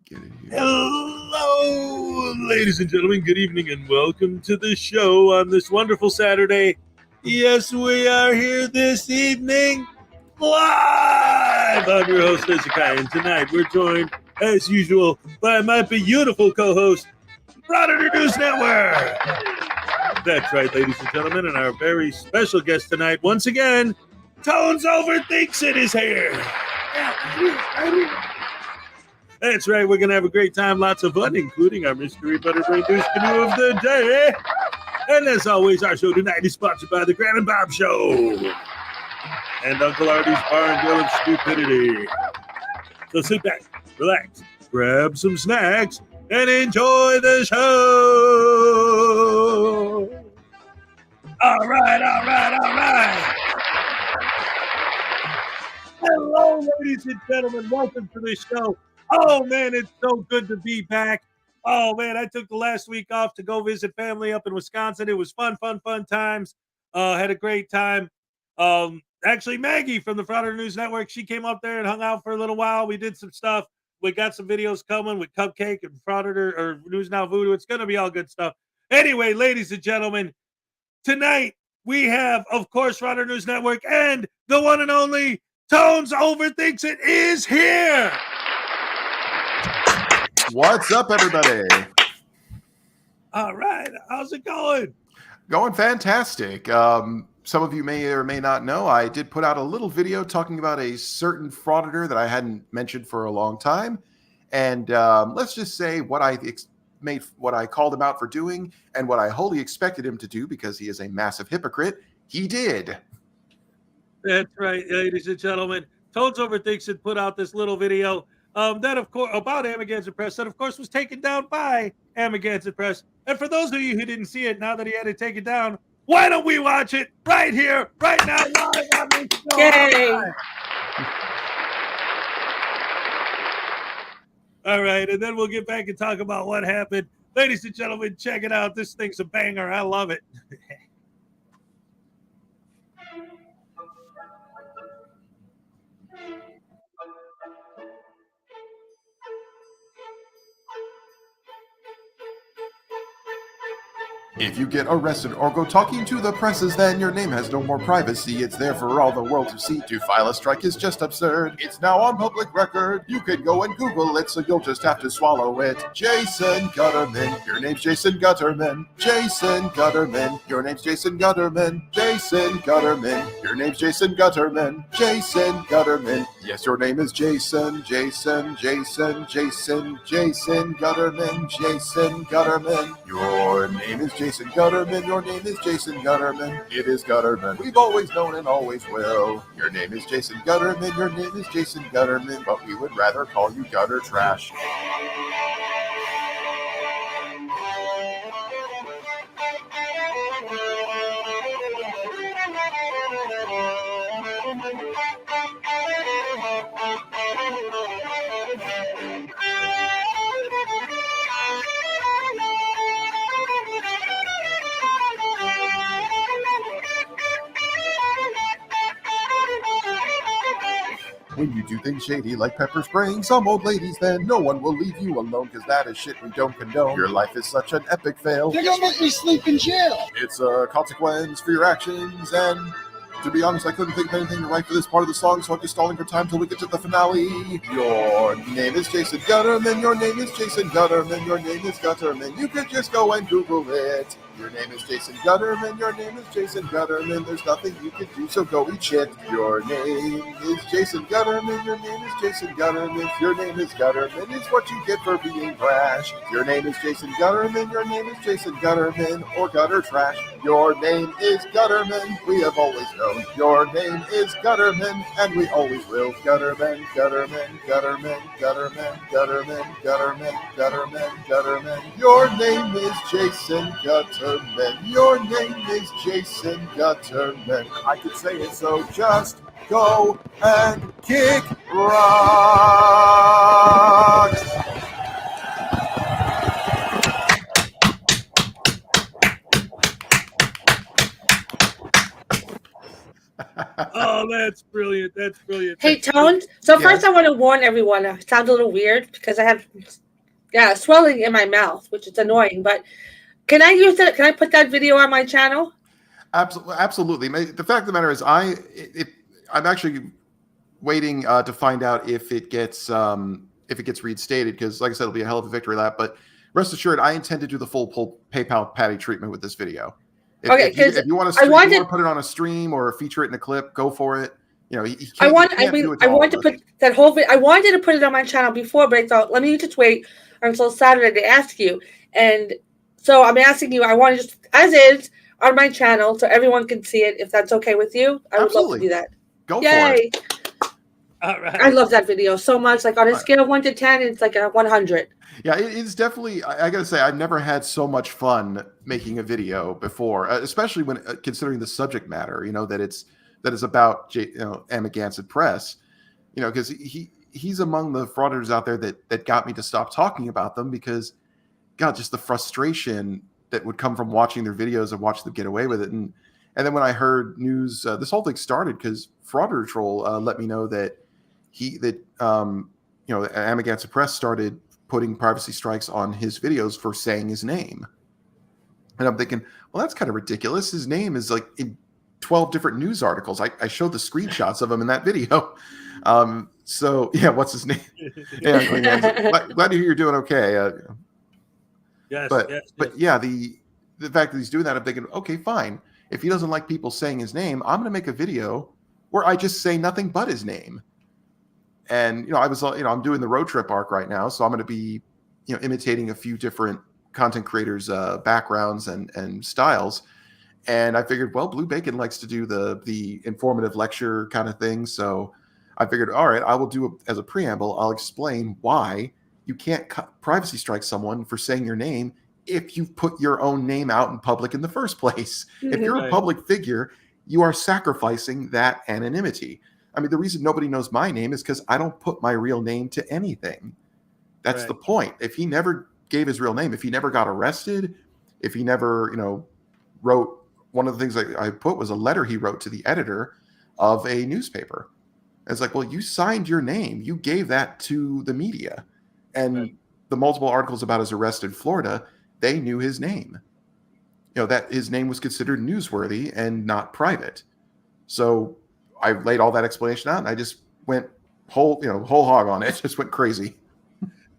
Get it here. Hello, ladies and gentlemen. Good evening and welcome to the show on this wonderful Saturday. Yes, we are here this evening live. I'm your host, Hezekiah, and tonight we're joined, as usual, by my beautiful co-host, Frauditor News Network. That's right, ladies and gentlemen, and our very special guest tonight, once again, Tones Overthinks It is here. That's right, we're going to have a great time, lots of fun, including our mystery butterbrain news canoe of the day. And as always, our show tonight is sponsored by the Graham and Bob Show and Uncle Artie's Bar and Grill of Stupidity. So sit back, relax, grab some snacks, and enjoy the show. All right. Hello, ladies and gentlemen. Welcome to the show. Oh, man, it's so good to be back. Oh, man, I took the last week off to go visit family up in Wisconsin. It was fun times. Had a great time. Actually, Maggie from the Frater News Network, she came up there and hung out for a little while. We did some stuff. We got some videos coming with Cupcake and Frauditor or News Now Voodoo. It's going to be all good stuff. Anyway, ladies and gentlemen, tonight we have, of course, Frater News Network and the one and only Tones Overthinks It is here. What's up, everybody? All right. How's it going? Going fantastic. Some of you may or may not know, I did put out a little video talking about a certain frauditor that I hadn't mentioned for a long time. And let's just say what I called him out for doing and what I wholly expected him to do because he is a massive hypocrite. He did. That's right, ladies and gentlemen. Tones Overthinks It put out this little video that, of course, about Amagansett Press, that, of course, was taken down by Amagansett Press. And for those of you who didn't see it, now that he had it taken down, why don't we watch it right here, right now, live on this show? Yay! All right, and then we'll get back and talk about what happened. Ladies and gentlemen, check it out. This thing's a banger. I love it. If you get arrested or go talking to the presses, then your name has no more privacy. It's there for all the world to see. To file a strike is just absurd. It's now on public record. You can go and Google it, so you'll just have to swallow it. Jason Gutterman, your name's Jason Gutterman. Jason Gutterman, your name's Jason Gutterman. Jason Gutterman, your name's Jason Gutterman. Jason Gutterman, yes, your name is Jason. Jason Gutterman. Jason Gutterman, your name is Jason Gutterman, your name is Jason Gutterman. It is Gutterman. We've always known and always will. Your name is Jason Gutterman, your name is Jason Gutterman, but we would rather call you gutter trash. When you do things shady like pepper spraying some old ladies, then no one will leave you alone, because that is shit we don't condone. Your life is such an epic fail. They're gonna make me sleep in jail. It's a consequence for your actions, and to be honest, I couldn't think of anything to write for this part of the song, so I'm just stalling for time till we get to the finale. Your name is Jason Gutterman, your name is Jason Gutterman, your name is Gutterman. You could just go and Google it. Your name is Jason Gutterman, your name is Jason Gutterman. There's nothing you can do, so go eat shit. Your name is Jason Gutterman, your name is Jason Gutterman. Your name is Gutterman, it's what you get for being brash. Your name is Jason Gutterman, your name is Jason Gutterman, or gutter trash. Your name is Gutterman, we have always known. Your name is Gutterman, and we always will. Gutterman, Gutterman, Gutterman, Gutterman, Gutterman, Gutterman, Gutterman, Gutterman. Your name is Jason Gutterman. Your name is Jason Gutterman. I could say it, so just go and kick rocks. Oh, that's brilliant. brilliant. That's brilliant. Hey, Tone. So first, Yes. I want to warn everyone. It sounds a little weird because I have, swelling in my mouth, which is annoying. But can I use that? Can I put that video on my channel? Absolutely. The fact of the matter is, I'm actually waiting to find out if it gets reinstated, because, like I said, it'll be a hell of a victory lap. But rest assured, I intend to do the full PayPal Patty treatment with this video. If you want to put it on a stream or feature it in a clip, go for it. You know, I wanted to put that whole video. I wanted to put it on my channel before, but I thought, let me just wait until Saturday to ask you. And so I'm asking you. I want to just as is on my channel so everyone can see it. If that's okay with you, I would love to do that. Go for it. All right. I love that video so much. Like on a scale of 1 to 10, it's like a 100. Yeah, it's definitely. I gotta say, I've never had so much fun making a video before, especially when considering the subject matter. You know that it's about Amagansett Press. You know, because he's among the frauditors out there that got me to stop talking about them, because, God, just the frustration that would come from watching their videos and watch them get away with it. And then when I heard news, this whole thing started because Frater Troll let me know that Amagansett Press started putting privacy strikes on his videos for saying his name. And I'm thinking, well, that's kind of ridiculous. His name is like in 12 different news articles. I showed the screenshots of him in that video. So yeah, what's his name? Glad to hear you're doing okay. Yes, but yes. yeah, the fact that he's doing that, I'm thinking, okay, fine. If he doesn't like people saying his name, I'm going to make a video where I just say nothing but his name. And, I'm doing the road trip arc right now. So I'm going to be, imitating a few different content creators' backgrounds and styles. And I figured, well, Blue Bacon likes to do the informative lecture kind of thing. So I figured, all right, I will do as a preamble. I'll explain why you can't privacy strike someone for saying your name if you've put your own name out in public in the first place. Mm-hmm. If you're a public figure, you are sacrificing that anonymity. I mean, the reason nobody knows my name is because I don't put my real name to anything. That's the point. If he never gave his real name, if he never got arrested, if he never, wrote, one of the things I put was a letter he wrote to the editor of a newspaper. It's like, well, you signed your name. You gave that to the media. And the multiple articles about his arrest in Florida, they knew his name. That his name was considered newsworthy and not private. So I laid all that explanation out, and I just went whole hog on it. Just went crazy.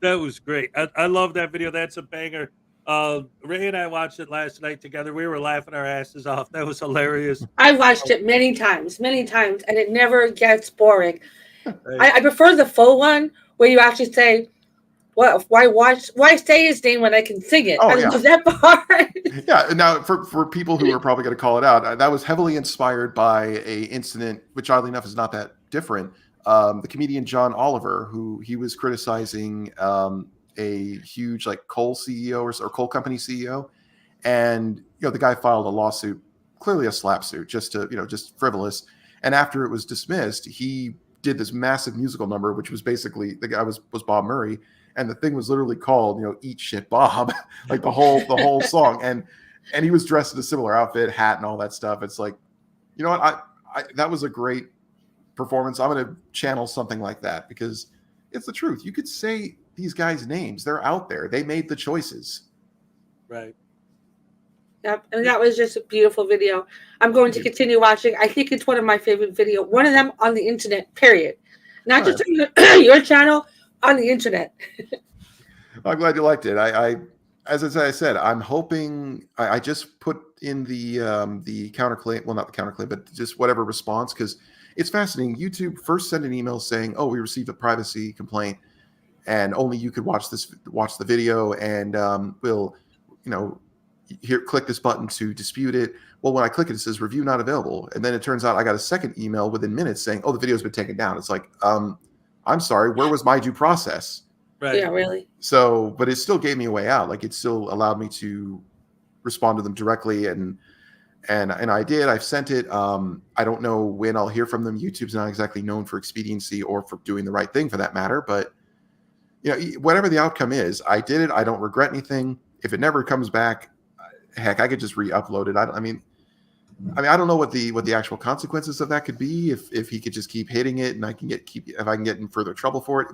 That was great. I love that video. That's a banger. Ray and I watched it last night together. We were laughing our asses off. That was hilarious. I watched it many times, and it never gets boring. I prefer the full one where you actually say, "Well, why say his name when I can sing it?" I love that part. Yeah. Now, for people who are probably going to call it out, that was heavily inspired by a incident, which oddly enough is not that different. The comedian John Oliver, who he was criticizing a huge coal CEO or coal company CEO, and the guy filed a lawsuit, clearly a slap suit, just frivolous. And after it was dismissed, he did this massive musical number, which was basically, the guy was Bob Murray. And the thing was literally called, "Eat Shit Bob," like the whole song. And he was dressed in a similar outfit, hat, and all that stuff. It's like, you know what? I that was a great performance. I'm going to channel something like that, because it's the truth. You could say these guys' names. They're out there. They made the choices. Right. Yep. And that was just a beautiful video. I'm going to continue watching. I think it's one of my favorite videos. One of them on the internet, period. Not just on your channel. On the internet. I'm glad you liked it. As I said, I'm hoping. I just put in the counterclaim. Well, not the counterclaim, but just whatever response, because it's fascinating. YouTube first sent an email saying, "Oh, we received a privacy complaint, and only you could watch the video, and we'll, here, click this button to dispute it." Well, when I click it, it says "review not available," and then it turns out I got a second email within minutes saying, "Oh, the video's been taken down." It's like, I'm sorry, where was my due process? Right. Yeah, really. So, but it still gave me a way out. Like, it still allowed me to respond to them directly, and I did. I've sent it. I don't know when I'll hear from them. YouTube's not exactly known for expediency or for doing the right thing, for that matter. But whatever the outcome is, I did it. I don't regret anything. If it never comes back, heck, I could just re-upload it. I mean, I mean, I don't know what the actual consequences of that could be. If he could just keep hitting it, and if I can get in further trouble for it.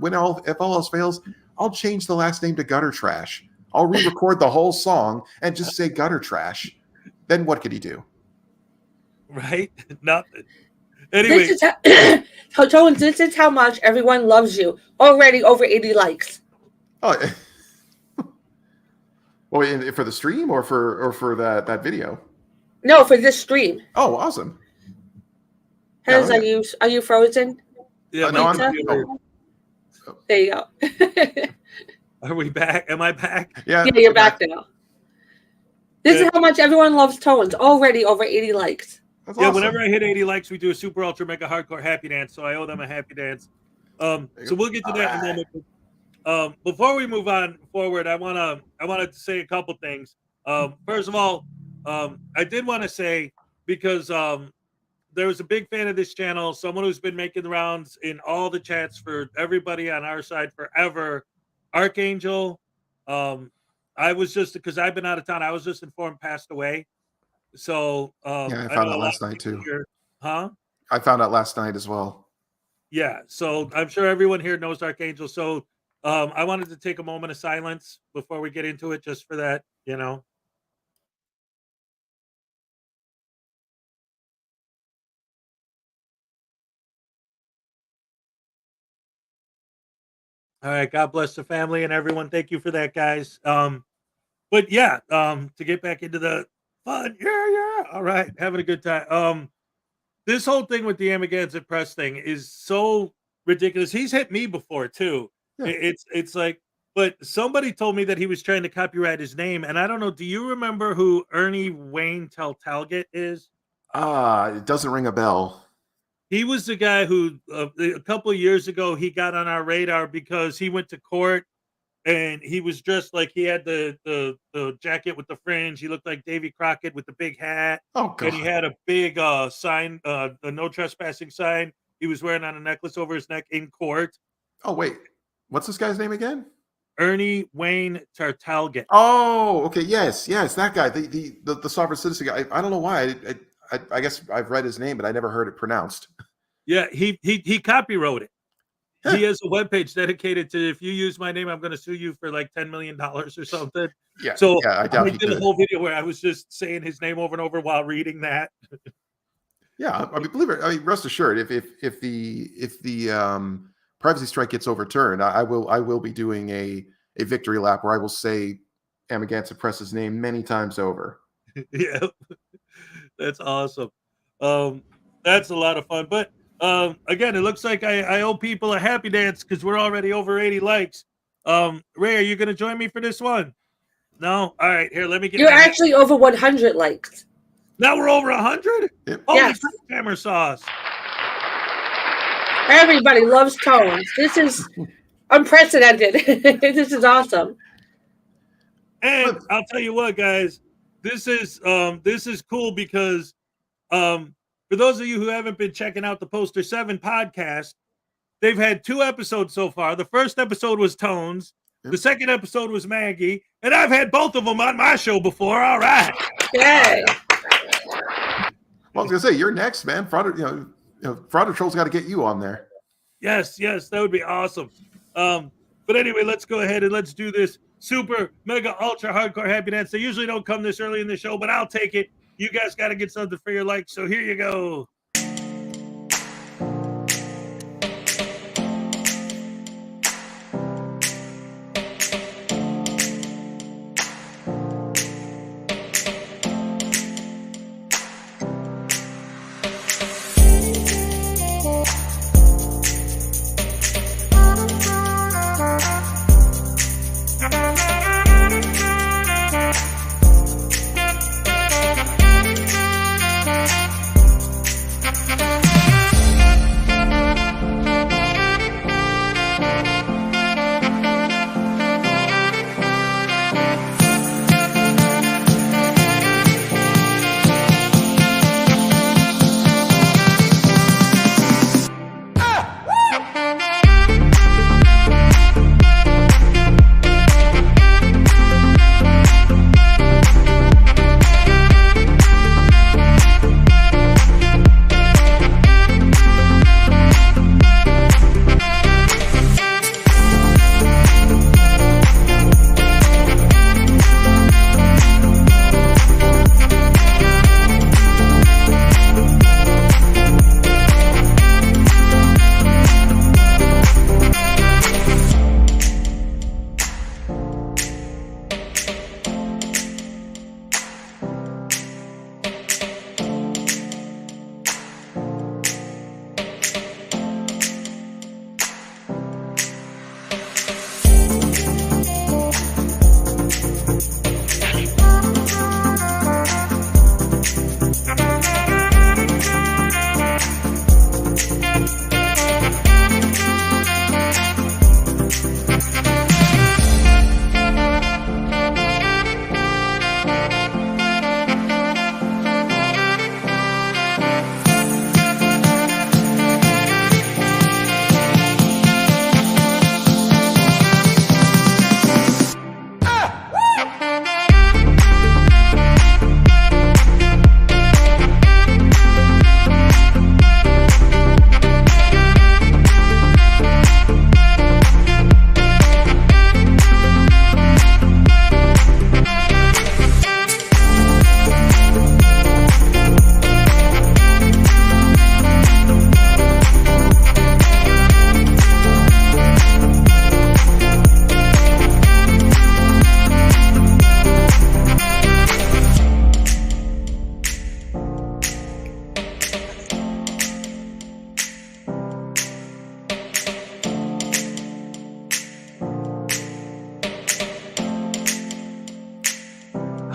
If all else fails, I'll change the last name to Gutter Trash. I'll re-record the whole song and just say Gutter Trash. Then what could he do? Right? Nothing. Anyway, Tones, this is how much everyone loves you. Already over 80 likes. Oh, well, for the stream or for that video? No, for this stream. Oh, awesome. Hannes, are you frozen? Yeah, no, There you go. Are we back? Am I back? Yeah, you're back now. This is how much everyone loves Tones. Already over 80 likes. That's yeah, awesome. whenever I hit 80 likes, we do a super ultra mega hardcore happy dance. So I owe them a happy dance. So we'll get to that in a moment. Before we move on forward, I wanna say a couple things. First of all, I did want to say, because there was a big fan of this channel, someone who's been making the rounds in all the chats for everybody on our side forever, Archangel. I was just, because I've been out of town, I was just informed passed away. So yeah, I found out last night too. Huh? I found out last night as well. Yeah, so I'm sure everyone here knows Archangel. So I wanted to take a moment of silence before we get into it, just for that, you know. All right, God bless the family and everyone. Thank you for that, guys. But yeah, to get back into the fun, yeah. All right, having a good time. This whole thing with the Amagansett Press thing is so ridiculous. He's hit me before too. Yeah. It's like, but somebody told me that he was trying to copyright his name, and I don't know. Do you remember who Ernie Wayne Taltalgett is? It doesn't ring a bell. He was the guy who a couple of years ago he got on our radar because he went to court and he was dressed like he had the jacket with the fringe. He looked like Davy Crockett with the big hat. Oh, God. And he had a big sign, the no trespassing sign. He was wearing on a necklace over his neck in court. Oh, wait. What's this guy's name again? Ernie Wayne Taltalgett. Oh, okay. Yes, that guy, the sovereign citizen guy. I don't know why. I guess I've read his name, but I never heard it pronounced. Yeah, he copywrote it. He has a webpage dedicated to, if you use my name, I'm going to sue you for like $10 million or something. Yeah. So yeah, I doubt I did a whole video where I was just saying his name over and over while reading that. Yeah, I mean, believe it. I mean, rest assured, if the privacy strike gets overturned, I will be doing a victory lap where I will say Amagansett Press's name many times over. Yeah, that's awesome. That's a lot of fun. But again, it looks like I owe people a happy dance because we're already over 80 likes. Ray, are you going to join me for this one? No? All right, here, let me get. You're actually over 100 likes. Now we're over 100? Yep. Holy Yes. hammer sauce. Everybody loves Tones. This is unprecedented. This is awesome. And I'll tell you what, guys, this is cool because for those of you who haven't been checking out the Poster 7 podcast, they've had 2 episodes so far. The first episode was Tones. The second episode was Maggie. And I've had both of them on my show before. All right. Yay. Well, I was gonna say you're next, man. Frauditors, Frater Troll's got to get you on there. Yes, that would be awesome. But anyway, let's go ahead and let's do this super mega ultra hardcore happy dance. They usually don't come this early in the show, but I'll take it. You guys got to get something for your likes, so here you go.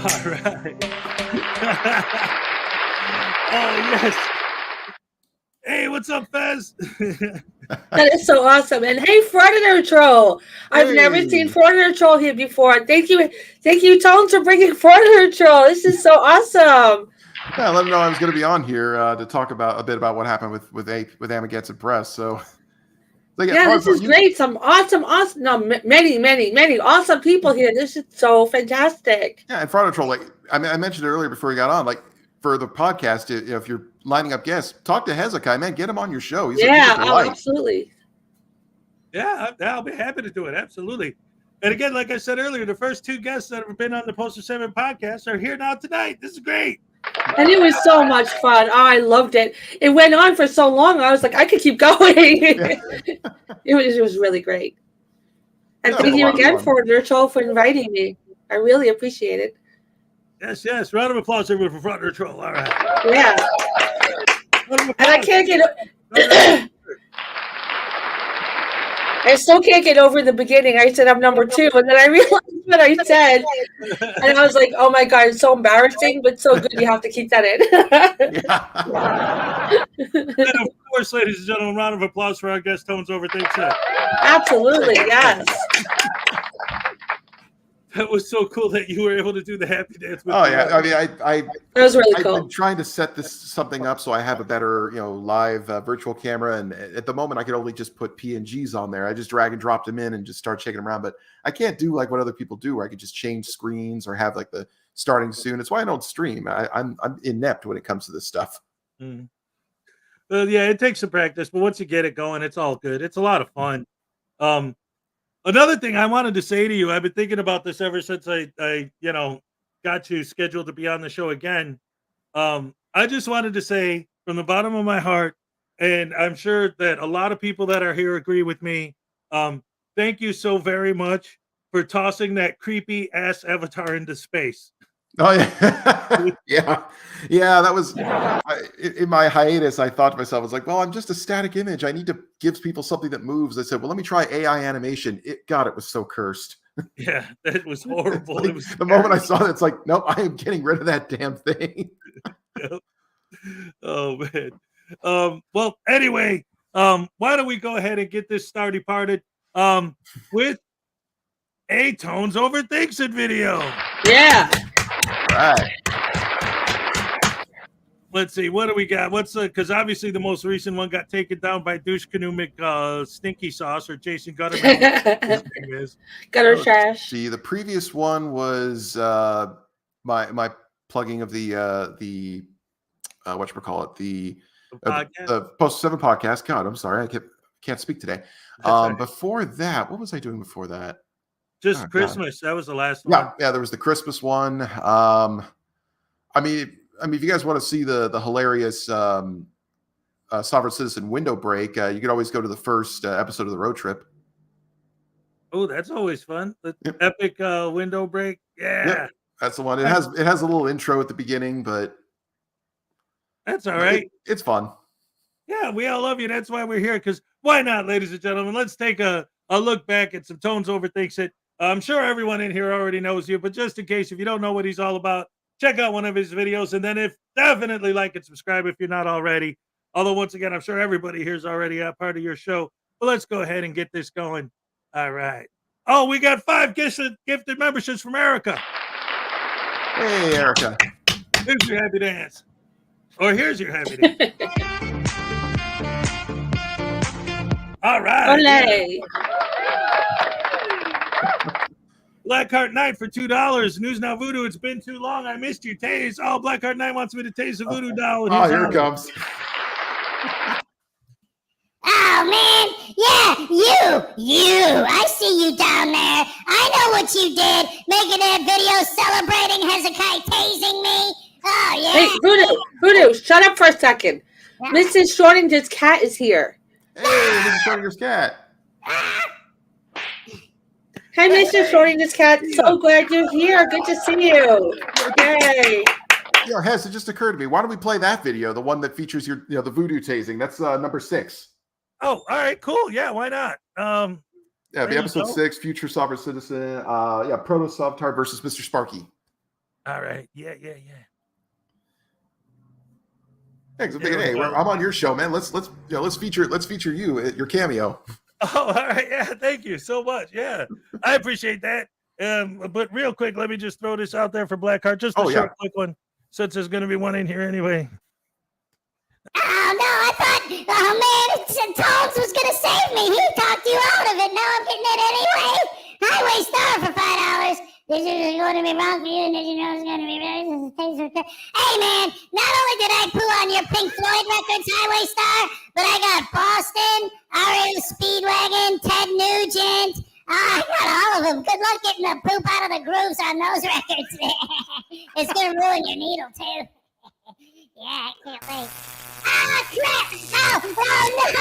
All right. Oh, yes. Hey, what's up, Fez? That is so awesome. And hey, Frater Troll. I've never seen Hey. Frater Troll here before. Thank you, Tones, for bringing Frater Troll. This is so awesome. Yeah, let them know I was going to be on here to talk about a bit about what happened with Amagansett Press. So, Yeah, this is great. Some awesome, no, many awesome people here. This is so fantastic. Yeah, and Frater Troll, like I mentioned it earlier before we got on, like for the podcast, if you're lining up guests, talk to Hezekiah, man, get him on your show. He's a delight. Absolutely. Yeah, I'll be happy to do it. Absolutely. And again, like I said earlier, the first two guests that have been on the Poster 7 podcast are here now tonight. This is great. And it was so much fun. Oh, I loved it. It went on for so long. I was like, I could keep going. Yeah. It was really great. And thank you again for inviting me. I really appreciate it. Yes. Round of applause everyone for Frater Troll. All right. Yeah. And I can't get I still can't get over the beginning. I said I'm number 2, and then I realized what I said, and I was like, "Oh my god, it's so embarrassing, but so good. You have to keep that in." And of course, ladies and gentlemen, round of applause for our guest, Tones Overthinks It. Absolutely, yes. That was so cool that you were able to do the happy dance with Oh me. yeah, I mean, That was really cool. I've been trying to set something up so I have a better, live virtual camera, and at the moment I could only just put PNGs on there. I just drag and drop them in and just start shaking them around. But I can't do like what other people do, where I could just change screens or have like the starting soon. It's why I don't stream. I'm inept when it comes to this stuff. Mm. Well, yeah, it takes some practice, but once you get it going, it's all good. It's a lot of fun. Another thing I wanted to say to you, I've been thinking about this ever since I got you scheduled to be on the show again. I just wanted to say from the bottom of my heart, and I'm sure that a lot of people that are here agree with me. Thank you so very much for tossing that creepy ass avatar into space. Oh yeah, yeah. That was in my hiatus. I thought to myself, I was like, well, I'm just a static image. I need to give people something that moves. I said, well, let me try AI animation. It was so cursed. Yeah, that was horrible. Like, it was the moment I saw it, it's like, nope, I am getting rid of that damn thing. Yep. Oh man. Well, anyway, why don't we go ahead and get this started with a Tones Overthinks It video. Yeah. Right. Let's see, what do we got? Because obviously the most recent one got taken down by Douche Canoe Stinky Sauce, or Jason Gutterman. His name is Gutter Trash. See, the previous one was my plugging of the whatchamacallit, the Post 7 podcast. God, I'm sorry, I can't speak today. Right. Before that, what was I doing before that? Just Christmas. God. That was the last one. Yeah, there was the Christmas one. I mean, if you guys want to see the hilarious Sovereign Citizen window break, you could always go to the first episode of the road trip. Oh, that's always fun. The Yep. epic window break. Yeah. Yep. That's the one. It has a little intro at the beginning, but that's all right. It's fun. Yeah, we all love you. That's why we're here. Because why not, ladies and gentlemen? Let's take a look back at some Tones Overthinks It. I'm sure everyone in here already knows you, but just in case, if you don't know what he's all about, check out one of his videos, and then definitely like and subscribe if you're not already. Although, once again, I'm sure everybody here is already a part of your show. But let's go ahead and get this going. All right. Oh, we got 5 gifted memberships from Erica. Hey, Erica. Here's your happy dance. Or here's your happy dance. All right. Olé. Blackart Night for $2. News Now Voodoo. It's been too long. I missed you. Tase. Oh, Blackart Night wants me to tase the voodoo doll. Oh, here it comes. Oh, man. Yeah, you. I see you down there. I know what you did. Making that video celebrating Hezekiah tasing me. Oh, yeah. Hey, Voodoo, shut up for a second. Yeah. Mrs. Schrodinger's cat is here. Hey, Mrs. Schrodinger's cat. Hi, Mr. Schrodinger's cat. So glad you're here. Good to see you. Yay. Yeah, Hez, it just occurred to me. Why don't we play that video, the one that features your, the voodoo tasing? That's number 6. Oh, all right, cool. Yeah, why not? Yeah, the episode 6, Future Sovereign Citizen. Proto Sovtar versus Mr. Sparky. All right. Yeah. Yeah, 'cause I'm thinking, hey, I'm on your show, man. Let's feature you at your cameo. Oh, all right. Yeah. Thank you so much. Yeah, I appreciate that. But real quick, let me just throw this out there for Blackart. Just a short, quick one, since there's going to be one in here anyway. Oh no, I thought, oh man, Tones was gonna save me. He talked you out of it. Now I'm getting it anyway. Highway Star for $5. This is going to be wrong for you, and did you know it's going to be right? Hey man, not only did I poo on your Pink Floyd records, Highway Star, but I got Boston, R.A. Speedwagon, Ted Nugent. I got all of them. Good luck getting the poop out of the grooves on those records. It's gonna ruin your needle too. Yeah, I can't wait. Ah, crap! Oh, oh, no!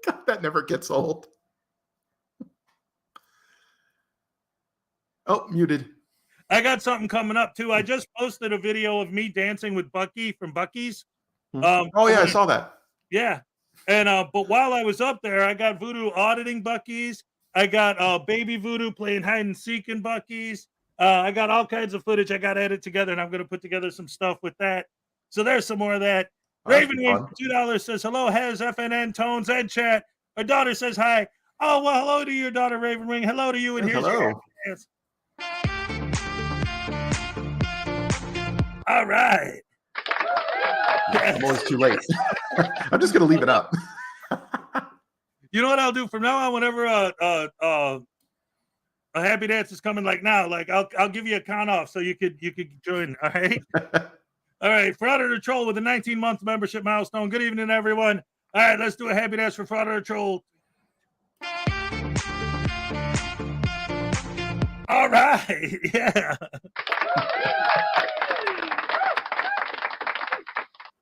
God, that never gets old. Oh, muted. I got something coming up too. I just posted a video of me dancing with Bucky from Bucky's. I saw that. Yeah. And but while I was up there, I got Voodoo auditing Bucky's. I got Baby Voodoo playing hide and seek in Bucky's. I got all kinds of footage I got to edit together, and I'm going to put together some stuff with that. So there's some more of that. Raven Wing for $2 says, hello, Hez, FNN, Tones, and chat. Our daughter says hi. Oh, well, hello to your daughter, Raven Ring. Hello to you. And here's your dance. All right. I'm always too late. I'm just going to leave it up. You know what I'll do from now on? Whenever a happy dance is coming, like now, like I'll give you a count off so you could join. All right. All right. Frater Troll with a 19-month membership milestone. Good evening, everyone. All right, let's do a happy dance for Frater Troll. All right. Yeah.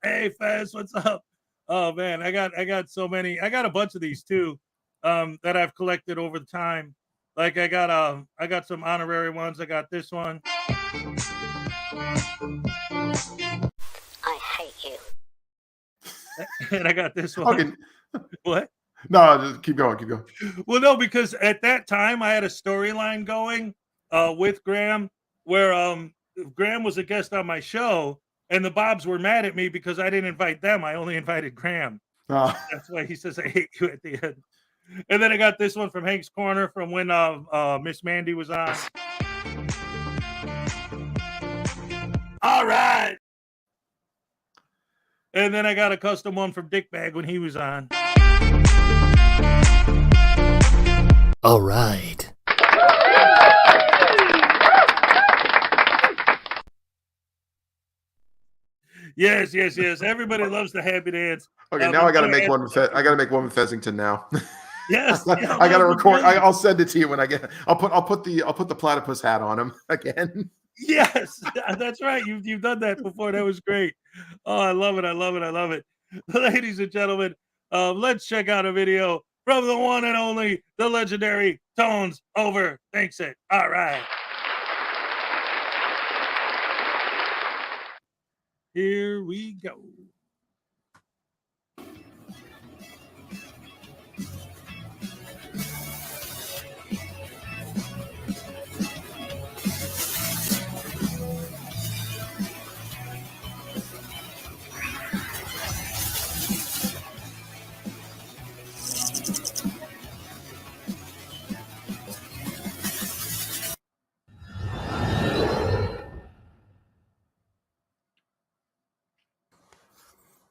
Hey Fez, what's up? Oh man, I got so many. I got a bunch of these too, that I've collected over the time. Like I got some honorary ones. I got this one. I hate you. And I got this one. Okay. What? No, just keep going. Well, no, because at that time I had a storyline going with Graham where Graham was a guest on my show. And the Bobs were mad at me because I didn't invite them. I only invited Graham. That's why he says I hate you at the end. And then I got this one from Hank's Corner from when Miss Mandy was on. All right. And then I got a custom one from Dick Bag when he was on. All right. Yes. Everybody loves the happy dance. Okay, now I got to make one. I got to make one with Fezzington now. Yes, I got to record. I'll send it to you when I get. I'll put the platypus hat on him again. Yes, that's right. You've done that before. That was great. Oh, I love it. Ladies and gentlemen, let's check out a video from the one and only, the legendary Tones Overthinks It. All right. Here we go.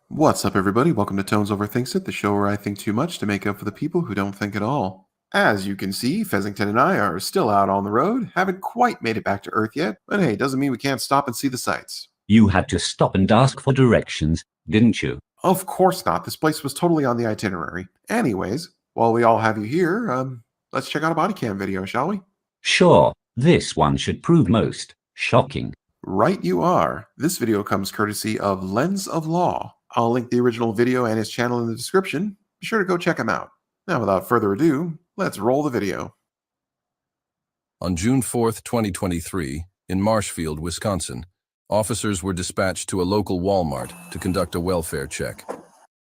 What's up, everybody? Welcome to Tones Overthinks It, the show where I think too much to make up for the people who don't think at all. As you can see, Fezzington and I are still out on the road, haven't quite made it back to Earth yet, but hey, doesn't mean we can't stop and see the sights. You had to stop and ask for directions, didn't you? Of course not. This place was totally on the itinerary. Anyways, while we all have you here, let's check out a body cam video, shall we? Sure, this one should prove most shocking. Right you are. This video comes courtesy of Lens of Law. I'll link the original video and his channel in the description. Be sure to go check him out. Now, without further ado, let's roll the video. On June 4th, 2023, in Marshfield, Wisconsin, Officers were dispatched to a local Walmart to conduct a welfare check.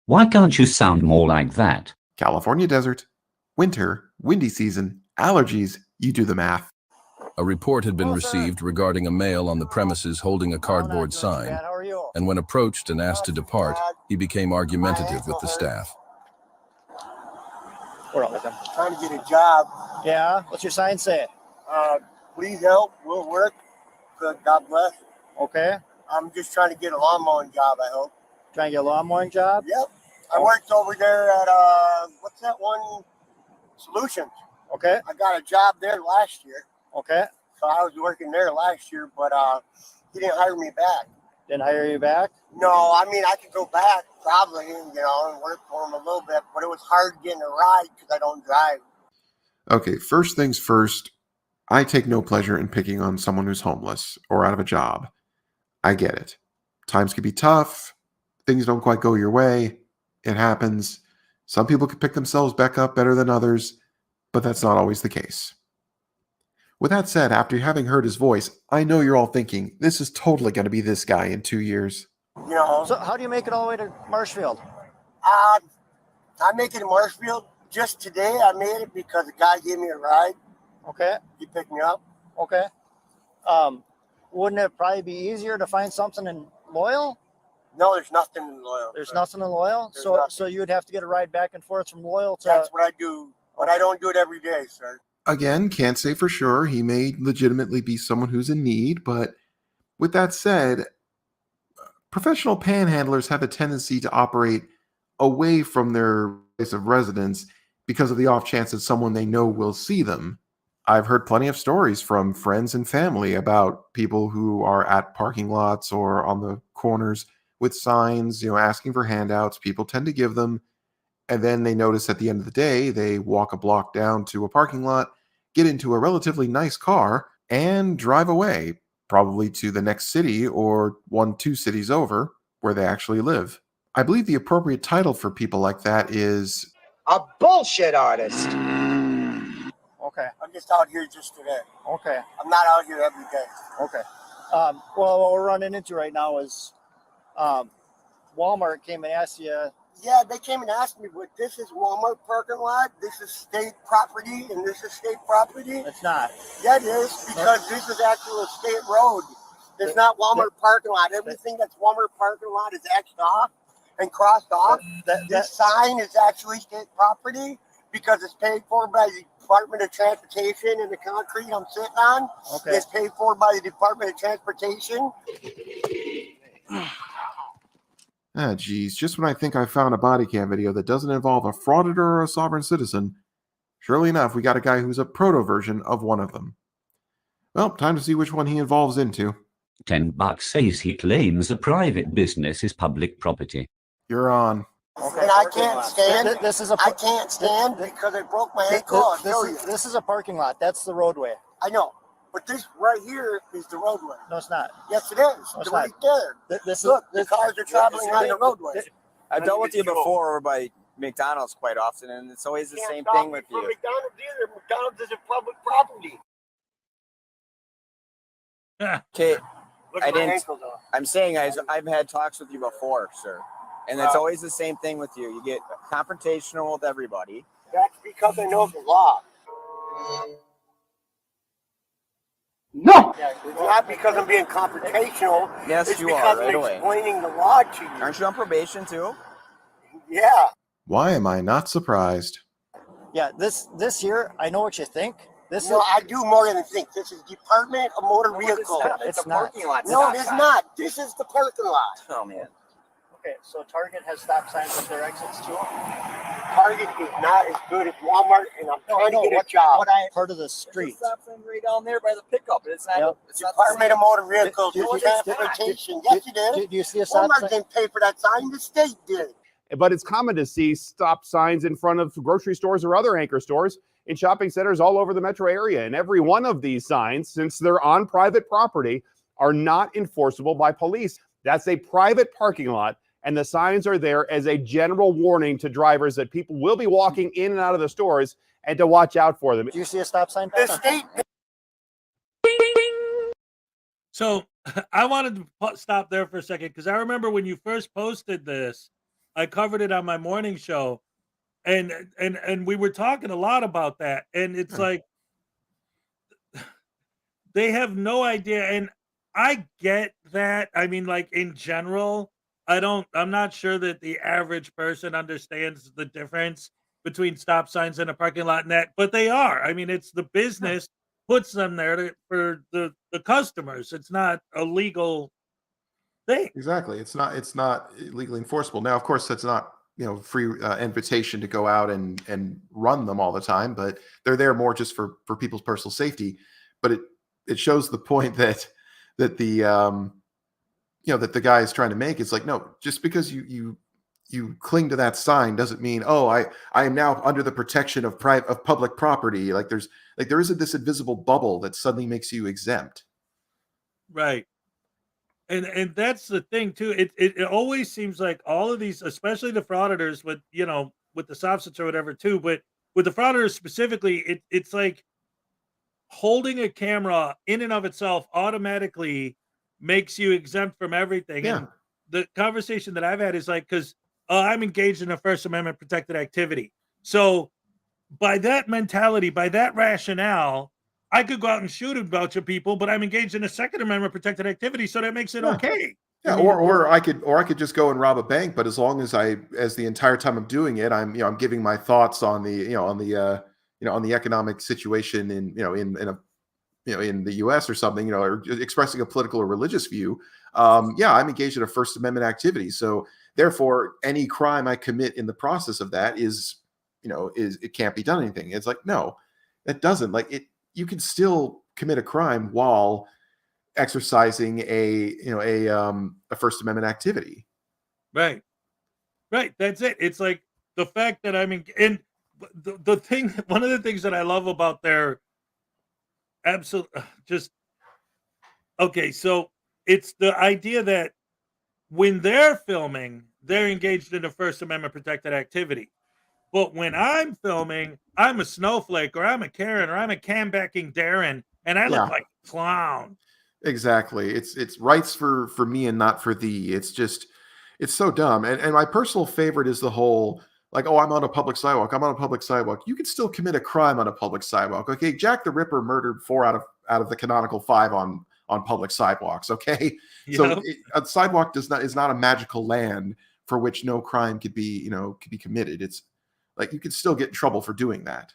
Why can't you sound more like that? California desert, winter, windy season, allergies, you do the math. A report had been received regarding a male on the premises holding a cardboard sign, How are you? and when approached and asked to depart, he became argumentative with the staff. We're all with him. Trying to get a job. Yeah? What's your sign say? Please help. We'll work. Good. God bless. Okay. I'm just trying to get a lawn mowing job, I hope. Trying to get a lawn mowing job? Yep. I worked over there at, what's that one? Solutions. Okay. I got a job there last year. Okay. So I was working there last year, but he didn't hire me back. Didn't hire you back? No, I mean, I could go back probably, and work for him a little bit, but it was hard getting a ride because I don't drive. Okay, first things first, I take no pleasure in picking on someone who's homeless or out of a job. I get it. Times can be tough. Things don't quite go your way. It happens. Some people can pick themselves back up better than others, but that's not always the case. With that said, after having heard his voice, I know you're all thinking, this is totally going to be this guy in 2 years. So how do you make it all the way to Marshfield? I make it in Marshfield. Just today I made it because the guy gave me a ride. Okay. He picked me up. Okay. Wouldn't it probably be easier to find something in Loyal? No, there's nothing in Loyal. There's nothing in Loyal? There's nothing. So you would have to get a ride back and forth from Loyal to... That's what I do, but I don't do it every day, sir. Again, can't say for sure. He may legitimately be someone who's in need, but with that said, professional panhandlers have a tendency to operate away from their place of residence because of the off chance that someone they know will see them. I've heard plenty of stories from friends and family about people who are at parking lots or on the corners with signs, asking for handouts. People tend to give them, and then they notice at the end of the day, they walk a block down to a parking lot, get into a relatively nice car, and drive away, probably to the next city or 1-2 cities over where they actually live. I believe the appropriate title for people like that is A bullshit artist. Okay. I'm just out here just today. Okay. I'm not out here every day. Okay. Well, what we're running into right now is Walmart came and asked you... Yeah, they came and asked me, but this is Walmart parking lot, this is state property, and this is state property. It's not. Yeah, it is, because this is actually a state road. It's not Walmart parking lot. Everything that's Walmart parking lot is X'd off and crossed off. This sign is actually state property because it's paid for by the Department of Transportation, and the concrete I'm sitting on is paid for by the Department of Transportation. Ah, geez, just when I think I found a body cam video that doesn't involve a frauditor or a sovereign citizen, surely enough, we got a guy who's a proto-version of one of them. Well, time to see which one he evolves into. $10 says he claims a private business is public property. You're on. Okay. And I can't stand. I can't stand because I broke my ankle. I'll show you. This is a parking lot. That's the roadway. I know. But this right here is the roadway. No, it's not. Yes, it is. No, it's right not. there. This Look, the cars are traveling on the roadway. I've dealt with you before over by McDonald's quite often, and it's always the same thing with you. McDonald's either. McDonald's is a public property. Okay, Look at my ankle, though. I'm saying I've had talks with you before, sir, and it's always the same thing with you. You get confrontational with everybody. That's because I know the law. No! Yeah, it's not because I'm being confrontational. Yes, it's you because are, right I'm away. explaining the law to you. Aren't you on probation, too? Yeah. Why am I not surprised? Yeah, this here, I know what you think. No, I do more than think. This is Department of Motor Vehicles. It's a parking lot. No, it is not. This is the parking lot. Oh, man. Okay, so Target has stop signs at their exits too? Target is not as good as Walmart, and I'm trying to get a job. Part of the street. Stop sign right down there by the pickup. It's not. Yep. It's not Department of Motor Vehicles Do- and do- Transportation. Yes, it is. Do you see a stop Walmart sign? didn't pay for that sign. The state did. But it's common to see stop signs in front of grocery stores or other anchor stores in shopping centers all over the metro area. And every one of these signs, since they're on private property, are not enforceable by police. That's a private parking lot, and the signs are there as a general warning to drivers that people will be walking in and out of the stores and to watch out for them. Do you see a stop sign? The state. So I wanted to stop there for a second because I remember when you first posted this, I covered it on my morning show, and we were talking a lot about that, and it's Yeah. like they have no idea, and I get that. I mean, like in general, I'm not sure that the average person understands the difference between stop signs in a parking lot and that, but they are. I mean, it's the business puts them there for the customers. It's not a legal thing. Exactly. It's not legally enforceable. Now, of course, that's not free invitation to go out and run them all the time, but they're there more just for people's personal safety. But it shows the point that the that the guy is trying to make. It's like, no, just because you cling to that sign doesn't mean, oh, I am now under the protection of public property. Like there isn't this invisible bubble that suddenly makes you exempt. Right. And that's the thing too. It always seems like all of these, especially the frauditors with with the substance or whatever too, but with the frauditors specifically, it's like holding a camera in and of itself automatically makes you exempt from everything. Yeah. And the conversation that I've had is like, because I'm engaged in a First Amendment protected activity. So by that mentality, by that rationale, I could go out and shoot a bunch of people, but I'm engaged in a Second Amendment protected activity, so that makes it okay. Yeah, I mean, or I could just go and rob a bank, but as long as as the entire time I'm doing it, I'm giving my thoughts on the on the economic situation in in the U.S. or something, or expressing a political or religious view. I'm engaged in a First Amendment activity, so therefore any crime I commit in the process of that is it can't be done anything. It's like, no, it doesn't. Like you can still commit a crime while exercising a First Amendment activity. Right. That's it. It's like the fact that I'm in the thing. One of the things that I love about their absolute just okay. So it's the idea that when they're filming, they're engaged in a First Amendment protected activity. But when I'm filming, I'm a snowflake, or I'm a Karen, or I'm a cam-backing Darren, and I look like a clown. Exactly. It's rights for me and not for thee. It's so dumb. And my personal favorite is the whole like, oh, I'm on a public sidewalk. I'm on a public sidewalk. You can still commit a crime on a public sidewalk. Okay, Jack the Ripper murdered 4 out of the canonical 5 on public sidewalks. Okay, Yep. So a sidewalk is not a magical land for which no crime could be committed. It's like you could still get in trouble for doing that.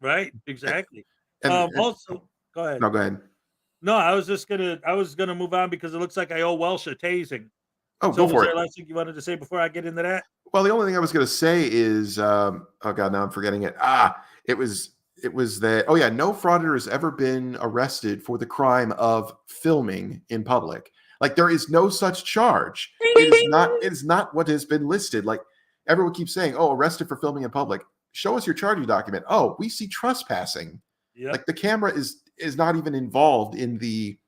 Right. Exactly. And Also, go ahead. No, go ahead. No, I was gonna move on because it looks like I owe Welsh a tasing. Oh, So go for was there it. last thing you wanted to say before I get into that? Well, the only thing I was going to say is, oh God, now I'm forgetting it. It was that. Oh yeah, no frauditor has ever been arrested for the crime of filming in public. Like there is no such charge. It is not what has been listed. Like everyone keeps saying, oh, arrested for filming in public. Show us your charging document. Oh, we see trespassing. Yep. Like the camera is not even involved in the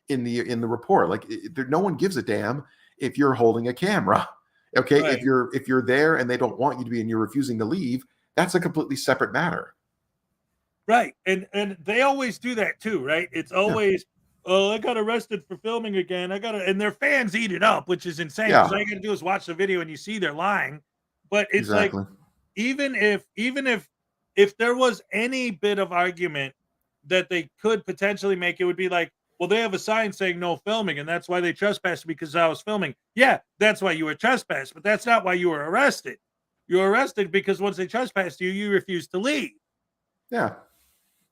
report. Like no one gives a damn if you're holding a camera. Okay, Right. if you're there and they don't want you to be and you're refusing to leave, that's a completely separate matter. Right. And they always do that too, right? It's always, oh, I got arrested for filming again. And their fans eat it up, which is insane. Yeah. Because all you gotta do is watch the video and you see they're lying. But it's Exactly. like even if there was any bit of argument that they could potentially make, it would be like, well, they have a sign saying no filming, and that's why they trespassed because I was filming. Yeah, that's why you were trespassed, but that's not why you were arrested. You were arrested because once they trespassed you, you refused to leave. Yeah.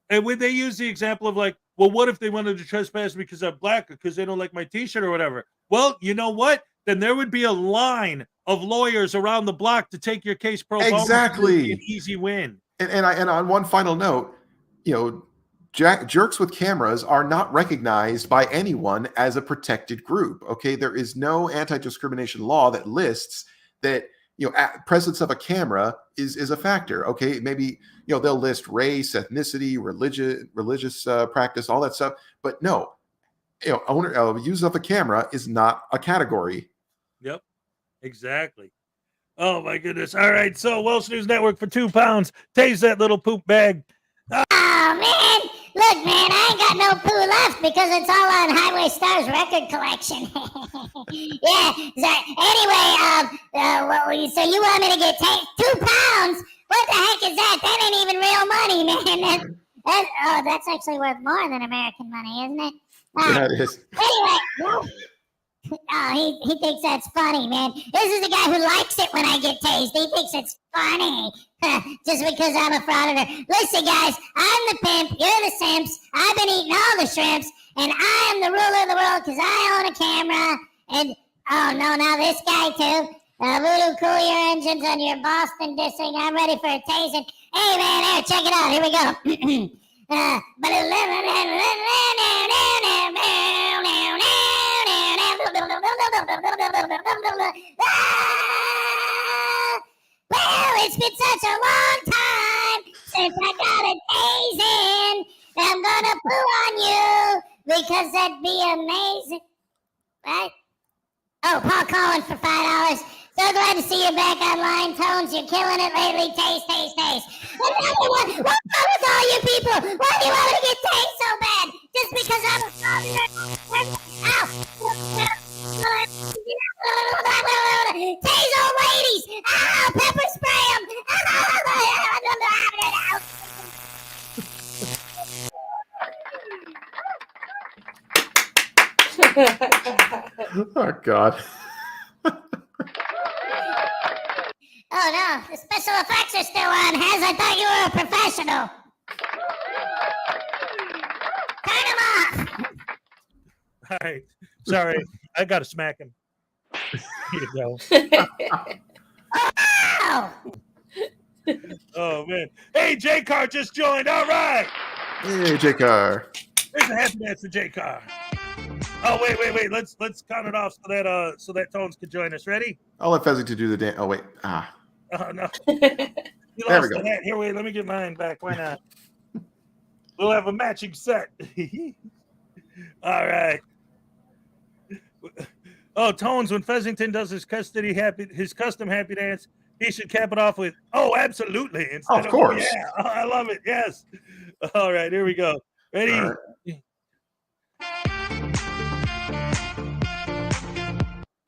And when they use the example of like, well, what if they wanted to trespass because I'm black or because they don't like my t-shirt or whatever? Well, you know what? Then there would be a line of lawyers around the block to take your case pro bono. Exactly. An easy win. And on one final note, jerks with cameras are not recognized by anyone as a protected group. Okay, there is no anti-discrimination law that lists that presence of a camera is a factor. Okay, maybe they'll list race, ethnicity, religious practice, all that stuff, but no, use of a camera is not a category. Yep, exactly. Oh my goodness! All right, so Welsh News Network for £2. Tase that little poop bag. Oh man, look man, I ain't got no poo left. because it's all on Highway Stars record collection. Yeah. Anyway, so you want me to get 2 pounds? What the heck is that? That ain't even real money, man. That's actually worth more than American money, isn't it? Yeah, it is. Anyway, he thinks that's funny, man. This is the guy who likes it when I get tased. He thinks it's funny. Just because I'm a frauditor. Listen, guys, I'm the pimp. You're the simps. I've been eating all the shrimps, and I am the ruler of the world because I own a camera. And, oh, no, now this guy, too. Voodoo, cool your engines on your Boston dissing. I'm ready for a tasing. Hey, man, here, check it out. Here we go. Well, it's been such a long time since I got a tasing. I'm gonna poo on you because that'd be amazing. Right? Oh, Paul Collins for $5. So glad to see you back online, Tones. You're killing it lately. Taste. Another one. What's wrong with all you people? Why do you want me to get tased so bad? Just because I'm a frauditor? Ow! Tase old ladies! Ow! Pepper spray them! Oh, God. Oh no, the special effects are still on, Hez. I thought you were a professional. Turn them off. All right. Sorry. I got to smack him. Here you go. Oh! Oh, man. Hey, J-Car just joined. All right. Hey, J-Car. There's a happy dance for J-Car. Oh, wait. Let's count it off so that Tones can join us. Ready? I'll let Fezzington do the dance. Oh, wait. Oh, no. You There lost we go. the hat. Here, wait. Let me get mine back. Why not? We'll have a matching set. All right. Oh, Tones, when Fezzington does his custom happy dance, he should cap it off with, oh, absolutely. Instead Of course. Yeah. Oh, I love it. Yes. All right. Here we go. Ready? All right.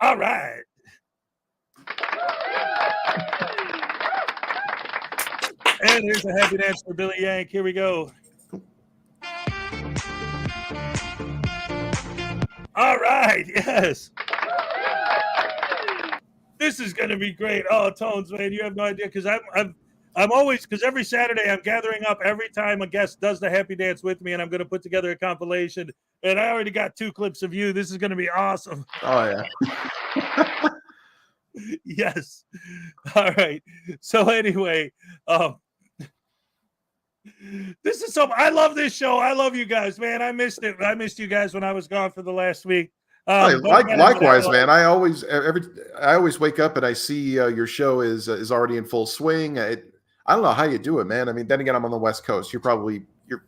All right. And here's a happy dance for Billy Yank. Here we go. All right. Yes. This is going to be great. Oh, Tones, man, you have no idea because I'm always, because every Saturday I'm gathering up every time a guest does the happy dance with me, and I'm going to put together a compilation. And I already got 2 clips of you. This is going to be awesome. Oh, yeah. Yes. All right. So anyway, this is so. I love this show. I love you guys, man. I missed it. I missed you guys when I was gone for the last week. Likewise, man. I always wake up and I see your show is already in full swing. I don't know how you do it, man. I mean, then again, I'm on the West Coast. You're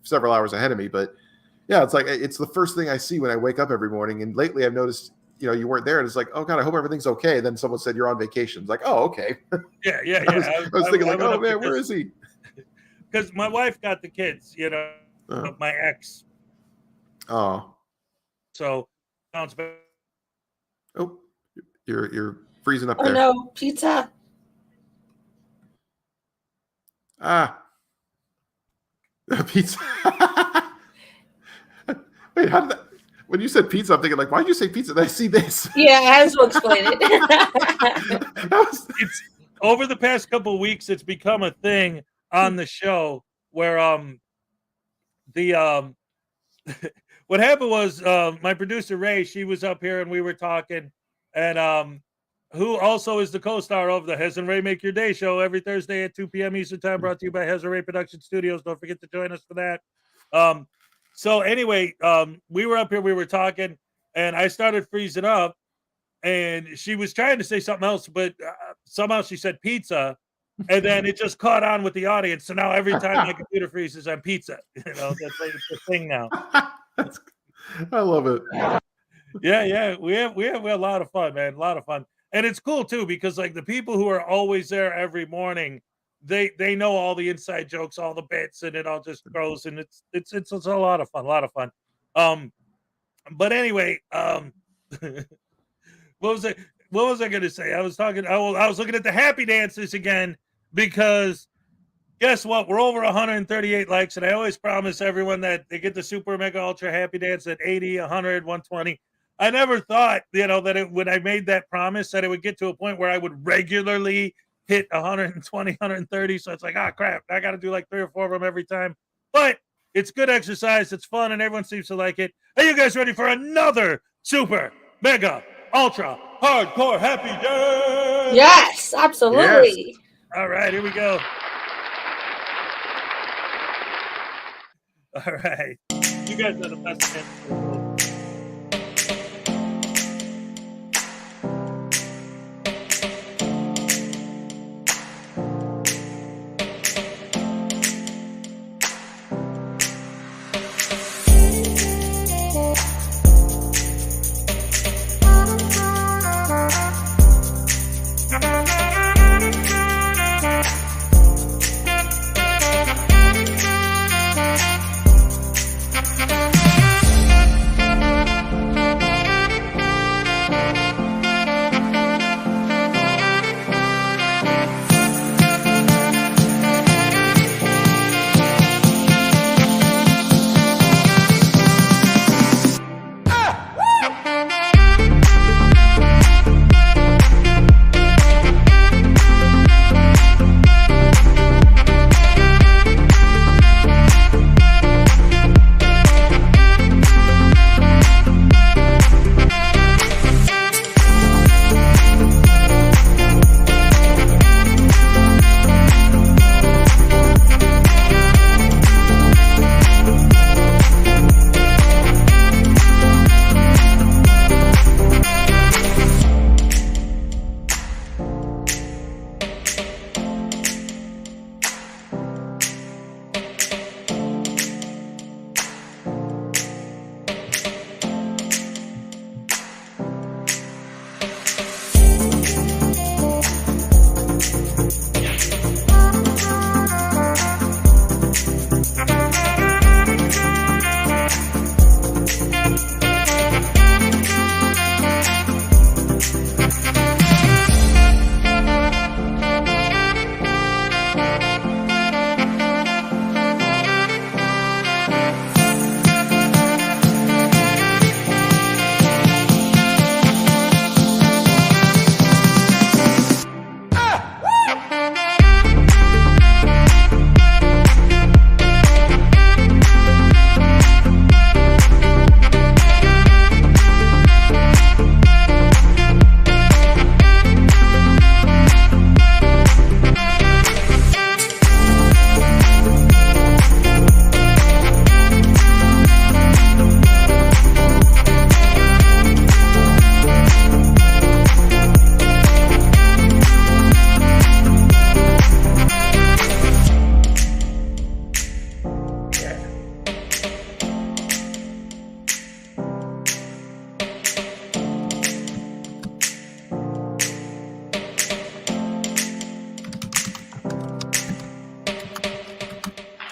several hours ahead of me, but yeah, it's like it's the first thing I see when I wake up every morning. And lately, I've noticed, you weren't there, and it's like, oh God, I hope everything's okay. Then someone said you're on vacation. It's like, oh, okay. Yeah. I was thinking like, oh man, where is he? Because my wife got the kids, my ex. Oh. So sounds bad. Oh, you're freezing up Oh there. no, pizza. Pizza. Wait, how did that? When you said pizza, I'm thinking like, why did you say pizza? I see this. Yeah, I have to explain it. It's over the past couple of weeks, it's become a thing on the show where what happened was my producer Ray, she was up here and we were talking, and who also is the co-star of the Hez and Ray Make Your Day show every Thursday at 2 p.m. Eastern Time, brought to you by Hez and Ray Production Studios. Don't forget to join us for that. So anyway, we were up here, we were talking, and I started freezing up, and she was trying to say something else, but somehow she said pizza, and then it just caught on with the audience. So now every time my computer freezes, I'm pizza. That's like the thing now. I love it. Yeah. We have a lot of fun, man. A lot of fun. And it's cool too, because like the people who are always there every morning, they know all the inside jokes, all the bits, and it all just grows, and it's a lot of fun. But anyway, what was I going to say? I was looking at the happy dances again because guess what? We're over 138 likes, and I always promise everyone that they get the super mega ultra happy dance at 80, 100, 120. I never thought, that when I made that promise that it would get to a point where I would regularly hit 120, 130. So it's like, crap, I got to do like 3 or 4 of them every time. But it's good exercise. It's fun, and everyone seems to like it. Are you guys ready for another super mega ultra hardcore happy dance? Yes, absolutely. Yes. All right, here we go. All right. You guys are the best dance.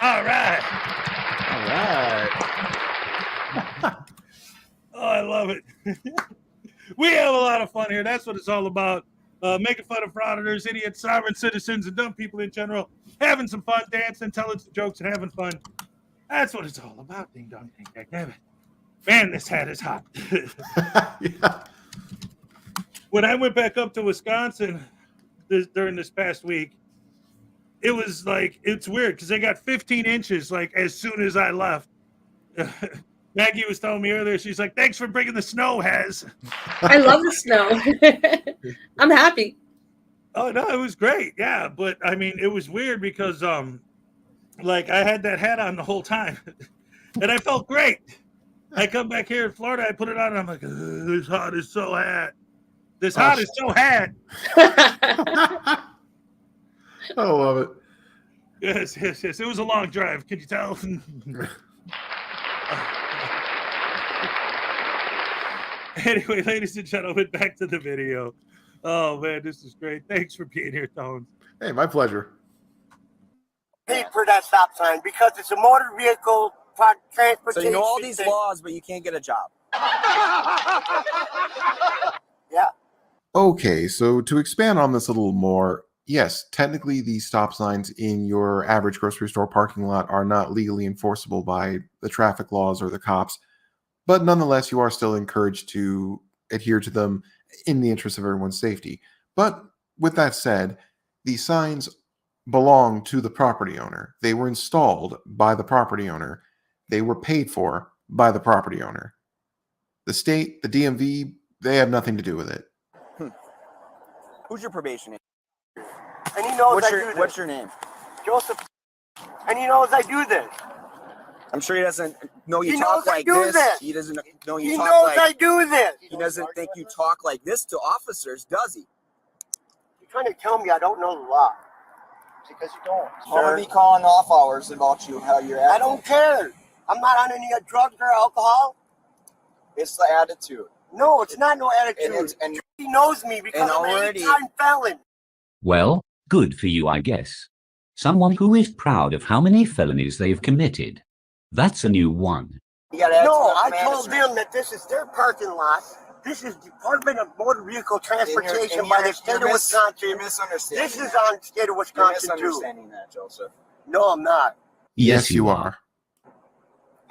All right. All right. Oh, I love it. We have a lot of fun here. That's what it's all about. Making fun of frauditors, idiots, sovereign citizens, and dumb people in general. Having some fun, dancing, telling some jokes, and having fun. That's what it's all about. Ding dong, ding dang, damn it. Man, this hat is hot. Yeah. When I went back up to Wisconsin during this past week, it was like, it's weird because they got 15 inches like as soon as I left. Maggie was telling me earlier, she's like, thanks for bringing the snow, Has. I love the snow. I'm happy. Oh, no, it was great. Yeah. But I mean, it was weird because, like, I had that hat on the whole time and I felt great. I come back here in Florida, I put it on, and I'm like, this hot is so hot. This hot is so hot. I love it. Yes. It was a long drive. Can you tell? Anyway, ladies and gentlemen, back to the video. Oh, man, this is great. Thanks for being here, Tones. Hey, my pleasure. Paid for that stop sign because it's a motor vehicle transportation. So you know all these laws, but you can't get a job. Yeah. Okay, so to expand on this a little more, yes, technically these stop signs in your average grocery store parking lot are not legally enforceable by the traffic laws or the cops, but nonetheless, you are still encouraged to adhere to them in the interest of everyone's safety. But with that said, these signs belong to the property owner. They were installed by the property owner. They were paid for by the property owner. The state, the DMV, they have nothing to do with it. Who's your probation agent? And he knows What's your name? Joseph. And he knows I do this. I'm sure he doesn't know you He talk knows I like do this. this. He doesn't know you He talk knows like. I do this. He doesn't think you talk like this to officers, does he? You're trying to tell me I don't know the law. Because you don't. I'm gonna be calling off hours about you, how you're acting. I don't care. I'm not on any drugs or alcohol. It's the attitude. No, it's not no attitude. And he knows me because I'm an 8-time felon. Well, good for you, I guess. Someone who is proud of how many felonies they've committed. That's a new one. No, I told them that this is their parking lot. This is Department of Motor Vehicle Transportation by the state of Wisconsin. You're misunderstanding. This is on the state of Wisconsin You're too. misunderstanding that, Joseph. No, I'm not. Yes, you are.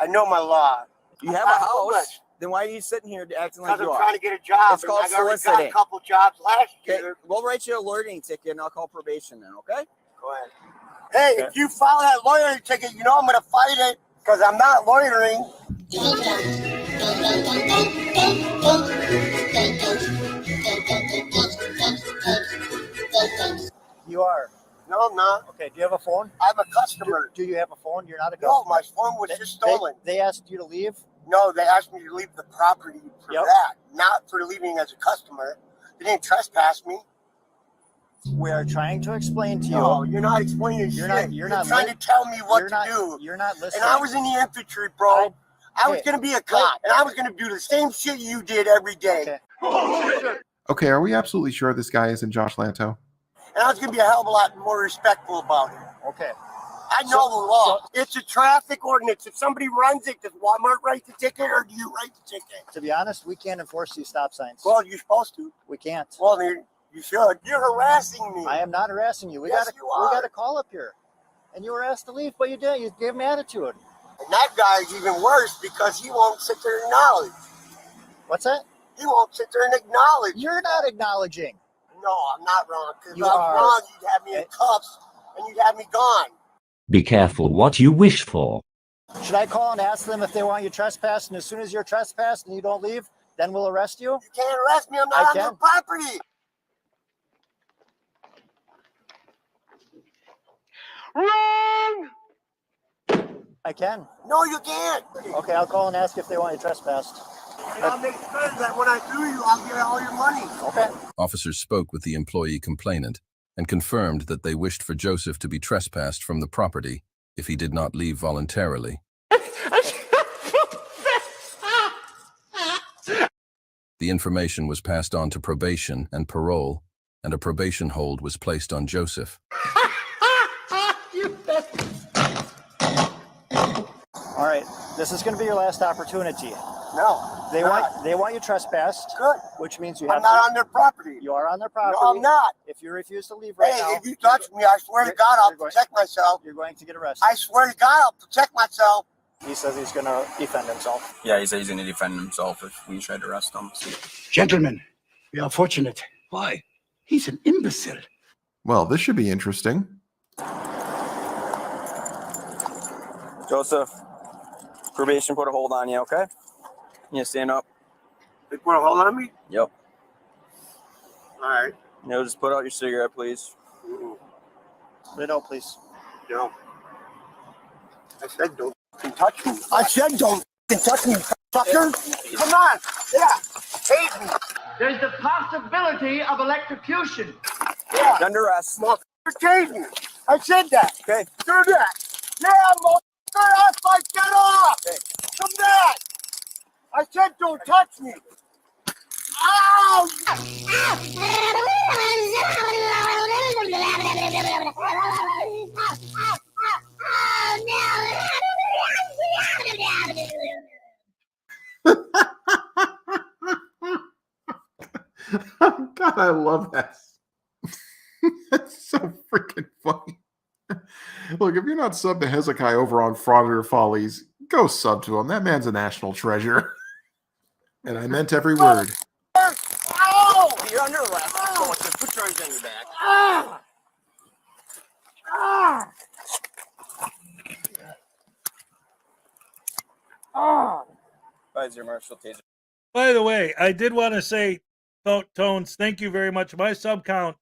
I know my law. You have a house. Then why are you sitting here acting like Because you I'm are? trying to get a job. It's called I already got soliciting. a couple jobs last Okay, year. we'll write you a loitering ticket and I'll call probation then, okay? Go ahead. Hey, if you file that loitering ticket, you know I'm going to fight it because I'm not loitering. You are. No, I'm not. Okay, do you have a phone? I'm a customer. Do you have a phone? You're not a customer. No, my phone was just stolen. They asked you to leave? No, they asked me to leave the property for that, not for leaving as a customer. They didn't trespass me. We are trying to explain to you. No, you're not explaining You're shit. not. You're not trying to tell me what to do. You're not listening. And I was in the infantry, bro. I was going to be a cop, and I was going to do the same shit you did every day. Okay. Okay, are we absolutely sure this guy isn't Josh Lanto? And I was going to be a hell of a lot more respectful about it. Okay. I know the law. It's a traffic ordinance. If somebody runs it, does Walmart write the ticket or do you write the ticket? To be honest, we can't enforce these stop signs. Well, you're supposed to. We can't. Well, you should. You're harassing me. I am not harassing you. We Yes, got you are. a call up here. And you were asked to leave, but you didn't. You gave him attitude. And that guy's even worse because he won't sit there and acknowledge. What's that? He won't sit there and acknowledge. You're not acknowledging. No, I'm not wrong. Because if You I was are. wrong, you'd have me in cuffs and you'd have me gone. Be careful what you wish for. Should I call and ask them if they want you trespassed? And as soon as you're trespassed and you don't leave, then we'll arrest you? You can't arrest me. I'm not on your property. Wrong! I can. No, you can't. Okay, I'll call and ask if they want you trespassed. And I'll make sure that when I sue you, I'll get all your money. Okay. Officers spoke with the employee complainant and confirmed that they wished for Joseph to be trespassed from the property if he did not leave voluntarily. The information was passed on to probation and parole, and a probation hold was placed on Joseph. All right, this is going to be your last opportunity. No. They want you trespassed. Good. Which means you I'm have not on their property. You are on their property. No, I'm not. If you refuse to leave right Hey, now. if you touch me, I swear to God, I'll protect myself. You're going to get arrested. I swear to God, I'll protect myself. He says he's going to defend himself. Yeah, he says he's going to defend himself if we try to arrest him. Gentlemen, we are fortunate. Why? He's an imbecile. Well, this should be interesting. Joseph, probation put a hold on you, okay? You stand up. They put a hold on me? Yep. All right. No, just put out your cigarette, please. Put it out, please. No. I said don't touch me. I said don't touch me, fucker. Come on. Yeah. Take me. There's the possibility of electrocution. Yeah. Under arrest. Motherfucker, take me. I said that. Okay. Do that. Yeah, motherfucker. That's my get off. Okay. Come back. I said don't touch me. Ow! I love that. That's so freaking funny. Look, if you're not subbed to Hezekiah over on Frauditor Follies, go sub to him. That man's a national treasure. And I meant every word. Oh, you're under arrest. Go on, just put your arms on your back. Your Marshall taser. By the way, I did want to say, Tones, thank you very much. My sub count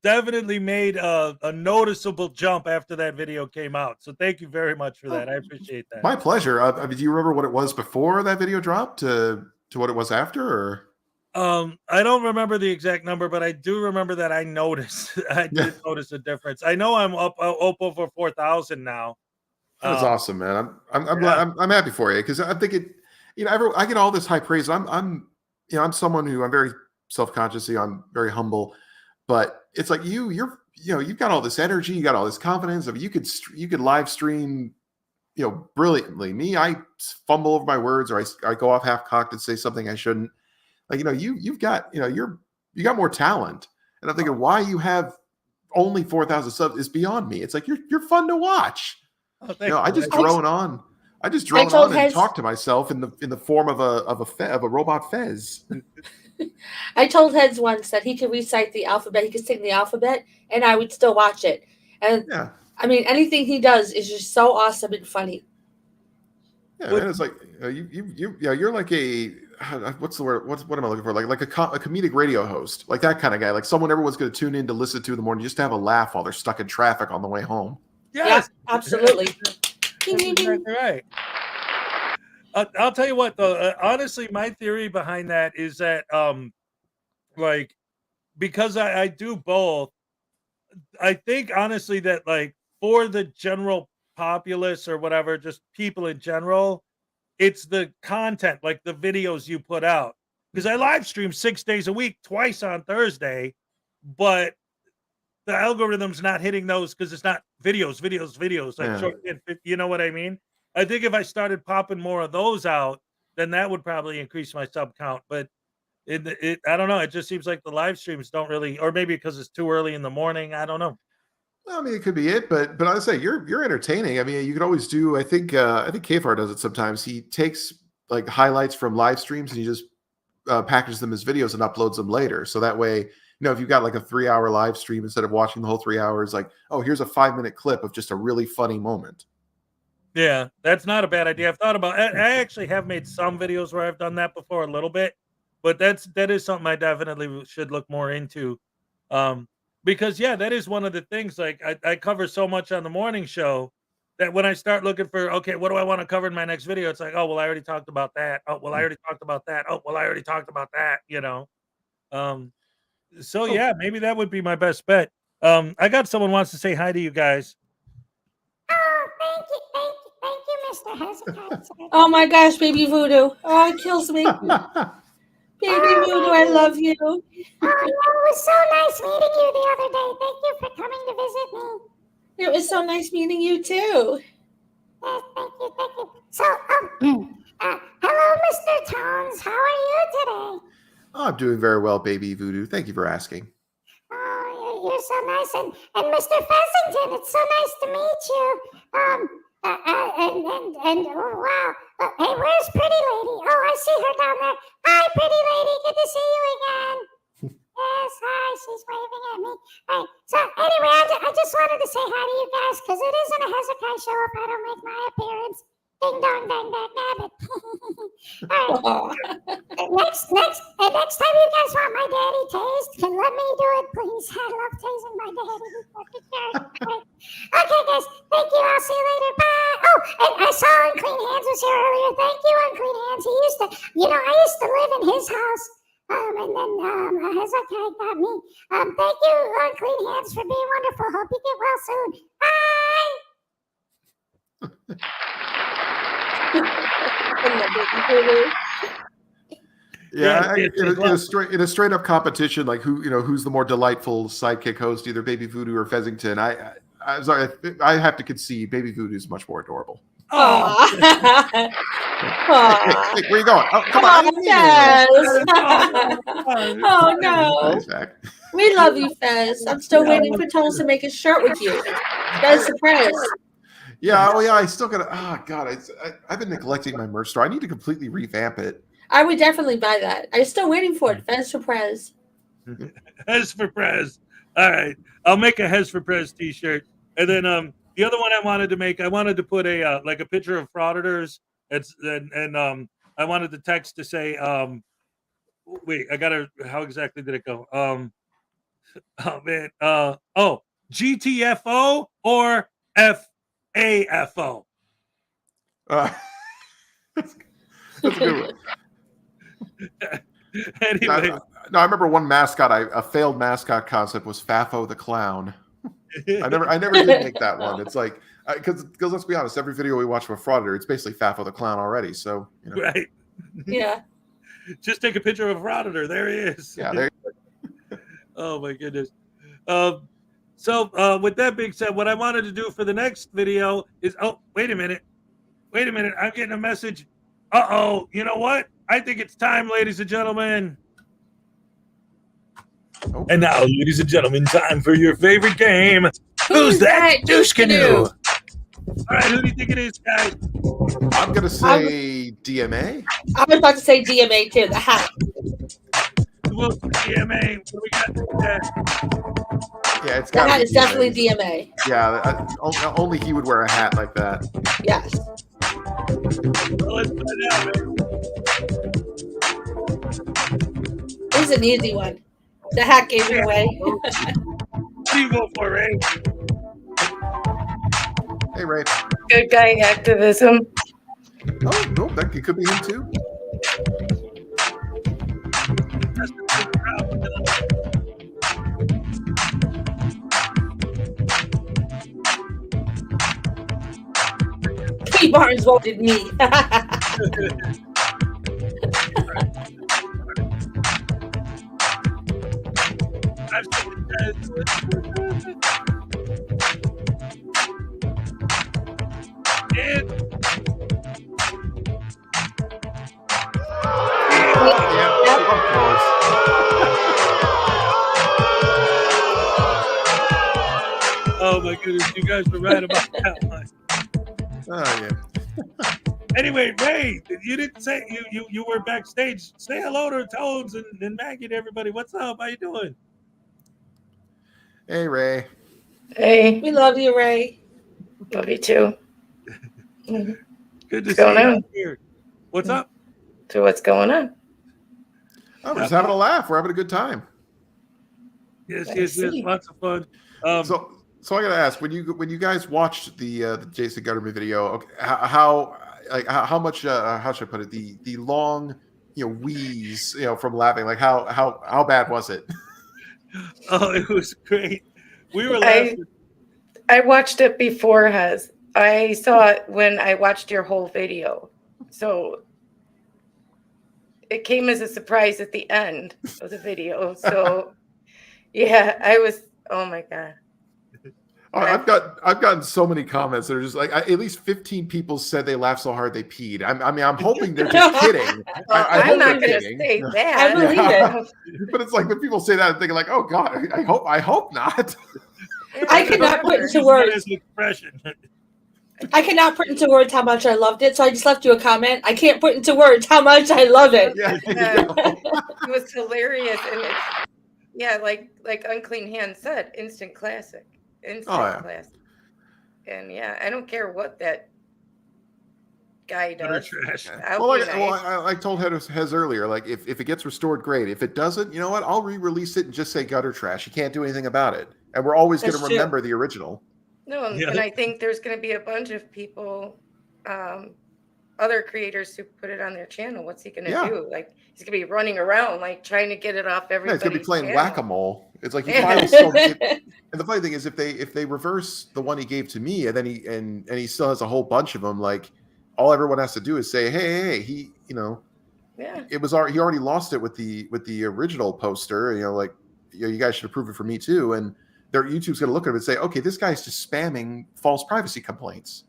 definitely made a noticeable jump after that video came out. So thank you very much for that. I appreciate that. My pleasure. Do you remember what it was before that video dropped to what it was after? Or I don't remember the exact number, but I do remember that I noticed. I did notice a difference. I know I'm up over 4,000 now. That's awesome, man. I'm happy for you because I think it. I get all this high praise. I'm someone who I'm very self-conscious. I'm very humble, but it's like you've got all this energy, you got all this confidence. If you could live stream, brilliantly. Me, I fumble over my words, or I go off half-cocked and say something I shouldn't. Like, you've got, you got more talent, and I'm thinking why you have only 4,000 subs is beyond me. It's like you're fun to watch. Oh, I just drone on. I just drone on and talk to myself in the form of a robot fez. I told Heads once that he could recite the alphabet, he could sing the alphabet, and I would still watch it. And I mean, anything he does is just so awesome and funny. Yeah, man, it's like you're like a what's the word? What am I looking for? Like a comedic radio host, like that kind of guy, like someone everyone's going to tune in to listen to in the morning just to have a laugh while they're stuck in traffic on the way home. Yes, yeah, absolutely. Right. I'll tell you what, though. Honestly, my theory behind that is that, like, because I do both, I think honestly that, like, for the general populace or whatever, just people in general, it's the content, like the videos you put out. Because I live stream 6 days a week, twice on Thursday, but the algorithm's not hitting those because it's not videos. Like short, you know what I mean? I think if I started popping more of those out, then that would probably increase my sub count. But I don't know. It just seems like the live streams don't really, or maybe because it's too early in the morning. I don't know. I mean, it could be it, but I would say you're entertaining. I mean, you could always do. I think KFR does it sometimes. He takes like highlights from live streams and he just packages them as videos and uploads them later. So that way, if you've got like a 3-hour live stream, instead of watching the whole 3 hours, like, oh, here's a 5-minute clip of just a really funny moment. Yeah, that's not a bad idea. I've thought about it. I actually have made some videos where I've done that before a little bit, but that is something I definitely should look more into. Because that is one of the things, like I cover so much on the morning show that when I start looking for, okay, what do I want to cover in my next video? It's like, oh, well, I already talked about that. Oh, well, I already talked about that. Oh, well, I already talked about that, So yeah, maybe that would be my best bet. I got someone wants to say hi to you guys. Oh, thank you, Mr. Hezekiah. Oh my gosh, baby Voodoo. Oh, it kills me. Baby Voodoo, I love you. Oh, yeah, it was so nice meeting you the other day. Thank you for coming to visit me. It was so nice meeting you too. Yes, thank you. So, hello, Mr. Tones. How are you today? Oh, I'm doing very well, baby Voodoo. Thank you for asking. Oh, you're so nice. And Mr. Fessington, it's so nice to meet you. And oh, wow. Hey, where's Pretty Lady? Oh, I see her down there. Hi, Pretty Lady. Good to see you again. Yes, hi. She's waving at me. All right. So anyway, I just wanted to say hi to you guys because it isn't a Hezekiah show if I don't make my appearance. Ding dong dang dang nabbit. All right. Next time you guys want my daddy tased, can let me do it, please. I love tasing my daddy. Okay, guys. Thank you. I'll see you later. Bye. Oh, and I saw Unclean Hands was here earlier. Thank you, Unclean Hands. He used to, I used to live in his house. And then Hezekiah got me. Thank you, Unclean Hands, for being wonderful. Hope you get well soon. Bye. Yeah, in a straight up competition, like who's the more delightful sidekick host, either Baby Voodoo or Fessington. I'm sorry, I have to concede, Baby Voodoo is much more adorable. Oh, Hey, where you going? Oh, come on. Oh no. Nice, Zach. We love you, Fez. I'm still waiting for Tones to make a shirt with you. Fez surprise. Yeah, oh yeah, I still gotta. Oh god, I've been neglecting my merch store. I need to completely revamp it. I would definitely buy that. I'm still waiting for it. Fez surprise. Hez for Prez. All right, I'll make a Hez for Prez T-shirt, and then the other one I wanted to make, I wanted to put a like a picture of Frauditors, and I wanted the text to say wait, I gotta. How exactly did it go? Oh man. GTFO or FAFO. That's a good one. Anyway, no, I remember one mascot. A failed mascot concept was Fafo the Clown. I never did make that one. It's like because let's be honest, every video we watch of a Frauditor, it's basically Fafo the Clown already. So right. Yeah. Just take a picture of a Frauditor. There he is. Yeah. There. Oh my goodness. So with that being said, what I wanted to do for the next video is wait a minute. I'm getting a message. You know what? I think it's time, ladies and gentlemen. Oh. And now, ladies and gentlemen, time for your favorite game. Who's that douche canoe? All right, who do you think it is, guys? I'm gonna say DMA. I was about to say DMA too. The hat. DMA. What do we got? Yeah, it's that hat is DMA. definitely DMA. Yeah, only he would wear a hat like that. Yes. Well, let's find out, man. This is an easy one. The hat gave it away. What do you go for, Ray? Hey, Ray. Good guy activism. Oh, no, that could be him too. P. Barnes voted me. Oh my goodness, you guys were right about that one. Oh yeah. Anyway, Ray, you didn't say you were backstage. Say hello to Toads and Maggie and everybody. What's up? How you doing? Hey, Ray. Hey. We love you, Ray. Love you too. Good to What's see going you on? here. What's up? So what's going on? Oh, we're just having a laugh. We're having a good time. Yes, lots of fun. So I gotta ask, when you guys watched the Jason Gutterman video, okay, how much how should I put it, the long wheeze from laughing, like how bad was it? Oh, it was great. We were laughing. I watched it before Hez. I saw it when I watched your whole video, so it came as a surprise at the end of the video. So yeah, I was. Oh my god. I've gotten so many comments that are just like at least 15 people said they laughed so hard they peed. I'm hoping they're just kidding. I'm not going to say that. I believe it. But it's like when people say that, I'm thinking like, oh God, I hope not. I cannot put into words. I cannot put into words how much I loved it, so I just left you a comment. I can't put into words how much I love it. Yeah, it was hilarious, and like Unclean Hand said, instant classic. Class. And yeah, I don't care what that guy does. I told Hez earlier, like if it gets restored, great. If it doesn't, you know what? I'll re-release it and just say gutter trash. You can't do anything about it, and we're always going to remember the original. No, and I think there's going to be a bunch of people, other creators who put it on their channel. What's he going to do? Like he's going to be running around, like trying to get it off everybody's he's going to be playing channel. whack-a-mole. It's like he finds so. And the funny thing is, if they reverse the one he gave to me, and then he still has a whole bunch of them, like all everyone has to do is say, hey, he, it was he already lost it with the original poster. You guys should approve it for me too. And their YouTube's going to look at it and say, okay, this guy's just spamming false privacy complaints.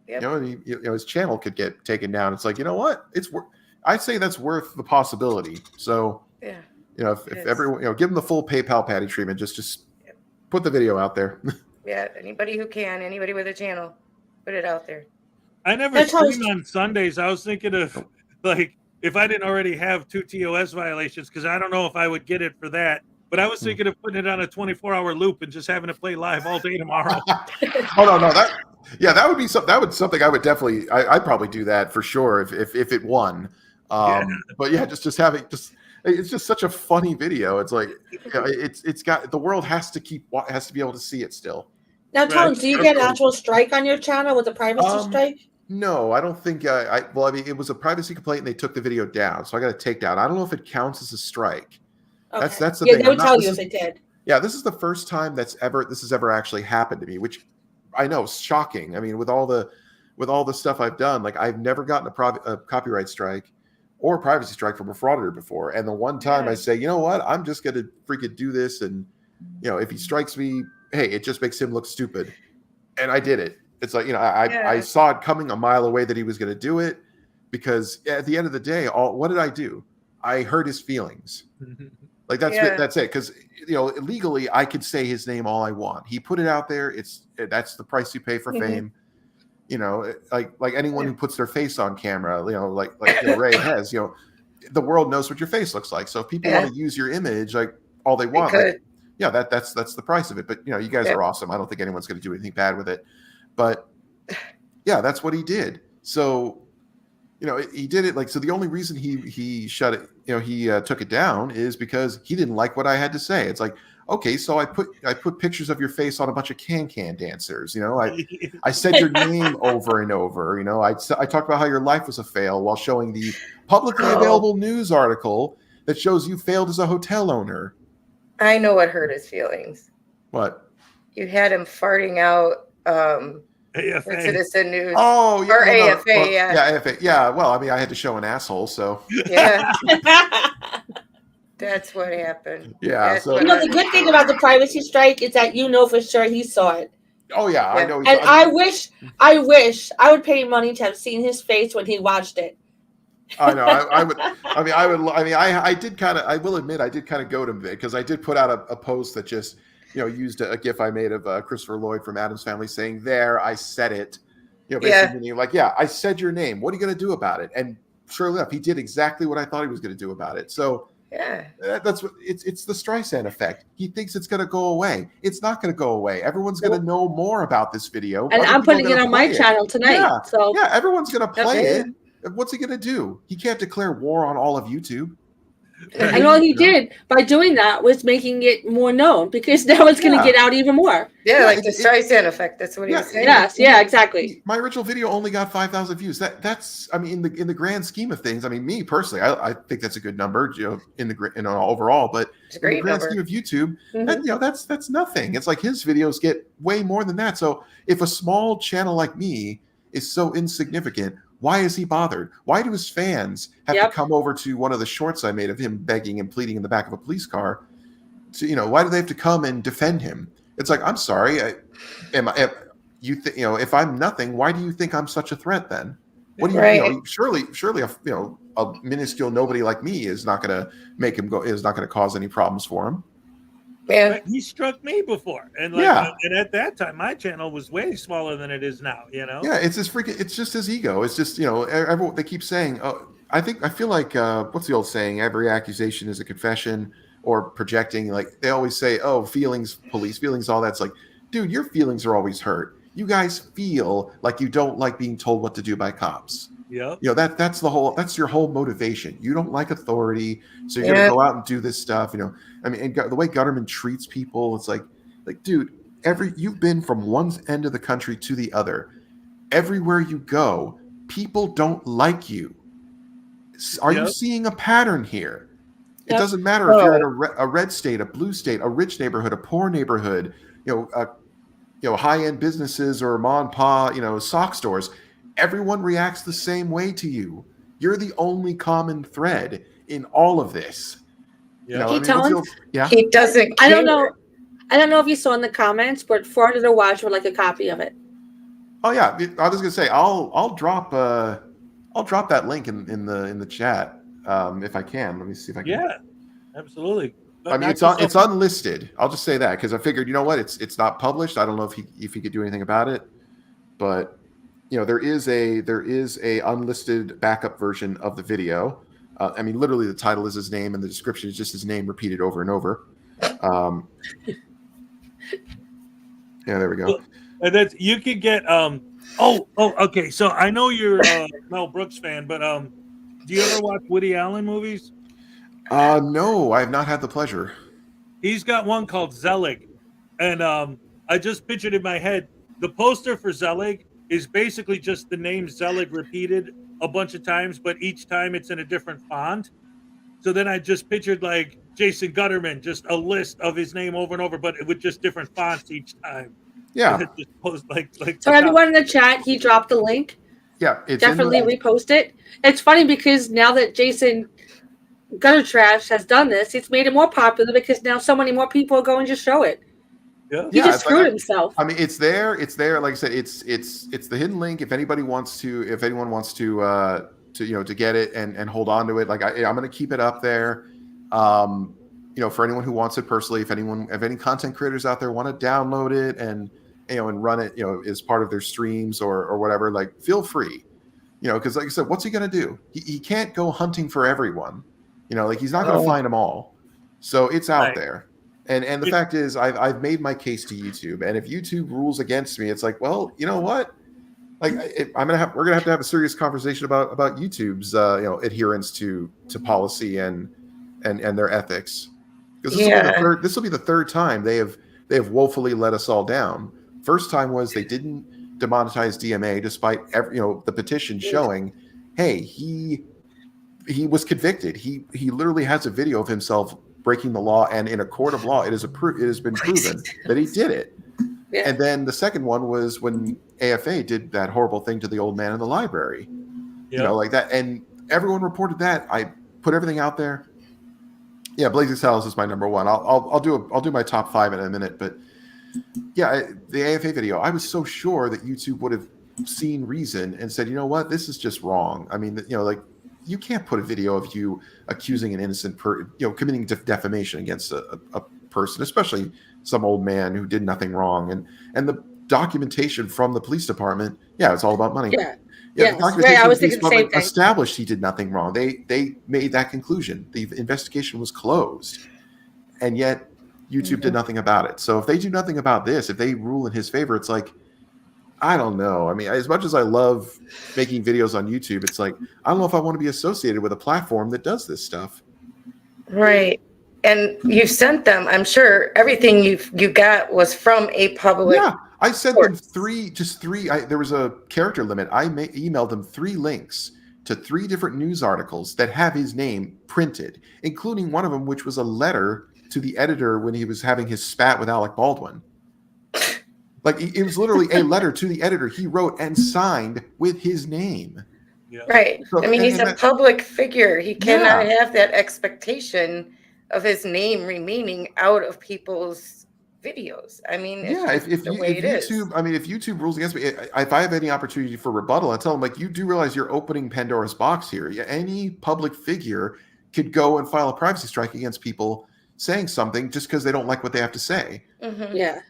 Yep. You know, and his channel could get taken down. It's like, you know what? I'd say that's worth the possibility. So, Yeah. you know, if everyone, give them the full PayPal patty treatment, just put the video out there. Yeah, anybody who can, anybody with a channel, put it out there. I never stream on Sundays. I was thinking of like if I didn't already have 2 TOS violations, because I don't know if I would get it for that. But I was thinking of putting it on a 24-hour loop and just having it play live all day tomorrow. Oh no, that would be something I would definitely. I'd probably do that for sure if it won. But yeah, just having it's just such a funny video. It's like it's got the world has to be able to see it still. Now, Tom, do you get an actual strike on your channel with a privacy strike? No, I don't think. Well, I mean, it was a privacy complaint, and they took the video down, so I got to take down. I don't know if it counts as a strike. Okay. That's the thing. They would tell you if it did. Yeah, this is the first time this has ever actually happened to me, which I know is shocking. I mean, with all the stuff I've done, like I've never gotten a copyright strike or a privacy strike from a frauditor before. And the one time I say, you know what, I'm just gonna freaking do this, and if he strikes me, hey, it just makes him look stupid. And I did it. It's like, I saw it coming a mile away that he was going to do it, because at the end of the day, what did I do? I hurt his feelings. Like that's it. Because legally, I could say his name all I want. He put it out there. That's the price you pay for fame. Like anyone who puts their face on camera, like Ray has. The world knows what your face looks like. So if people want to use your image, like all they want, that's the price of it. But you guys are awesome. I don't think anyone's going to do anything bad with it. But yeah, that's what he did. So he did it so the only reason he shut it, he took it down is because he didn't like what I had to say. It's like, okay, so I put pictures of your face on a bunch of can dancers. I said your name over and over. I talked about how your life was a fail while showing the publicly available news article that shows you failed as a hotel owner. I know what hurt his feelings. What? You had him farting out AFA. Citizen News. Oh, yeah. Or AFA, Yeah, AFA. Yeah, well, I mean, I had to show an asshole, so. Yeah. That's what happened. Yeah. So the good thing about the privacy strike is that for sure he saw it. Oh yeah, I know. And I wish I would pay money to have seen his face when he watched it. I know. I would. I did kind of. I will admit, I did kind of goad him because I did put out a post that just used a GIF I made of Christopher Lloyd from Addams Family saying, "There, I said it." Basically meaning like, yeah, I said your name. What are you going to do about it? And sure enough, he did exactly what I thought he was going to do about it. So. Yeah, that's what it's the Streisand effect. He thinks it's going to go away. It's not going to go away. Everyone's going to know more about this video, and I'm putting it on my channel tonight. Yeah. So yeah, everyone's going to play it. What's he going to do? He can't declare war on all of YouTube. And all he did by doing that was making it more known, because now it's going to get out even more. Yeah, like the Streisand effect. That's what he was saying. Yes, yeah, exactly. My original video only got 5,000 views. That's I mean, in the grand scheme of things, I mean, me personally, I think that's a good number, in overall. But in the grand scheme of YouTube, that's nothing. It's like his videos get way more than that. So if a small channel like me is so insignificant, why is he bothered? Why do his fans have to come over to one of the shorts I made of him begging and pleading in the back of a police car? To, why do they have to come and defend him? It's like, I'm sorry. If I'm nothing, why do you think I'm such a threat then? What do you, surely a minuscule nobody like me is not going to make him go, is not going to cause any problems for him. Yeah. He struck me before, and and at that time, my channel was way smaller than it is now. Yeah, it's just his ego. It's just everyone, they keep saying, oh, I feel like what's the old saying? Every accusation is a confession, or projecting. Like they always say, oh, feelings, police feelings, all that's like, dude, your feelings are always hurt. You guys feel like you don't like being told what to do by cops. Yeah. That's your whole motivation. You don't like authority, so you're gonna go out and do this stuff. I mean, and the way government treats people, it's like, dude, you've been from one end of the country to the other. Everywhere you go, people don't like you. Are you seeing a pattern here? It doesn't matter if you're in a red state, a blue state, a rich neighborhood, a poor neighborhood, high-end businesses or mom and pa, sock stores. Everyone reacts the same way to you. You're the only common thread in all of this. He doesn't care. I don't know if you saw in the comments, but Frauditor Watch would like a copy of it. Oh yeah, I was gonna say I'll drop that link in the chat if I can. Let me see if I can. Yeah, absolutely. But I mean, it's unlisted. I'll just say that because I figured, you know what, it's not published. I don't know if he could do anything about it, but there is a unlisted backup version of the video. I mean, literally, the title is his name, and the description is just his name repeated over and over. Yeah, there we go. And that's you could get okay. So I know you're a Mel Brooks fan, but do you ever watch Woody Allen movies? No, I have not had the pleasure. He's got one called Zelig, and I just pictured in my head the poster for Zelig is basically just the name Zelig repeated a bunch of times, but each time it's in a different font. So then I just pictured like Jason Gutterman, just a list of his name over and over, but with just different fonts each time. Yeah. Just post like so everyone in the chat, he dropped the link. Yeah, it's definitely repost it. It's funny because now that Jason Gutter Trash has done this, it's made it more popular because now so many more people are going to show it. Yeah. He just screwed himself. I mean, it's there. Like I said, it's the hidden link. If anyone wants to get it and hold on to it, like I'm going to keep it up there. For anyone who wants it personally, if any content creators out there want to download it and run it, as part of their streams or whatever, like feel free, because like I said, what's he going to do? He can't go hunting for everyone, like he's not going to find them all. So it's out there. And the fact is, I've made my case to YouTube, and if YouTube rules against me, it's like, well, you know what? Like we're gonna have to have a serious conversation about YouTube's adherence to policy and their ethics, because this will be the third time they have woefully let us all down. First time was they didn't demonetize DMA despite the petition showing, hey, he was convicted. He literally has a video of himself breaking the law, and in a court of law, it has been proven that he did it. Yeah. And then the second one was when AFA did that horrible thing to the old man in the library, like that, and everyone reported that. I put everything out there. Yeah, Blazing Saddles is my number one. I'll do my top 5 in a minute, but yeah, the AFA video, I was so sure that YouTube would have seen reason and said, you know what, this is just wrong. I mean, like, you can't put a video of you accusing an innocent committing defamation against a person, especially some old man who did nothing wrong. And the documentation from the police department, it's all about money. Yeah. The documentation I was thinking the same thing. Established he did nothing wrong. They made that conclusion. The investigation was closed, and yet YouTube did nothing about it. So if they do nothing about this, if they rule in his favor, it's like, I don't know. I mean, as much as I love making videos on YouTube, it's like, I don't know if I want to be associated with a platform that does this stuff. Right. And you sent them, I'm sure everything you got was from a public. Yeah, I sent them three. There was a character limit. I emailed them 3 links to 3 different news articles that have his name printed, including one of them, which was a letter to the editor when he was having his spat with Alec Baldwin. Like, it was literally a letter to the editor he wrote and signed with his name. Yeah. Right. So, I mean, he's a public figure. He cannot have that expectation of his name remaining out of people's videos. I mean, if YouTube rules against me, if I have any opportunity for rebuttal, I tell them, like, you do realize you're opening Pandora's box here. Any public figure could go and file a privacy strike against people saying something just because they don't like what they have to say. Mm-hmm. Yeah.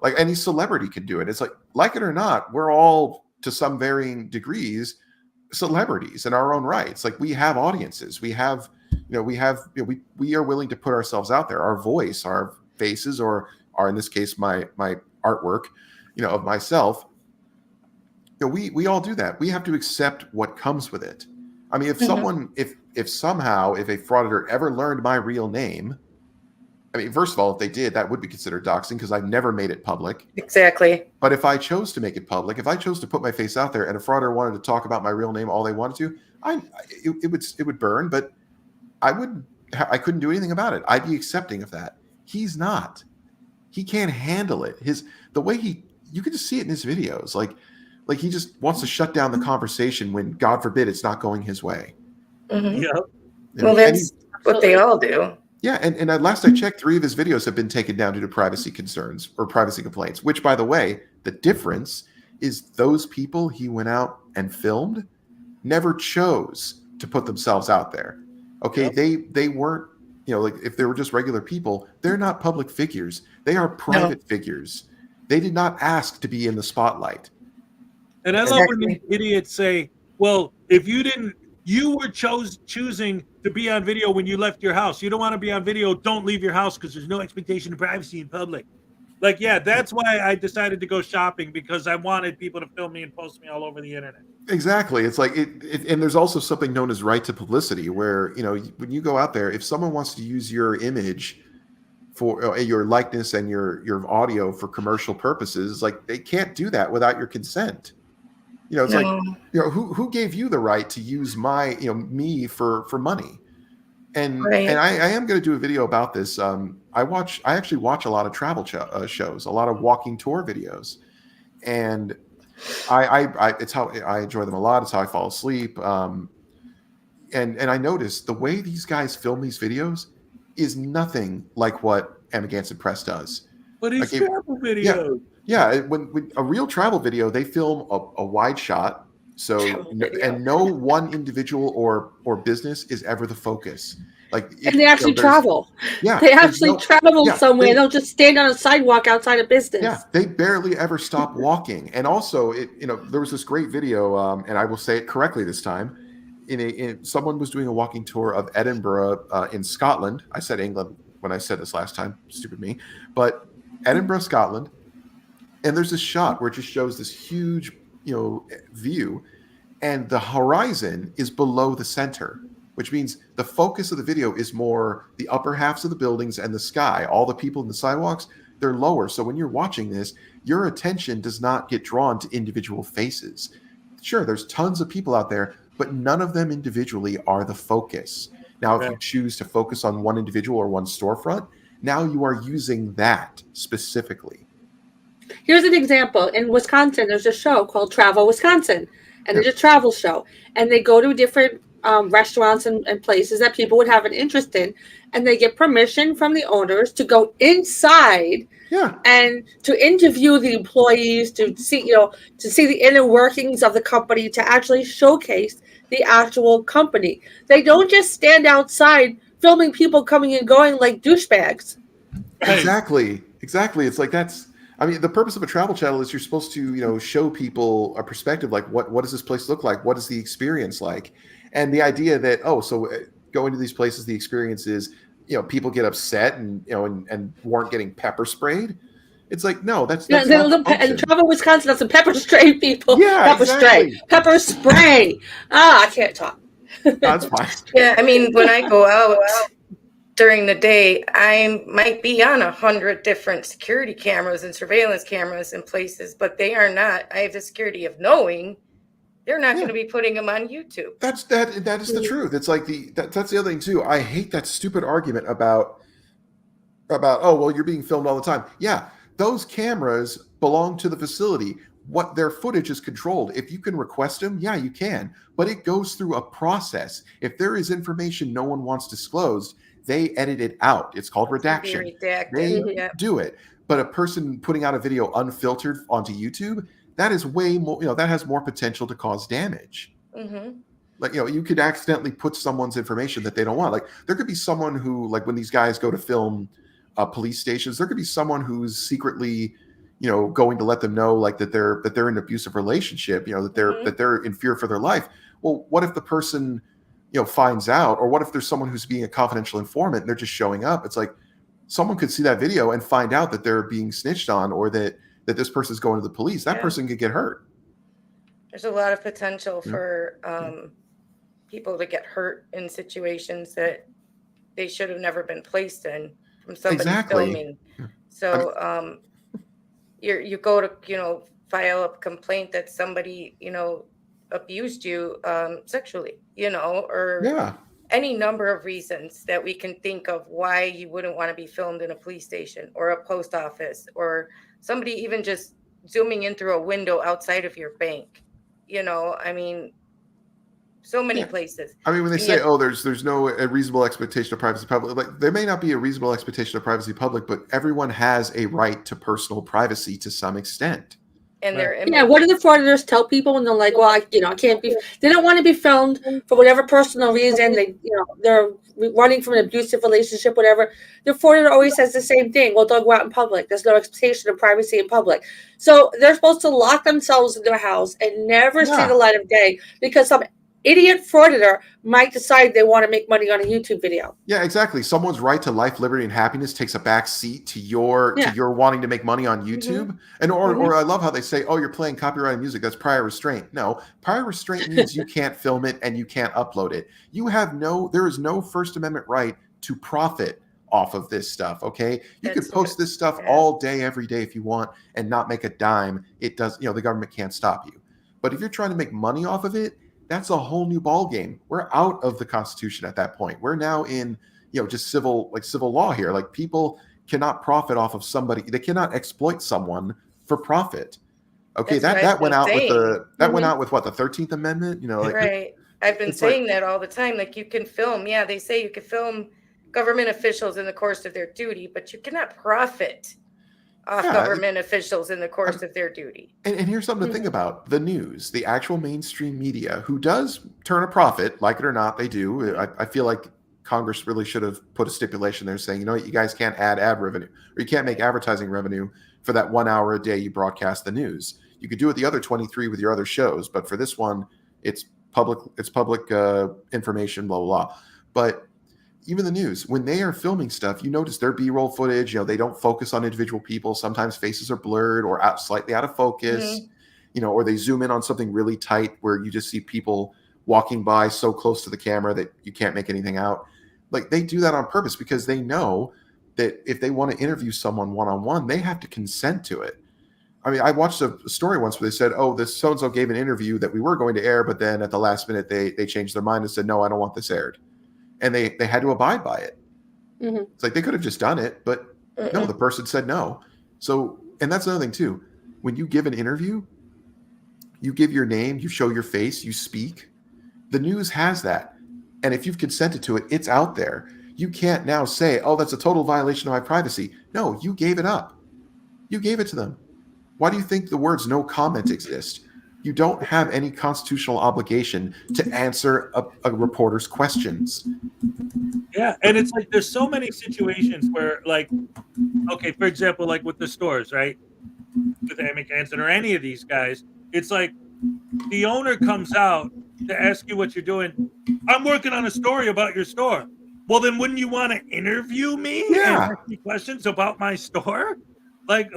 Like any celebrity can do it. It's like it or not, we're all, to some varying degrees, celebrities in our own rights. Like, we have audiences. We have, we are willing to put ourselves out there. Our voice, our faces, or in this case, my artwork, of myself. We all do that. We have to accept what comes with it. I mean, if someone, if somehow, if a frauditor ever learned my real name, I mean, first of all, if they did, that would be considered doxing because I've never made it public. Exactly. But if I chose to make it public, if I chose to put my face out there and a frauditor wanted to talk about my real name all they wanted to, it would burn, but I couldn't do anything about it. I'd be accepting of that. He's not. He can't handle it. The way you can just see it in his videos. Like he just wants to shut down the conversation when, God forbid, it's not going his way. Mm-hmm. Yeah. Well, that's what they all do. Yeah, and last I checked, 3 of his videos have been taken down due to privacy concerns or privacy complaints, which, by the way, the difference is those people he went out and filmed never chose to put themselves out there. Okay, they weren't, like if they were just regular people, they're not public figures. They are private figures. They did not ask to be in the spotlight. And I love when these idiots say, well, if you were choosing to be on video when you left your house. You don't want to be on video, don't leave your house because there's no expectation of privacy in public. Like, yeah, that's why I decided to go shopping, because I wanted people to film me and post me all over the internet. Exactly. It's like and there's also something known as right to publicity, where when you go out there, if someone wants to use your image for your likeness and your audio for commercial purposes, like they can't do that without your consent. It's like who gave you the right to use my me for money? And I am going to do a video about this. I actually watch a lot of travel shows, a lot of walking tour videos, and it's how I enjoy them a lot. It's how I fall asleep. And I noticed the way these guys film these videos is nothing like what Amagansett Press does. But it's travel videos. Yeah. When a real travel video, they film a wide shot. So and no one individual or business is ever the focus. And they actually travel. Yeah, they actually travel somewhere. They'll just stand on a sidewalk outside a business. Yeah, they barely ever stop walking. And also, there was this great video, and I will say it correctly this time. Someone was doing a walking tour of Edinburgh in Scotland. I said England when I said this last time. Stupid me. But Edinburgh, Scotland. And there's this shot where it just shows this huge, view, and the horizon is below the center, which means the focus of the video is more the upper halves of the buildings and the sky. All the people in the sidewalks, they're lower. So when you're watching this, your attention does not get drawn to individual faces. Sure, there's tons of people out there, but none of them individually are the focus. Now, if you choose to focus on one individual or one storefront, now you are using that specifically. Here's an example. In Wisconsin, there's a show called Travel Wisconsin, and it's a travel show. And they go to different restaurants and places that people would have an interest in, and they get permission from the owners to go inside and to interview the employees, to see the inner workings of the company, to actually showcase the actual company. They don't just stand outside filming people coming and going like douchebags. Exactly. It's like the purpose of a travel channel is you're supposed to, show people a perspective, like what does this place look like? What is the experience like? And the idea that, going to these places, the experience is, people get upset and weren't getting pepper sprayed. It's like, no, that's not and Travel Wisconsin does some pepper spray people. Yeah, Pepper spray. I can't talk. That's fine. Yeah, I mean, when I go out during the day, I might be on 100 different security cameras and surveillance cameras in places, but they are not. I have the security of knowing they're not going to be putting them on YouTube. That is the truth. It's like that's the other thing too. I hate that stupid argument about you're being filmed all the time. Yeah, those cameras belong to the facility. What their footage is controlled. If you can request them, yeah, you can. But it goes through a process. If there is information no one wants disclosed, they edit it out. It's called redaction. They do it. But a person putting out a video unfiltered onto YouTube, that is way more, that has more potential to cause damage. Mm-hmm. Like, you could accidentally put someone's information that they don't want. Like, there could be someone who, like, when these guys go to film police stations, there could be someone who's secretly, going to let them know, like, that they're in an abusive relationship, that they're in fear for their life. Well, what if the person, finds out, or what if there's someone who's being a confidential informant and they're just showing up? It's like someone could see that video and find out that they're being snitched on, or that this person's going to the police. That person could get hurt. There's a lot of potential for people to get hurt in situations that they should have never been placed in from somebody filming. So you go to file a complaint that somebody abused you sexually, or any number of reasons that we can think of why you wouldn't want to be filmed in a police station or a post office, or somebody even just zooming in through a window outside of your bank. I mean, so many places. I mean, when they say, there's no a reasonable expectation of privacy public, like, there may not be a reasonable expectation of privacy public, but everyone has a right to personal privacy to some extent. and their image. Yeah, what do the frauditors tell people when they're like, well, I can't be, they don't want to be filmed for whatever personal reason. They're running from an abusive relationship, whatever. The frauditor always says the same thing. Well, don't go out in public. There's no expectation of privacy in public. So they're supposed to lock themselves in their house and never see the light of day because some idiot frauditor might decide they want to make money on a YouTube video. Yeah, exactly. Someone's right to life, liberty, and happiness takes a back seat to your wanting to make money on YouTube. And or I love how they say, "Oh, you're playing copyrighted music. That's prior restraint." No, prior restraint means you can't film it and you can't upload it. There is no First Amendment right to profit off of this stuff. Okay, you could post this stuff all day, every day if you want, and not make a dime. It does. The government can't stop you. But if you're trying to make money off of it, that's a whole new ball game. We're out of the Constitution at that point. We're now in, just civil law here. Like, people cannot profit off of somebody. They cannot exploit someone for profit. Okay, that went out with the 13th Amendment. Right. I've been saying that all the time. Like, you can film. Yeah, they say you can film government officials in the course of their duty, but you cannot profit off government officials in the course of their duty. And here's something to think about. The news, the actual mainstream media, who does turn a profit, like it or not, they do. I feel like Congress really should have put a stipulation there saying, you guys can't add ad revenue, or you can't make advertising revenue for that 1 hour a day you broadcast the news. You could do it the other 23 with your other shows, but for this one, it's public information, blah, blah, blah. But even the news, when they are filming stuff, you notice their B-roll footage, they don't focus on individual people. Sometimes faces are blurred or slightly out of focus, or they zoom in on something really tight where you just see people walking by so close to the camera that you can't make anything out. Like, they do that on purpose because they know that if they want to interview someone one-on-one, they have to consent to it. I mean, I watched a story once where they said, oh, this so-and-so gave an interview that we were going to air, but then at the last minute, they changed their mind and said, no, I don't want this aired. And they had to abide by it. It's like they could have just done it, but no, the person said no. So, and that's another thing too. When you give an interview, you give your name, you show your face, you speak. The news has that. And if you've consented to it, it's out there. You can't now say, oh, that's a total violation of my privacy. No, you gave it up. You gave it to them. Why do you think the words no comment exist? You don't have any constitutional obligation to answer a reporter's questions. Yeah, and it's like there's so many situations where, like, okay, for example, like with the stores, right? With Amick Hansen or any of these guys, it's like the owner comes out to ask you what you're doing. I'm working on a story about your store. Well, then wouldn't you want to interview me and ask me questions about my store? Like,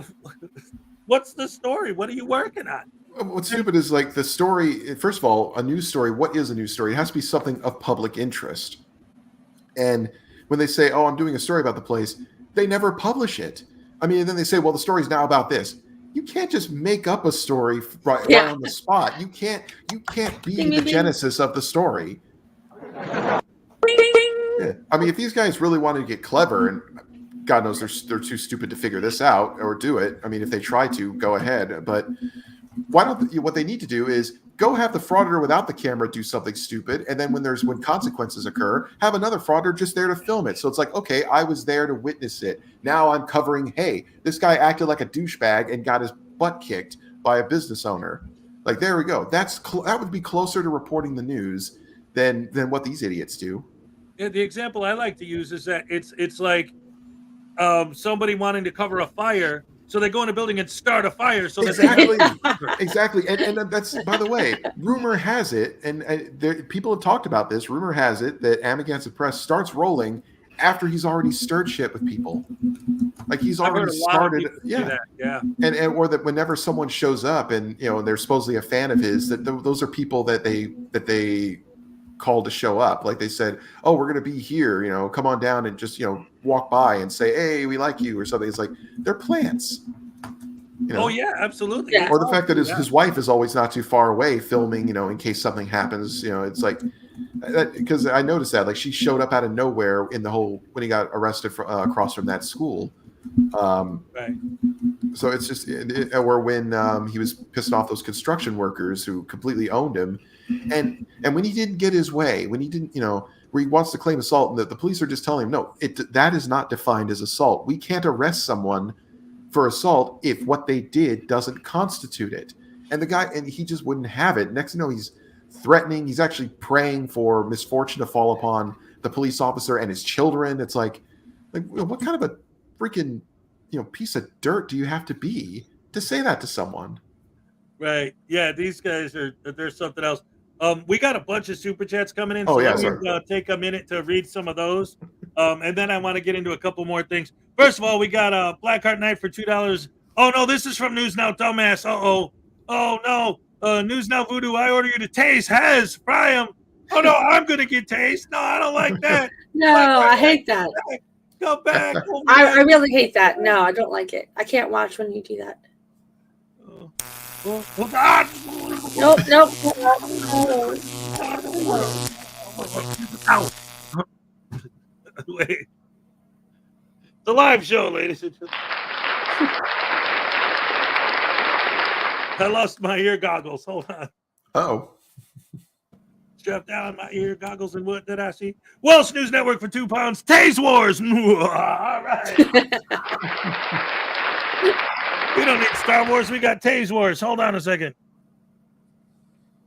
what's the story? What are you working on? What's stupid is, like, the story, first of all, a news story, what is a news story? It has to be something of public interest. And when they say, oh, I'm doing a story about the place, they never publish it. I mean, and then they say, well, the story's now about this. You can't just make up a story right on the spot. You can't be the genesis of the story. Yeah. I mean, if these guys really wanted to get clever, and God knows they're too stupid to figure this out or do it. I mean, if they try to, go ahead. But what they need to do is go have the frauditor without the camera do something stupid, and then when consequences occur, have another frauditor just there to film it. So it's like, okay, I was there to witness it. Now I'm covering, hey, this guy acted like a douchebag and got his butt kicked by a business owner. Like, there we go. That would be closer to reporting the news than what these idiots do. Yeah, the example I like to use is that it's like somebody wanting to cover a fire. So they go in a building and start a fire. So exactly, and that's, by the way, rumor has it, and people have talked about this. Rumor has it that Amick Hansen Press starts rolling after he's already stirred shit with people. Like, he's already started, and or that whenever someone shows up and they're supposedly a fan of his, that those are people that they called to show up. Like, they said, oh, we're going to be here, come on down and just walk by and say, hey, we like you or something. It's like, they're plants. Oh yeah, absolutely. Yeah. Or the fact that his wife is always not too far away filming, in case something happens. It's like, because I noticed that, like, she showed up out of nowhere in the whole, when he got arrested across from that school. Right. So it's just, or when he was pissing off those construction workers who completely owned him. And when he didn't get his way, when he didn't, where he wants to claim assault, and the police are just telling him, no, that is not defined as assault. We can't arrest someone for assault if what they did doesn't constitute it. And the guy, and he just wouldn't have it. Next thing you know, he's threatening. He's actually praying for misfortune to fall upon the police officer and his children. It's like what kind of a freaking piece of dirt do you have to be to say that to someone? Right. Yeah, these guys there's something else. We got a bunch of super chats coming in. Oh, so yeah, let me take a minute to read some of those. And then I want to get into a couple more things. First of all, we got Blackart Night for $2. Oh no, this is from News Now, dumbass. Oh no. News Now Voodoo, I order you to tase. Fry him. Oh no, I'm gonna get tased. No, I don't like that. No, I hate that. Go back. I really hate that. No, I don't like it. I can't watch when you do that. Oh God! Nope. Ow. Wait. It's a live show, ladies and gentlemen. I lost my ear goggles. Hold on. Oh. Strap down my ear goggles, and what did I see? Welsh News Network for £2. Tase Wars. All right. We don't need Star Wars. We got Tase Wars. Hold on a second.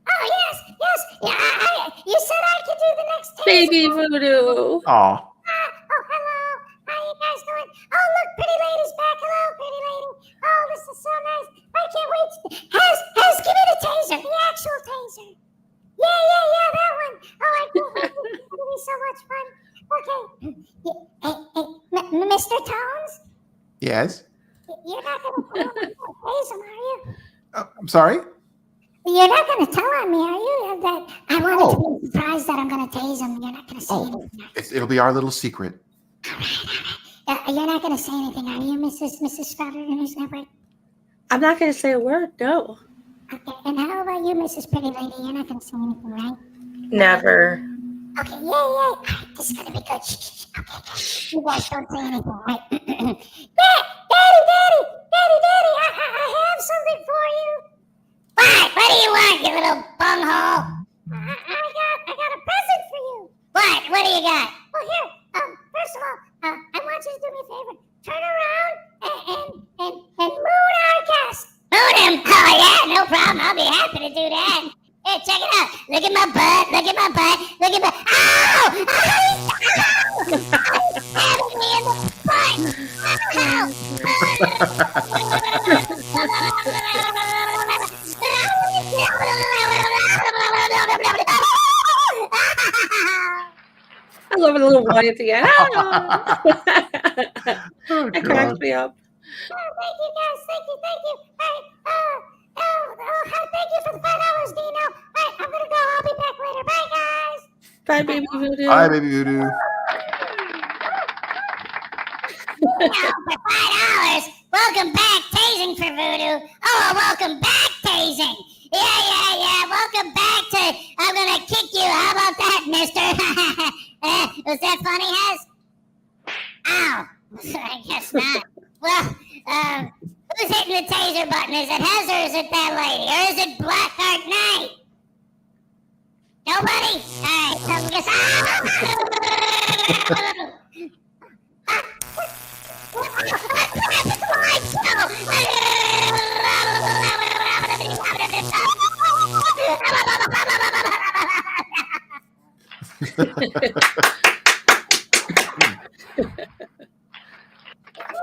Oh, yes. Yeah, you said I could do the next tase. Baby Voodoo. Aw. Oh, hello. How you guys doing? Oh, look, pretty lady's back. Hello, pretty lady. Oh, this is so nice. I can't wait. Has, give me the taser, the actual taser. Yeah, that one. Oh, I can't wait. It's going to be so much fun. Okay. Hey, Mr. Tones? Yes. You're not going to tase him, are you? I'm sorry? You're not going to tell on me, are you? That I wanted to be surprised that I'm going to tase him. You're not going to say anything. It'll be our little secret. All right. You're not going to say anything, are you, Mrs. Frater News Network? I'm not going to say a word, no. Okay, and how about you, Mrs. Pretty Lady? You're not going to say anything, right? Never. Okay, yeah. All right, this is going to be good. Shh. Okay. You guys don't say anything, right? Daddy, I have something for you. What do you want, you little bunghole? I got a present for you. What do you got? Well, here, first of all, I want you to do me a favor. Turn around and moon our guest. Moon him? Oh, yeah, no problem. I'll be happy to do that. Here, check it out. Look at my butt. Ow! He's stabbing me in the butt. I love a little whine at the end. That cracks me up. Thank you, guys. Thank you. Hey, thank you for the $5, Dino. Hey, I'm gonna go. I'll be back later. Bye, guys. Bye, Baby Voodoo. Bye, Baby Voodoo. Now, for $5, welcome back, tasing for Voodoo. Oh, welcome back, tasing. Yeah. Welcome back to. I'm gonna kick you. How about that, Mister? Was that funny, Hez? Ow. I guess not. Well, who's hitting the taser button? Is it Hez or is it that lady? Or is it Blackart Night? Nobody? All right, so I guess...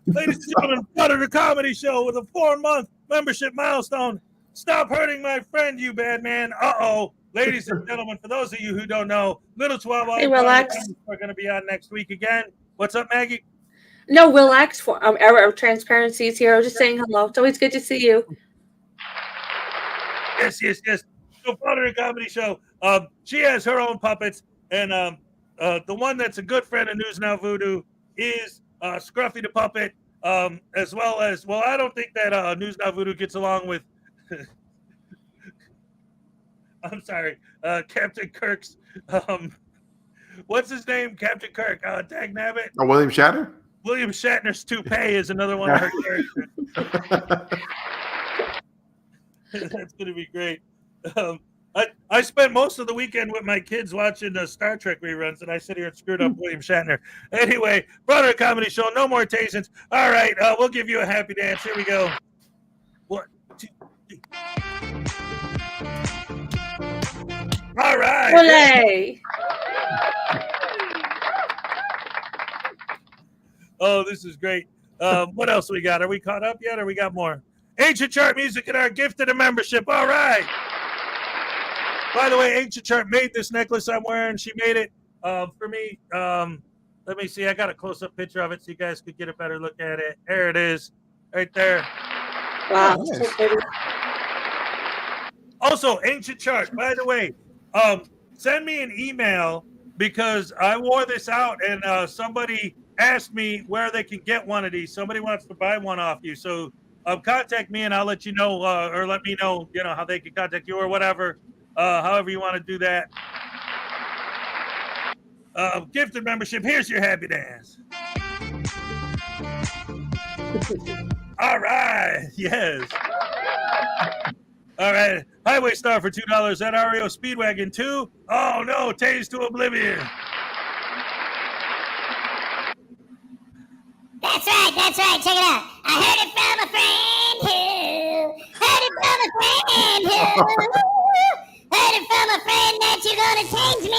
Ladies and gentlemen, Frauditor Comedy Show with a 4-month membership milestone. Stop hurting my friend, you bad man. Uh-oh. Ladies and gentlemen, for those of you who don't know, Little 12 Hey, Relax. are going to be on next week again. What's up, Maggie? No, Will X for our transparency is here. I was just saying hello. It's always good to see you. Yes. So Frauditor Comedy Show. She has her own puppets, and the one that's a good friend of News Now Voodoo is Scruffy the Puppet, as well as, well, I don't think that News Now Voodoo gets along with, I'm sorry, Captain Kirk's, what's his name? Captain Kirk, Dag Nabbit? Oh, William Shatner? William Shatner's toupee is another one of her characters. That's going to be great. I spent most of the weekend with my kids watching the Star Trek reruns, and I sit here and screwed up William Shatner. Anyway, Frauditors Comedy Show, no more tasings. All right, we'll give you a happy dance. Here we go. 1, 2, 3. All right. Hooray! Oh, this is great. What else we got? Are we caught up yet, or we got more? Ancient Chart Music and our gifted a membership. All right. By the way, Ancient Chart made this necklace I'm wearing. She made it for me. Let me see. I got a close-up picture of it so you guys could get a better look at it. There it is, right there. Wow. Oh, So nice. pretty. Also, Ancient Chart, by the way, send me an email because I wore this out and somebody asked me where they can get one of these. Somebody wants to buy one off you. So contact me and I'll let you know or let me know, how they can contact you or whatever, however you want to do that. Gifted membership. Here's your happy dance. All right. Yes. All right. Highway Star for $2. That REO Speedwagon 2. Oh, no. Tase to oblivion. That's right. Check it out. I heard it from a friend who heard it from a friend who heard it from a friend that you're gonna change me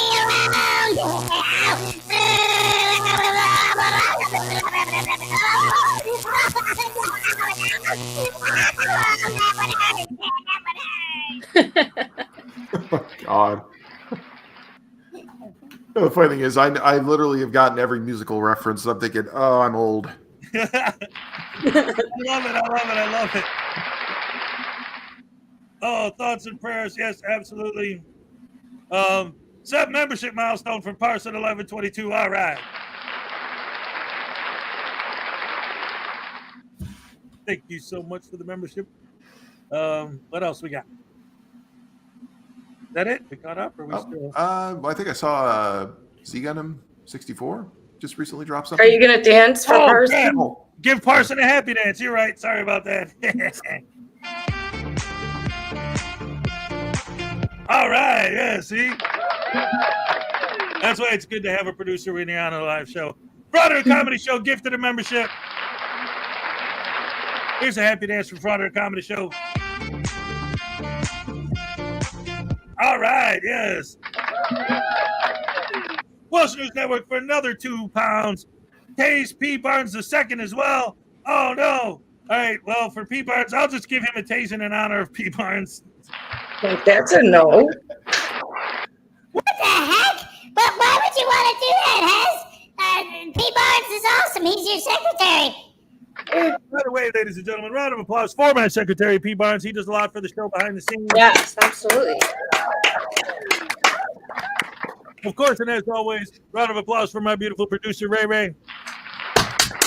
Oh, God. The funny thing is, I literally have gotten every musical reference. I'm thinking, oh, I'm old. I love it. Oh, thoughts and prayers. Yes, absolutely. Set membership milestone from Parson 1122. All right. Thank you so much for the membership. What else we got? Is that it? We caught up, or we still? I think I saw Z Gundam 64 just recently dropped something. Are you gonna dance for Parson? Crap. Give Parson a happy dance. You're right. Sorry about that. All right. Yeah. See, that's why it's good to have a producer when you're on a live show. Frauditors Comedy Show gifted a membership. Here's a happy dance from Frauditors Comedy Show. All right, yes. Welsh News Network for another £2. Tase P. Barnes II as well. Oh, no. All right, well, for P. Barnes, I'll just give him a tasing in honor of P. Barnes. That's a no. What the heck? But why would you want to do that, Hez? P. Barnes is awesome. He's your secretary. By the way, ladies and gentlemen, round of applause for my secretary, P. Barnes. He does a lot for the show behind the scenes. Yes, absolutely. Of course, and as always, round of applause for my beautiful producer, Ray Ray.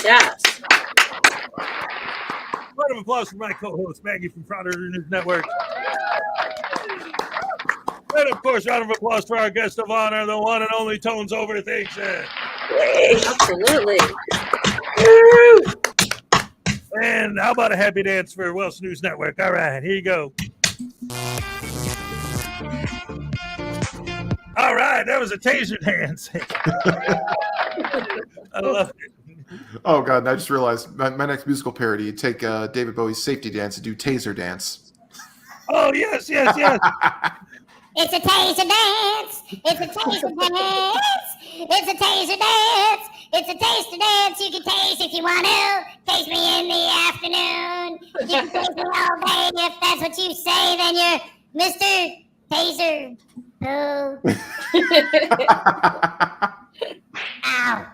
Yes. Round of applause for my co-host, Maggie from Frauditors News Network. And of course, round of applause for our guest of honor, the one and only Tones Overthinks It. Absolutely. And how about a happy dance for Welsh News Network? All right, here you go. All right, that was a taser dance. I love it. Oh, God, and I just realized my next musical parody, you take David Bowie's Safety Dance and do Taser Dance. Oh, yes. It's a taser dance. It's a taser dance. It's a taser dance. It's a taster dance. You can taste if you want to. Taste me in the afternoon. You can taste me all day. If that's what you say, then you're Mr. Taser. Oh. Ow.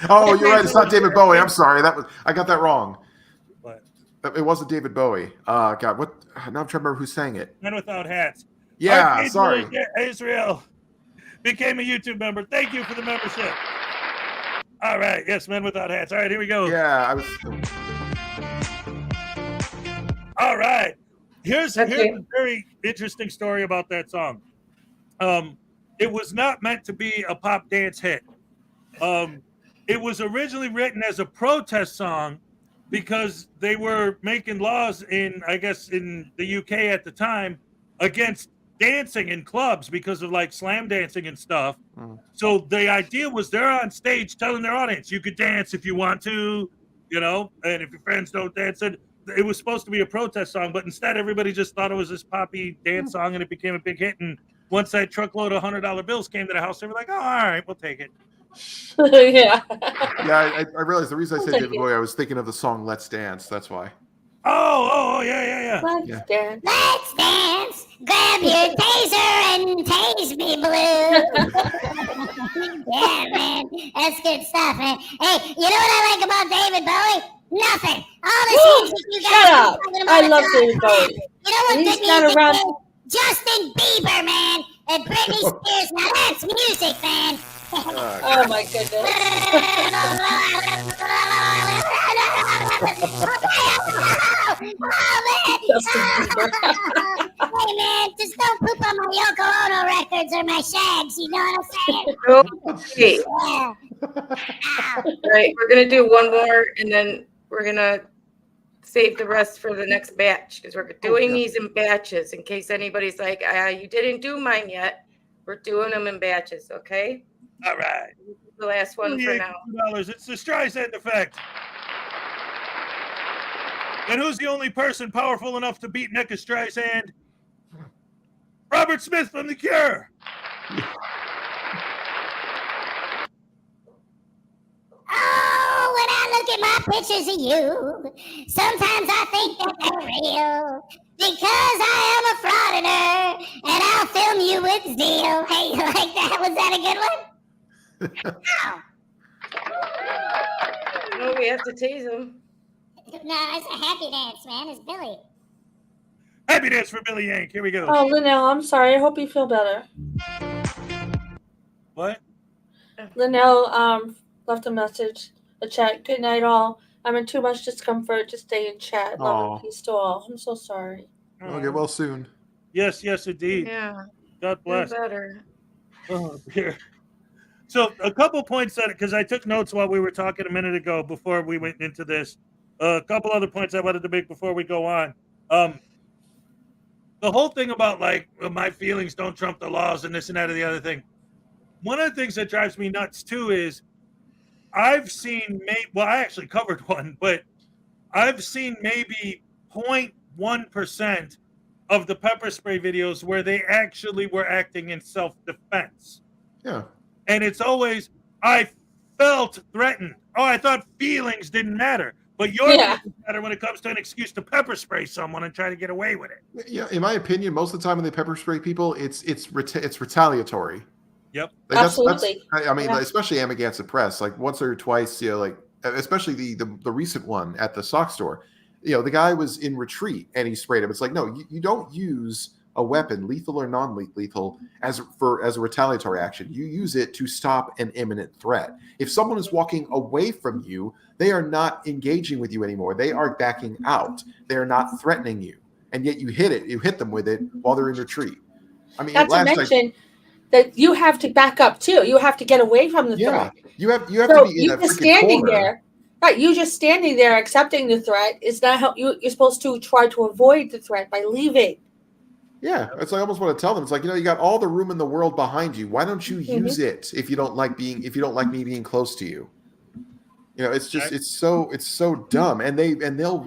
Oh, you're right. It's not David Bowie. I'm sorry. I got that wrong. What? It wasn't David Bowie. God, what? Now I'm trying to remember who sang it. Men Without Hats. Yeah, Arcade sorry. Israel became a YouTube member. Thank you for the membership. All right. Yes, Men Without Hats. All right, here we go. Yeah, I was. All right. Here's a very interesting story about that song. It was not meant to be a pop dance hit. It was originally written as a protest song because they were making laws in the UK at the time against dancing in clubs because of like slam dancing and stuff. So the idea was they're on stage telling their audience, you could dance if you want to, you know, and if your friends don't dance, it was supposed to be a protest song, but instead everybody just thought it was this poppy dance song, and it became a big hit. And once that truckload of $100 bills came to the house, they were like, oh, all right, we'll take it. Yeah. Yeah, I realized the reason I said David Bowie, I was thinking of the song Let's Dance. That's why. Oh, yeah. Let's dance. Let's dance. Grab your taser and tase me, Blue. Yeah, man. That's good stuff, man. Hey, you know what I like about David Bowie? Nothing. All this music you guys Shut up. talking about I is love all David crap. Bowie. You know what He's good not music around. is? Justin Bieber, man. And Britney Spears. Now that's music, man. Oh my goodness. Hey man, just don't poop on my Yoko Ono records or my shags, you know what I'm saying? Okay. All right, we're gonna do one more, and then we're gonna save the rest for the next batch because we're doing these in batches. In case anybody's like, "You didn't do mine yet," we're doing them in batches. Okay. All right. The last one for now. It's the Streisand effect. And who's the only person powerful enough to beat Nicka Streisand? Robert Smith from The Cure. Oh, when I look at my pictures of you, sometimes I think that they're real. Because I am a frauditor, and I'll film you with zeal. Hey, you like that? Was that a good one? No, we have to tease him. No, it's a happy dance, man. It's Billy. Happy dance for Billy Yank. Here we go. Oh, Linnell, I'm sorry. I hope you feel better. What? Linnell left a message, a chat. Good night, all. I'm in too much discomfort to stay in chat. Love and peace to all. I'm so sorry. I'll get well soon. Yes, indeed. Yeah. God bless. Better. Oh, dear. So a couple points that, because I took notes while we were talking a minute ago before we went into this. A couple other points I wanted to make before we go on. The whole thing about like my feelings don't trump the laws and this and that and the other thing. One of the things that drives me nuts too is I've seen I actually covered one, but I've seen maybe 0.1% of the pepper spray videos where they actually were acting in self-defense. Yeah. And it's always, I felt threatened. Oh, I thought feelings didn't matter. But yours doesn't matter when it comes to an excuse to pepper spray someone and try to get away with it. Yeah, in my opinion, most of the time when they pepper spray people, it's retaliatory. Yep. Like absolutely. I mean, especially Amagansett Press, like once or twice, you know, like especially the recent one at the sock store. You know, the guy was in retreat and he sprayed him. It's like, no, you don't use a weapon, lethal or non-lethal, as a retaliatory action. You use it to stop an imminent threat. If someone is walking away from you, they are not engaging with you anymore. They are backing out. They are not threatening you, and yet you hit them with it while they're in retreat. I mean, not to mention that you have to back up too. You have to get away from the threat. You have to be in a just freaking standing corner. there. Right, you just standing there accepting the threat is not how you're supposed to try to avoid the threat by leaving. Yeah, it's like I almost want to tell them. It's like, you know, you got all the room in the world behind you. Why don't you use it if you don't like me being close to you? You know, it's just it's so dumb. And they'll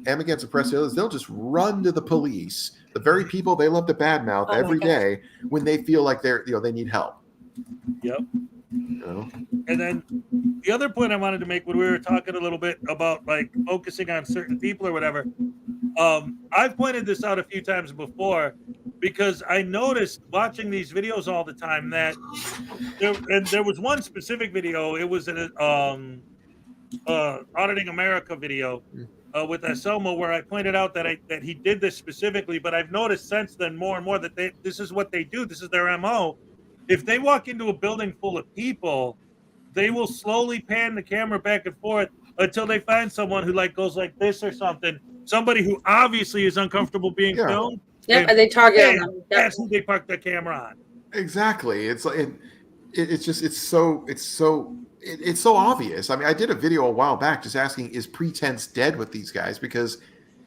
Amagansett Press, they'll just run to the police, the very people they love to badmouth every day when they feel like they need help. Yep. You know? And then the other point I wanted to make when we were talking a little bit about like focusing on certain people or whatever, I've pointed this out a few times before because I noticed watching these videos all the time that there was one specific video. It was an Auditing America video with Anselmo where I pointed out that he did this specifically, but I've noticed since then more and more that this is what they do. This is their MO. If they walk into a building full of people, they will slowly pan the camera back and forth until they find someone who like goes like this or something. Somebody who obviously is uncomfortable being filmed. Yep, and they target them. Yep. That's who they park their camera on. Exactly. It's like it's so obvious. I mean, I did a video a while back just asking, is pretense dead with these guys? Because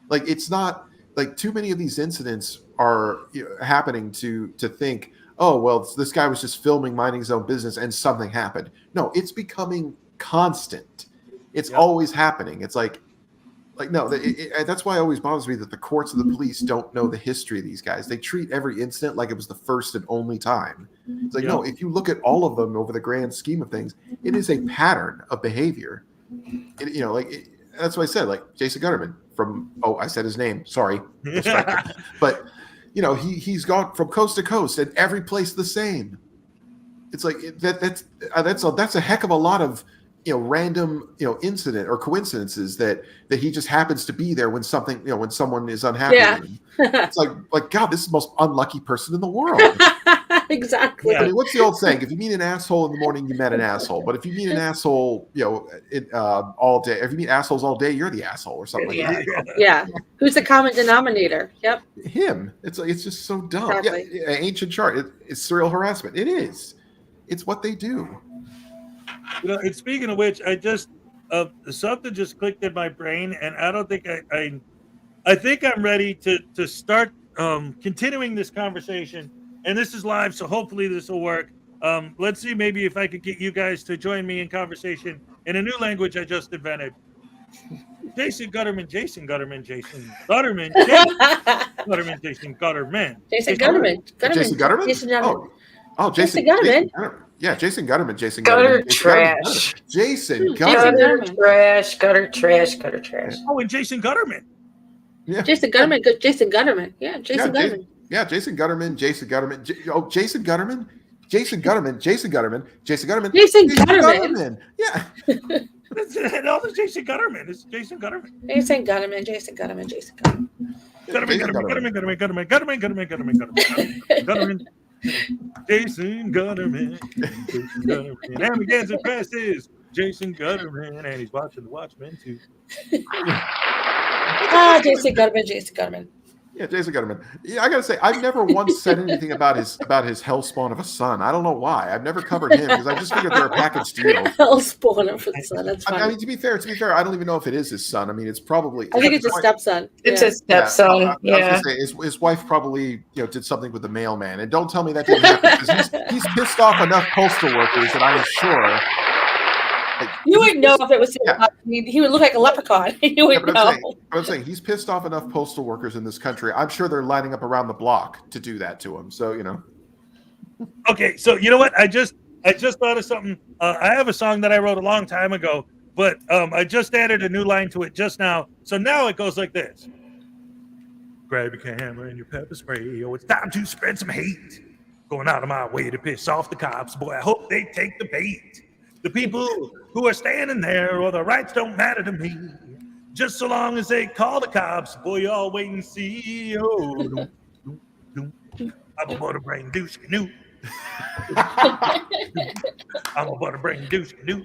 like it's not like too many of these incidents are happening to think, oh, well, this guy was just filming, minding his own business, and something happened. No, it's becoming constant. It's always happening. It's like no, that's why it always bothers me that the courts and the police don't know the history of these guys. They treat every incident like it was the first and only time. It's like, no, if you look at all of them over the grand scheme of things, it is a pattern of behavior. That's what I said, like Jason Gutterman I said his name. Sorry. But, he's gone from coast to coast and every place the same. It's like that's a heck of a lot of random incident or coincidences that he just happens to be there when something when someone is unhappy. Yeah. It's like God, this is the most unlucky person in the world. Exactly. I mean, what's the old saying? If you meet an asshole in the morning, you met an asshole. But if you meet an asshole, all day, if you meet assholes all day, you're the asshole or something like that. Yeah. Who's the common denominator? Yep. Him. It's just so dumb. Exactly. Yeah, ancient chart. It's serial harassment. It is. It's what they do. And speaking of which, I just something just clicked in my brain, and I don't think I think I'm ready to start continuing this conversation. And this is live, so hopefully this will work. Let's see, maybe if I could get you guys to join me in conversation in a new language I just invented. Jason Gutterman, Jason Gutterman, Jason Gutterman, Jason Gutterman, Jason Gutterman. Jason Gutterman. Jason Gutterman? Jason Gutterman. Oh, Jason Gutterman. Yeah, Jason Gutterman. Jason Gutter Gutterman. trash. Jason Gutter Gutterman. trash. Gutter trash. Gutter trash. Oh, and Jason Gutterman. Yeah. Jason Gutterman. Jason Gutterman. Yeah, Jason Gutterman. Jason Gutterman. Jason Gutterman. Jason Gutterman. Jason Gutterman. Jason Gutterman. Jason Gutterman. Jason Gutterman. Yeah. No, it's Jason Gutterman. It's Jason Gutterman. Jason Gutterman. Jason Gutterman. Jason Gutterman. Gutterman. Jason Gutterman. And begins and passes. Jason Gutterman, and he's watching the Watchmen too. Jason Gutterman. Jason Gutterman. Yeah, Jason Gutterman. Yeah, I gotta say, I've never once said anything about his hellspawn of a son. I don't know why. I've never covered him because I just figured they're a package deal. Hellspawn of a son. That's funny. I mean, to be fair, I don't even know if it is his son. I mean, it's probably. I think it's a stepson. It's a stepson. I was gonna say, his wife probably did something with the mailman, and don't tell me that didn't happen because he's pissed off enough postal workers that I am sure. You wouldn't know if it was him. I mean, he would look like a leprechaun. You wouldn't know. I'm saying he's pissed off enough postal workers in this country. I'm sure they're lining up around the block to do that to him. So Okay, so you know what? I just thought of something. I have a song that I wrote a long time ago, but I just added a new line to it just now. So now it goes like this: grab your camera and your pepper spray. Oh, it's time to spread some hate. Going out of my way to piss off the cops. Boy, I hope they take the bait. The people who are standing there, or the rights don't matter to me. Just so long as they call the cops, boy, y'all wait and see. Oh, I'm a butterbrain douche canoe. I'm a butterbrain douche canoe.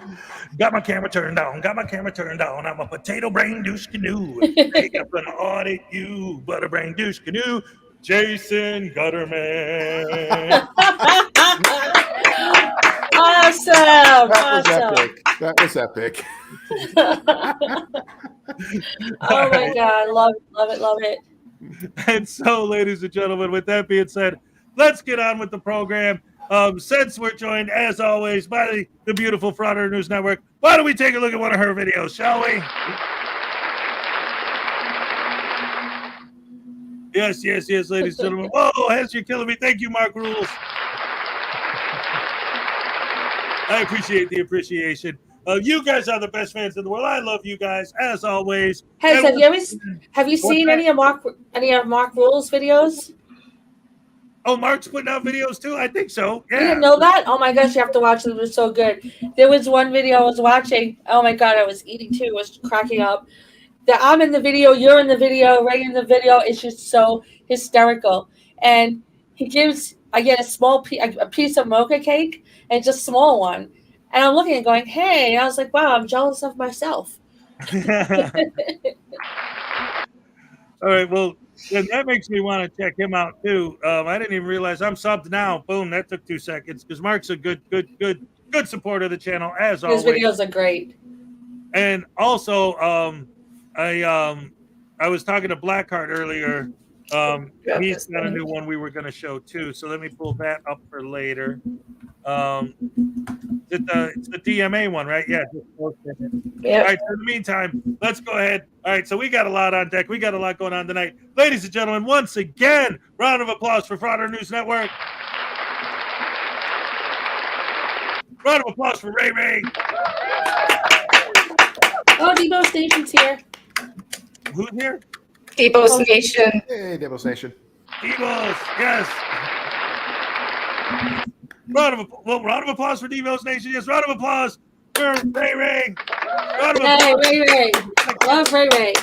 Got my camera turned on. I'm a potato brain douche canoe. Hey, I'm gonna audit you, butterbrain douche canoe. Jason Gutterman. Awesome. That was epic. Oh my God. Love it. And so, ladies and gentlemen, with that being said, let's get on with the program. Since we're joined, as always, by the beautiful Frauditor News Network, why don't we take a look at one of her videos, shall we? Yes, ladies and gentlemen. Whoa, Hess, you're killing me. Thank you, Mark Rules. I appreciate the appreciation. You guys are the best fans in the world. I love you guys, as always. Hey, have you seen any of Mark Rules videos? Oh, Mark's putting out videos too? I think so. Yeah. You didn't know that? Oh my gosh, you have to watch it. It was so good. There was one video I was watching. Oh my God, I was eating too. I was cracking up. That I'm in the video, you're in the video, Ray in the video. It's just so hysterical. And I get a piece of mocha cake, and just a small one. And I'm looking and going, hey. And I was like, wow, I'm jealous of myself. All right, well, and that makes me want to check him out too. I didn't even realize I'm subbed now. Boom, that took 2 seconds because Mark's a good supporter of the channel, as always. His videos are great. And also, I was talking to Blackart earlier, He's got a new one we were going to show too. So let me pull that up for later. It's the DMA one, right? Yeah. Yep. All right. So in the meantime, let's go ahead. All right. So we got a lot on deck. We got a lot going on tonight. Ladies and gentlemen, once again, round of applause for Frauditor News Network. Round of applause for Ray Ray. Oh, Debo Station's here. Who's here? Debo's Nation. Hey, Debo Nation. Debo's, yes. Round of applause for Debo's Nation. Yes, round of applause for Ray Ray. Round of applause. Hey, Ray Ray. Love Ray Ray.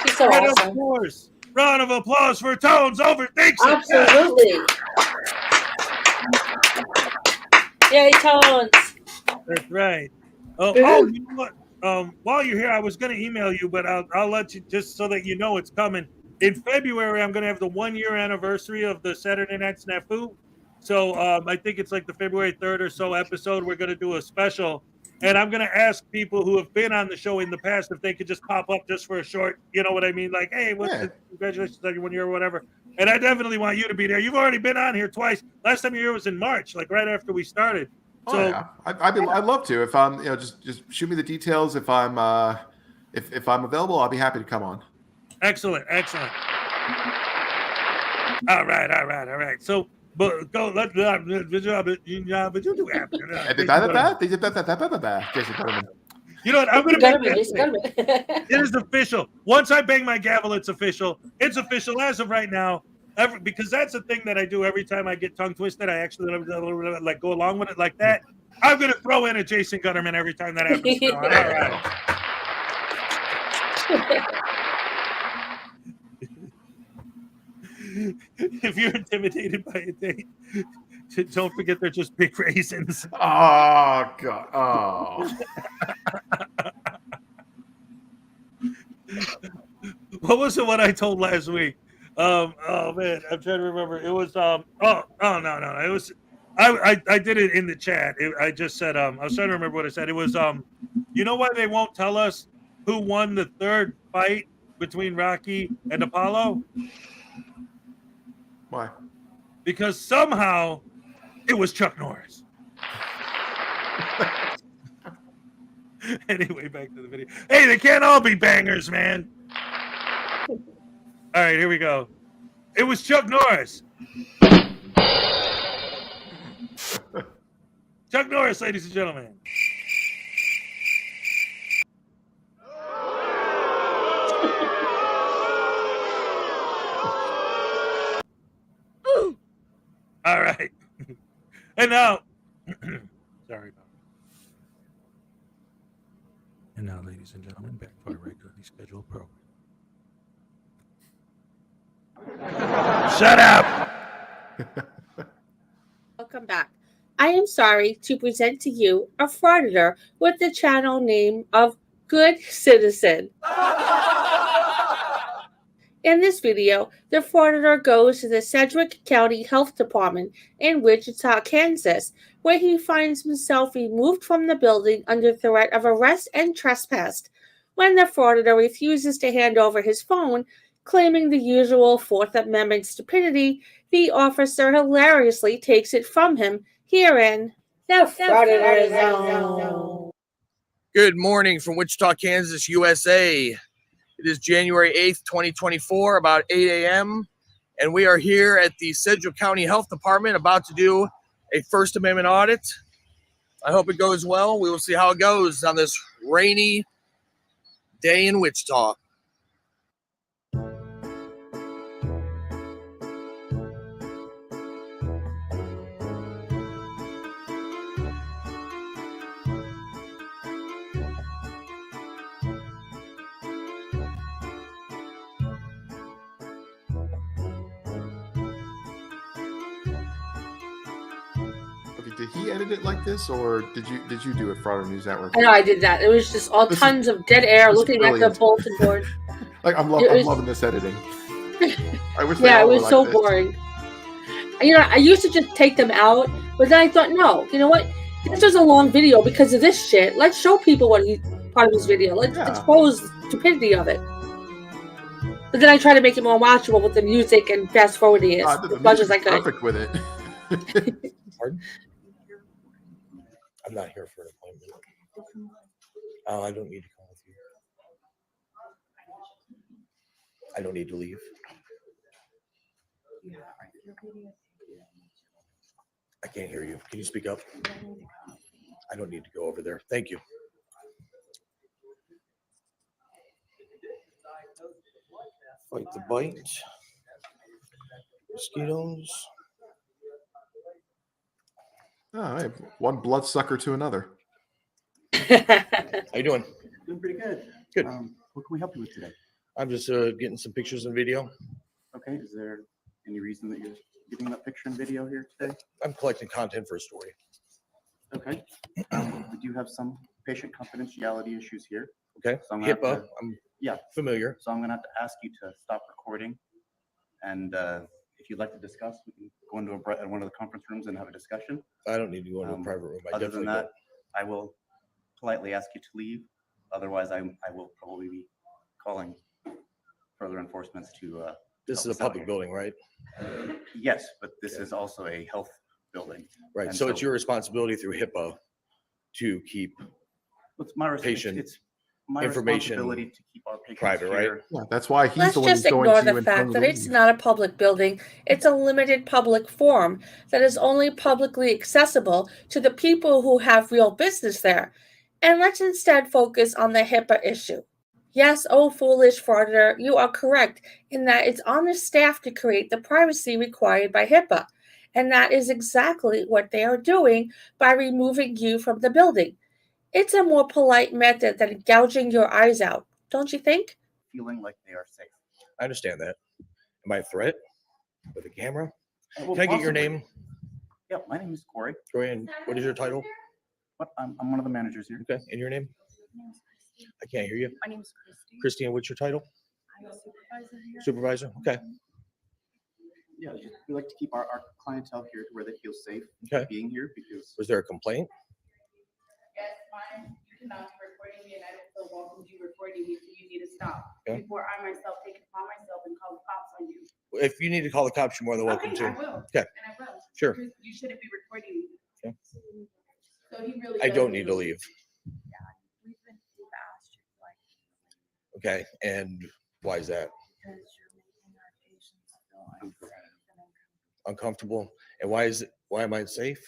She's so awesome. Of course. Round of applause for Tones Overthinks It. Absolutely. Yay, Tones. That's right. Oh, you know what? While you're here, I was going to email you, but I'll let you just so that you know it's coming. In February, I'm going to have the 1-year anniversary of the Saturday Night SNAFU. So I think it's like the February 3rd or so episode. We're going to do a special. And I'm going to ask people who have been on the show in the past if they could just pop up just for a short, you know what I mean? Like, hey, congratulations on your 1 year or whatever. And I definitely want you to be there. You've already been on here twice. Last time you were here was in March, like right after we started. So yeah. I'd love to. If I'm, just shoot me the details. If I'm available, I'll be happy to come on. Excellent. All right. So, but go. Let's you know what? I'm gonna make that. It is official. Once I bang my gavel, it's official. It's official as of right now. Because that's the thing that I do every time I get tongue twisted. I actually like go along with it like that. I'm gonna throw in a Jason Gutterman every time that happens. All right. If you're intimidated by a date, don't forget they're just big raisins. Oh God! Oh. What was the one I told last week? Oh man, I'm trying to remember. It was no. It was I did it in the chat. I just said I was trying to remember what I said. It was you know why they won't tell us who won the third fight between Rocky and Apollo? Why? Because somehow it was Chuck Norris. Anyway, back to the video. Hey, they can't all be bangers, man. All right, here we go. It was Chuck Norris. Chuck Norris, ladies and gentlemen. All right. And now, sorry about that. And now, ladies and gentlemen, back to our regularly scheduled program. Shut up! Welcome back. I am sorry to present to you a frauditor with the channel name of Good Citizen. In this video, the frauditor goes to the Sedgwick County Health Department in Wichita, Kansas, where he finds himself removed from the building under threat of arrest and trespass. When the frauditor refuses to hand over his phone, claiming the usual Fourth Amendment stupidity, the officer hilariously takes it from him herein the Frauditor Zone. Good morning from Wichita, Kansas, USA. It is January 8th, 2024, about 8 a.m., and we are here at the Sedgwick County Health Department about to do a First Amendment audit. I hope it goes well. We will see how it goes on this rainy day in Wichita. Did he edit it like this, or did you do it, Frauditor News Network? I know I did that. It was just all tons of dead air looking at the bulletin board. Like I'm loving this editing. I wish. Yeah, it was so boring. You know, I used to just take them out, but then I thought, no, you know what? This was a long video because of this shit. Let's show people what part of his video. Let's expose the stupidity of it. But then I try to make it more watchable with the music and fast forwarding it as much as I could. Perfect with it. Pardon? I'm not here for an appointment. Oh, I don't need to come with you. I don't need to leave. I can't hear you. Can you speak up? I don't need to go over there. Thank you. Fight the bite. Mosquitoes. All right, one bloodsucker to another. How you doing? Doing pretty good. Good. What can we help you with today? I'm just getting some pictures and video. Okay. Is there any reason that you're giving that picture and video here today? I'm collecting content for a story. Okay. We do have some patient confidentiality issues here. Okay. So I'm HIPAA. I'm familiar. So I'm going to have to ask you to stop recording. And if you'd like to discuss, we can go into one of the conference rooms and have a discussion. I don't need to go into a private room. I Other than definitely that, I will politely ask you to leave. Otherwise, I will probably be calling further enforcements to. This is a public building, right? Yes, but this is also a health building. Right. And So it's your responsibility through HIPAA to keep it's my patient it's my information responsibility to keep our patients private, right? here. Yeah, that's why he's Let's the one just who's going ignore to the and fact telling that you it's to leave. not a public building. It's a limited public forum that is only publicly accessible to the people who have real business there. And let's instead focus on the HIPAA issue. Yes, oh foolish frauditor, you are correct in that it's on the staff to create the privacy required by HIPAA. And that is exactly what they are doing by removing you from the building. It's a more polite method than gouging your eyes out, don't you think? Feeling like they are safe. I understand that. Am I a threat with a camera? Well, Can I get your possibly. name? Yeah, my name is Corey. Corey, and what is your title? I'm one of the managers here. Okay, and your name? I can't hear you. My name's Christy. Christine, what's your title? I'm a supervisor here. Supervisor? Okay. Yeah, we like to keep our clientele here to where they feel safe Okay. being here because. Was there a complaint? Yes, mine. You cannot be recording me, and I don't feel welcome to you recording me, so you need to stop Okay. before I myself take it upon myself and call the cops on you. If you need to call the cops, you're more than welcome Okay, to. I will. Okay. And I will. Sure. You shouldn't be recording me. Okay. So he really. I does don't need to leave. We've asked you like Okay, and why is that? because you're making our patients feel unsafe and Uncomfortable? And why am I safe?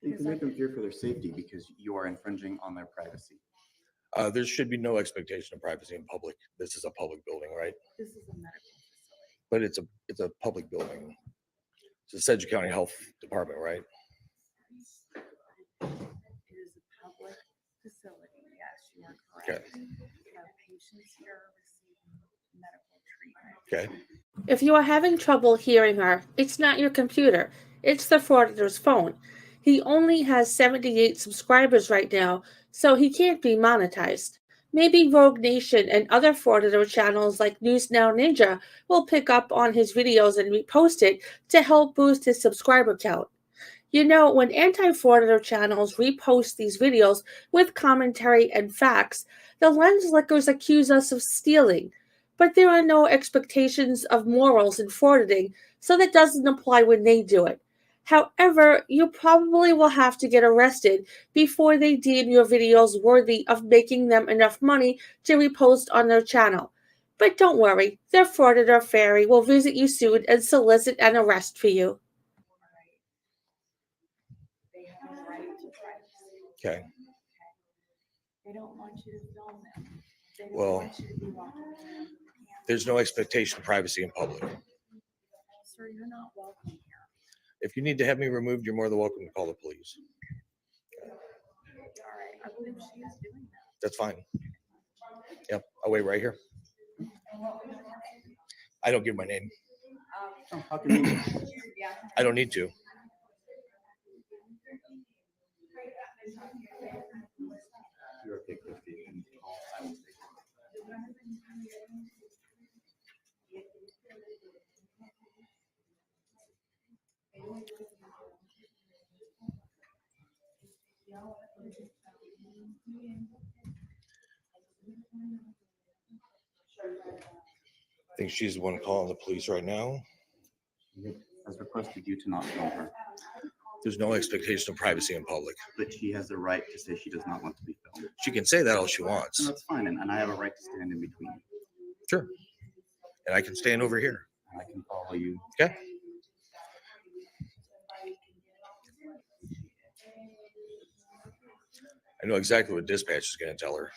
You can make them fear for their safety because you are infringing on their privacy. There should be no expectation of privacy in public. This is a public building, right? this is a medical facility. But it's a public building. It's the Sedgwick County Health Department, right? It is a public facility. Yes, you are correct. Okay. Our patients here are receiving medical treatment. Okay. If you are having trouble hearing her, it's not your computer. It's the Frauditor's phone. He only has 78 subscribers right now, so he can't be monetized. Maybe Rogue Nation and other Frauditor channels like News Now Ninja will pick up on his videos and repost it to help boost his subscriber count. You know, when anti-Frauditor channels repost these videos with commentary and facts, the lens lickers accuse us of stealing. But there are no expectations of morals in frauditing, so that doesn't apply when they do it. However, you probably will have to get arrested before they deem your videos worthy of making them enough money to repost on their channel. But don't worry, their Frauditor fairy will visit you soon and solicit an arrest for you. They have a right to privacy. Okay. They don't want you to film them. They don't Well, want you to be walking around. there's no expectation of privacy in public. Sir, you're not welcome here. If you need to have me removed, you're more than welcome to call the police. All right, I believe she is doing that. That's fine. Yep, I'll wait right here. I don't give my name. How can you? Yeah. I don't need to. You're okay, Christy. You can call. I will take it. I think she's the one calling the police right now. She has requested you to not film her. There's no expectation of privacy in public. But she has the right to say she does not want to be filmed. She can say that all she wants. And that's fine, and I have a right to stand in between you. Sure. And I can stand over here. And I can follow you. Okay. I know exactly what dispatch is going to tell her.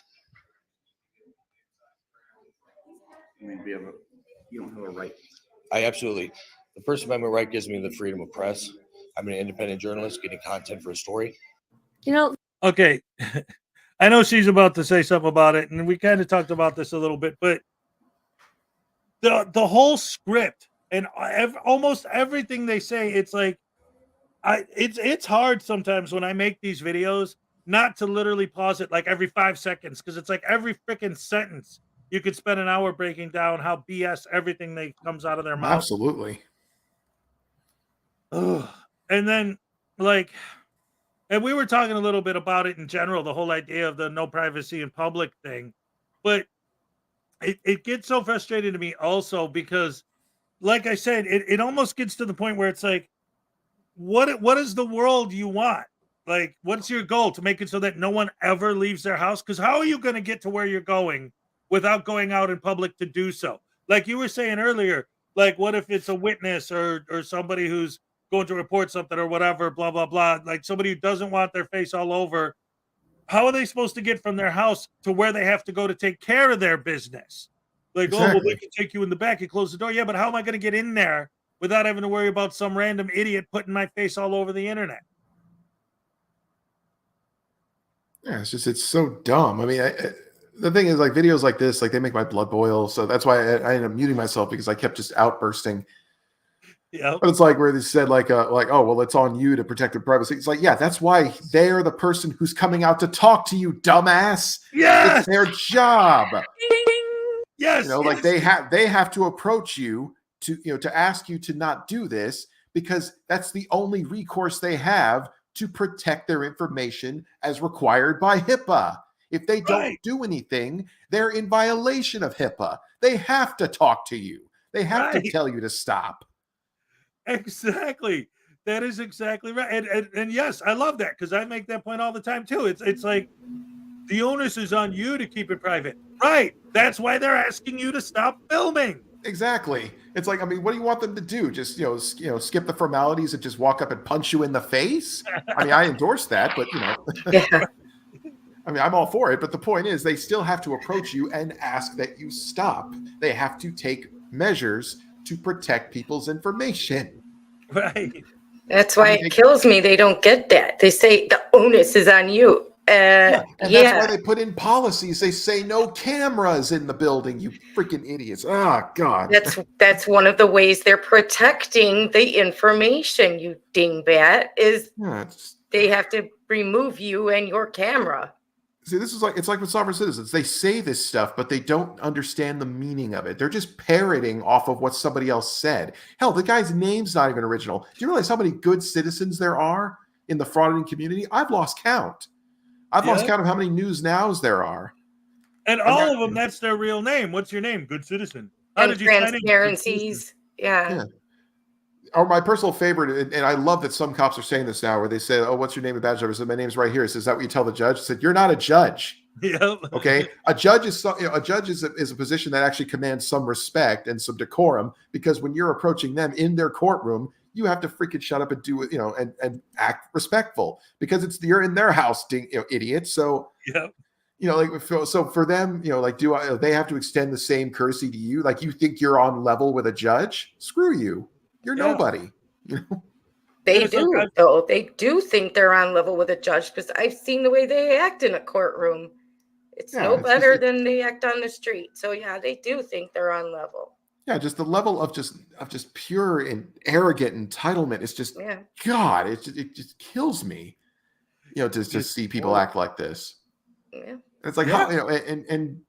I mean, you don't have a right. I absolutely. The First Amendment right gives me the freedom of press. I'm an independent journalist getting content for a story. You know. Okay. I know she's about to say something about it, and we kind of talked about this a little bit, but the whole script and almost everything they say, it's like, it's hard sometimes when I make these videos not to literally pause it like every 5 seconds, because it's like every freaking sentence you could spend an hour breaking down how BS everything that comes out of their mouth. Absolutely. Ugh. And then, like, and we were talking a little bit about it in general, the whole idea of the no privacy in public thing, but it gets so frustrating to me also because, like I said, it almost gets to the point where it's like, what is the world you want? Like, what's your goal? To make it so that no one ever leaves their house? Because how are you going to get to where you're going without going out in public to do so? Like you were saying earlier, like, what if it's a witness or somebody who's going to report something or whatever, blah, blah, blah. Like somebody who doesn't want their face all over. How are they supposed to get from their house to where they have to go to take care of their business? Like, exactly. Oh, well, they can take you in the back and close the door. Yeah, but how am I going to get in there without having to worry about some random idiot putting my face all over the internet? Yeah, it's so dumb. I mean, the thing is, like, videos like this, like, they make my blood boil. So that's why I ended up muting myself, because I kept just outbursting. Yeah. But it's like where they said, like, oh, well, it's on you to protect their privacy. It's like, yeah, that's why they're the person who's coming out to talk to you, dumbass. Yes, it's their job. Yes, like they have to approach you to ask you to not do this, because that's the only recourse they have to protect their information as required by HIPAA. If they don't do anything, they're in violation of HIPAA. They have to talk to you. They have to tell you to stop. Exactly. That is exactly right. And yes, I love that, because I make that point all the time too. It's like the onus is on you to keep it private. Right. That's why they're asking you to stop filming. Exactly. It's like, I mean, what do you want them to do? Just, skip the formalities and just walk up and punch you in the face? I mean, I endorse that, but I mean, I'm all for it. But the point is, they still have to approach you and ask that you stop. They have to take measures to protect people's information. Right. That's why it kills me. They don't get that. They say the onus is on you. And that's why they put in policies. They say no cameras in the building. You freaking idiots! Oh God. That's one of the ways they're protecting the information. You dingbat is they have to remove you and your camera. See, it's like with sovereign citizens. They say this stuff, but they don't understand the meaning of it. They're just parroting off of what somebody else said. Hell, the guy's name's not even original. Do you realize how many good citizens there are in the fraudulent community? I've lost count. I've lost count of how many news nows there are. And all of them, that's their real name. What's your name? Good citizen. How and did you sign in? transparencies. Yeah. Or my personal favorite, and I love that some cops are saying this now, where they say, "Oh, what's your name and badge number?" I said, "My name's right here." It says, "Is that what you tell the judge?" I said, "You're not a judge." Yep. Okay. A judge is a position that actually commands some respect and some decorum, because when you're approaching them in their courtroom, you have to freaking shut up and do it, and act respectful, because you're in their house, idiot. So, so for them, they have to extend the same courtesy to you? Like, you think you're on level with a judge? Screw you. You're nobody. They do, though. They do think they're on level with a judge, because I've seen the way they act in a courtroom. It's no better than they act on the street. So yeah, they do think they're on level. Yeah, just the level of just pure and arrogant entitlement is just God. It just kills me, to see people act like this. Yeah, it's like how, and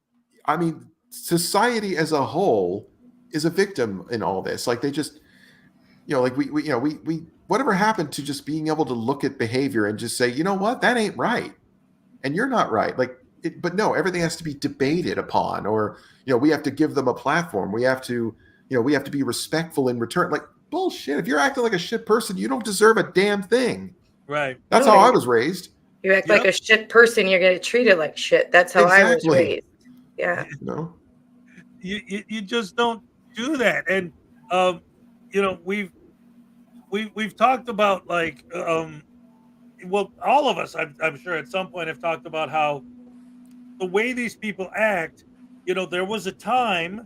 I mean, society as a whole is a victim in all this. Like, they just, like we whatever happened to just being able to look at behavior and just say, you know what, that ain't right, and you're not right. Like, but no, everything has to be debated upon, or we have to give them a platform. We have to, we have to be respectful in return. Like bullshit. If you're acting like a shit person, you don't deserve a damn thing. Right. That's how I was raised. You act like a shit person, you're gonna treat it like shit. That's how I was raised. Yeah. You just don't do that. And we've talked about like well, all of us, I'm sure at some point have talked about how the way these people act, there was a time,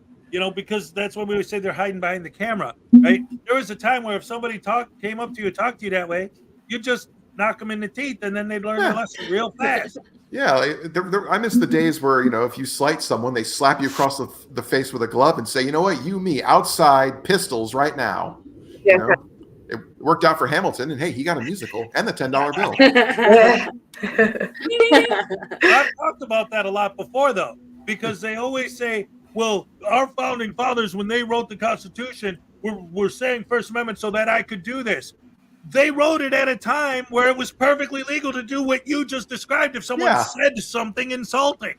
because that's when we would say they're hiding behind the camera, right? There was a time where if somebody came up to you, talked to you that way, you just knock them in the teeth, and then they'd learn their lesson real fast. Yeah, I miss the days where if you slight someone, they slap you across the face with a glove and say, you know what, you, me, outside, pistols right now. Yeah. It worked out for Hamilton, and hey, he got a musical and the $10 bill. I've talked about that a lot before, though, because they always say, well, our founding fathers, when they wrote the Constitution, were saying First Amendment so that I could do this. They wrote it at a time where it was perfectly legal to do what you just described if someone said something insulting.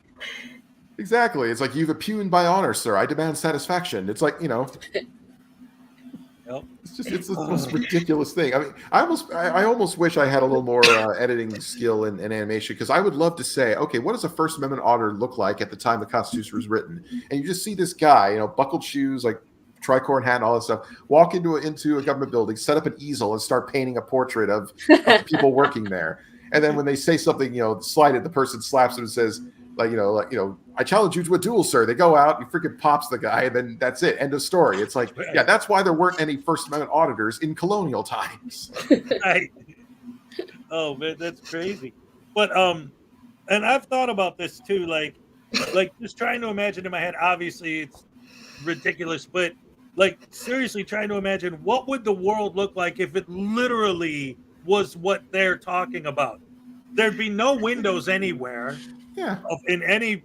Exactly. It's like, you've impugned my honor, sir. I demand satisfaction. It's like, it's the most ridiculous thing. I mean, I almost wish I had a little more editing skill and animation, because I would love to say, okay, what does a First Amendment auditor look like at the time the Constitution was written? And you just see this guy, buckled shoes, like tricorn hat and all that stuff, walk into a government building, set up an easel, and start painting a portrait of people working there. And then when they say something, slighted, the person slaps him and says, I challenge you to a duel, sir. They go out, he freaking pops the guy, and then that's it. End of story. It's like, yeah, that's why there weren't any First Amendment auditors in colonial times. Right. Oh man, that's crazy. But and I've thought about this too, like just trying to imagine in my head. Obviously, it's ridiculous, but like seriously trying to imagine what would the world look like if it literally was what they're talking about. There'd be no windows anywhere. Yeah. In any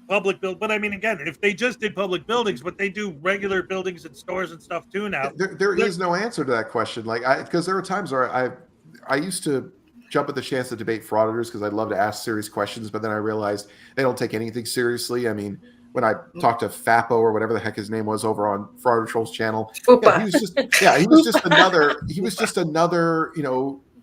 public building. But I mean, again, if they just did public buildings, but they do regular buildings and stores and stuff too now. There is no answer to that question. Because there are times where I used to jump at the chance to debate frauditors because I'd love to ask serious questions, but then I realized they don't take anything seriously. I mean, when I talked to Fapo or whatever the heck his name was over on Frater Troll's channel, he was just another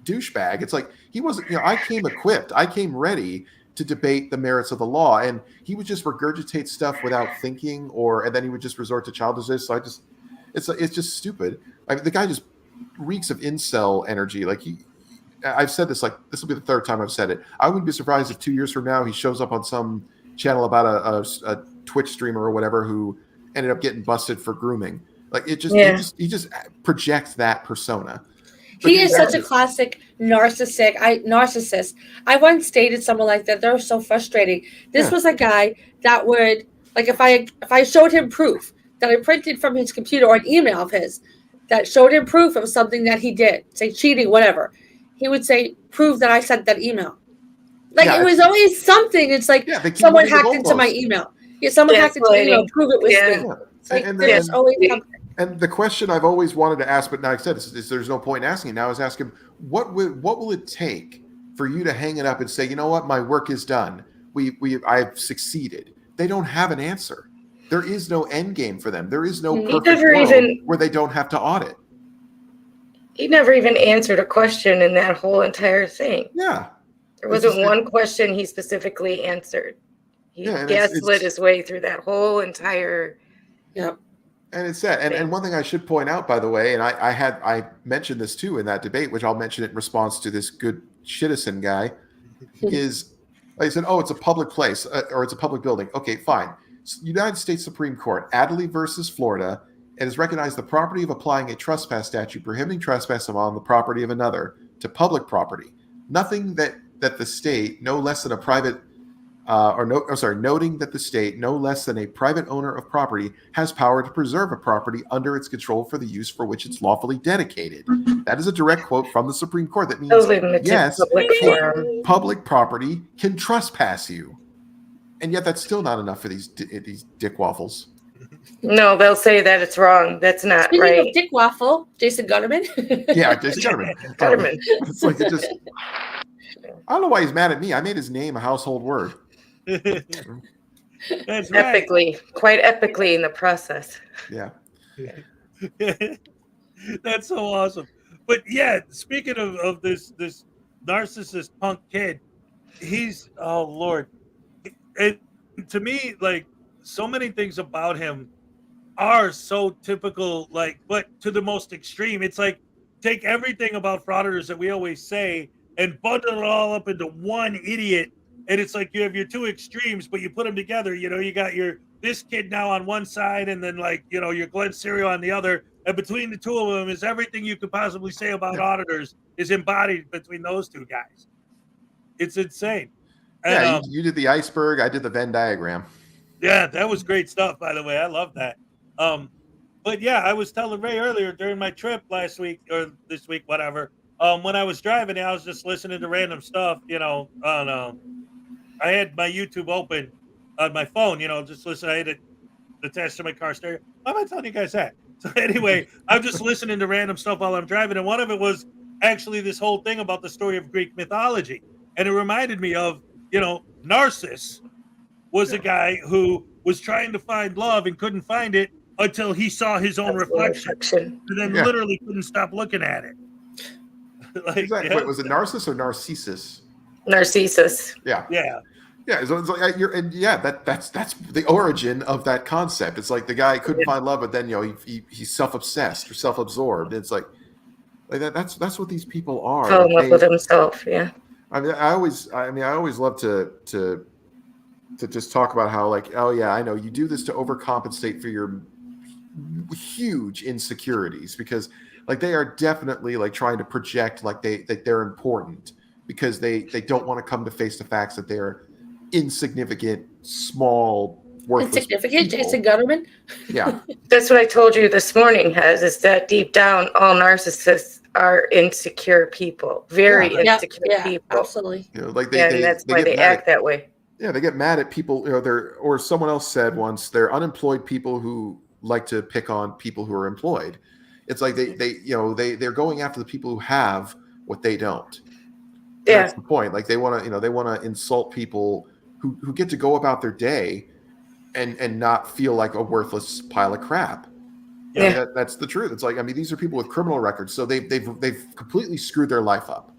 douchebag. It's like, he wasn't, I came equipped. I came ready to debate the merits of the law, and he would just regurgitate stuff without thinking, and then he would just resort to childishness. So it's just stupid. I mean, the guy just reeks of incel energy. Like I've said this, like this will be the third time I've said it. I wouldn't be surprised if 2 years from now he shows up on some channel about a Twitch streamer or whatever who ended up getting busted for grooming. Like he just projects that persona. He is such a classic narcissist. I once dated someone like that. They're so frustrating. This was a guy that would, like, if I showed him proof that I printed from his computer or an email of his that showed him proof of something that he did, say cheating, whatever, he would say, prove that I sent that email. Like, it was always something. It's like someone hacked into my email. Yeah, someone hacked into my email. Prove it was me. It's like, there's always something. And the question I've always wanted to ask, but now I said is there's no point in asking it now, is ask him, what will it take for you to hang it up and say, you know what, my work is done. I've succeeded. They don't have an answer. There is no end game for them. There is no perfect world where they don't have to audit. He never even answered a question in that whole entire thing. Yeah. There wasn't one question he specifically answered. He gaslit his way through that whole entire. Yep. And it's that. And one thing I should point out, by the way, and I mentioned this too in that debate, which I'll mention it in response to this good citizen guy, is I said, oh, it's a public place or it's a public building. Okay, fine. United States Supreme Court, Adderley versus Florida, and has recognized the property of applying a trespass statute prohibiting trespass on the property of another to public property. Nothing that the state, no less than a private noting that the state, no less than a private owner of property, has power to preserve a property under its control for the use for which it's lawfully dedicated. That is a direct quote from the Supreme Court. That means, yes, public property can trespass you. And yet that's still not enough for these dick waffles. No, they'll say that it's wrong. That's not right. Dick waffle, Jason Gutterman. Yeah, Jason Gutterman. It's like I don't know why he's mad at me. I made his name a household word. That's right. Epically, quite epically in the process. Yeah. That's so awesome. But yeah, speaking of this narcissist punk kid, he's oh Lord. And to me, like so many things about him are so typical, like, but to the most extreme. It's like take everything about frauditors that we always say and bundle it all up into one idiot. And it's like you have your two extremes, but you put them together. You know, you got your this kid now on one side, and then like you know your Glenn Serial on the other. And between the two of them is everything you could possibly say about auditors is embodied between those two guys. It's insane. And, Yeah, you did the iceberg. I did the Venn diagram. yeah, that was great stuff, by the way. I love that. But yeah, I was telling Ray earlier during my trip last week or this week, whatever. When I was driving, I was just listening to random stuff, you know. I had my YouTube open on my phone, you know, just listen. I had it attached to my car stereo. Why am I telling you guys that? So anyway, I'm just listening to random stuff while I'm driving, and one of it was actually this whole thing about the story of Greek mythology, and it reminded me of, you know, Narcissus was a guy who was trying to find love and couldn't find it until he saw his own reflection, and then literally couldn't stop looking at it. Like, exactly. Wait, was it Narcissus or Narcissus? Narcissus. Yeah. Yeah. Yeah, so it's like that's the origin of that concept. It's like the guy couldn't find love, but then you know he's self-obsessed or self-absorbed. It's like that's what these people are. Fall in love with himself. Yeah. I mean, I always love to just talk about how like, oh yeah, I know you do this to overcompensate for your huge insecurities, because like they are definitely like trying to project like they're important because they don't want to come to face the facts that they're insignificant, small, worthless insignificant people. Jason Gutterman. Yeah. That's what I told you this morning, is that deep down all narcissists are insecure people, very insecure people. Absolutely. You know, like and that's why they act that way. Yeah, they get mad at people, you know, or someone else said once, they're unemployed people who like to pick on people who are employed. It's like they're going after the people who have what they don't. Yeah. That's the point. Like they want to insult people who get to go about their day and not feel like a worthless pile of crap. Yeah. I mean, that's the truth. It's like, I mean, these are people with criminal records, so they've completely screwed their life up.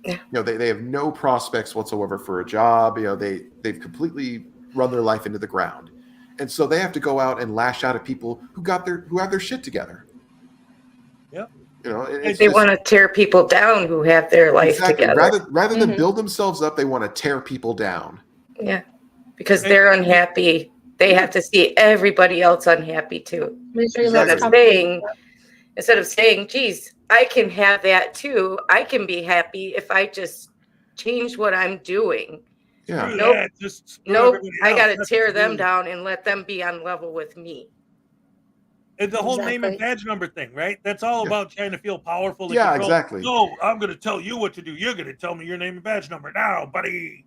Yeah. You know, they have no prospects whatsoever for a job. You know, they've completely run their life into the ground. And so they have to go out and lash out at people who have their shit together. Yep. You know, they want to tear people down who have their life together. Rather than build themselves up, they want to tear people down. Yeah, because they're unhappy. They have to see everybody else unhappy too. Exactly. Instead of saying, geez, I can have that too. I can be happy if I just change what I'm doing. Yeah. Nope. I got to tear them down and let them be on level with me. And the whole name and badge number thing, right? That's all about trying to feel powerful. Yeah, exactly. No, I'm going to tell you what to do. You're going to tell me your name and badge number now, buddy.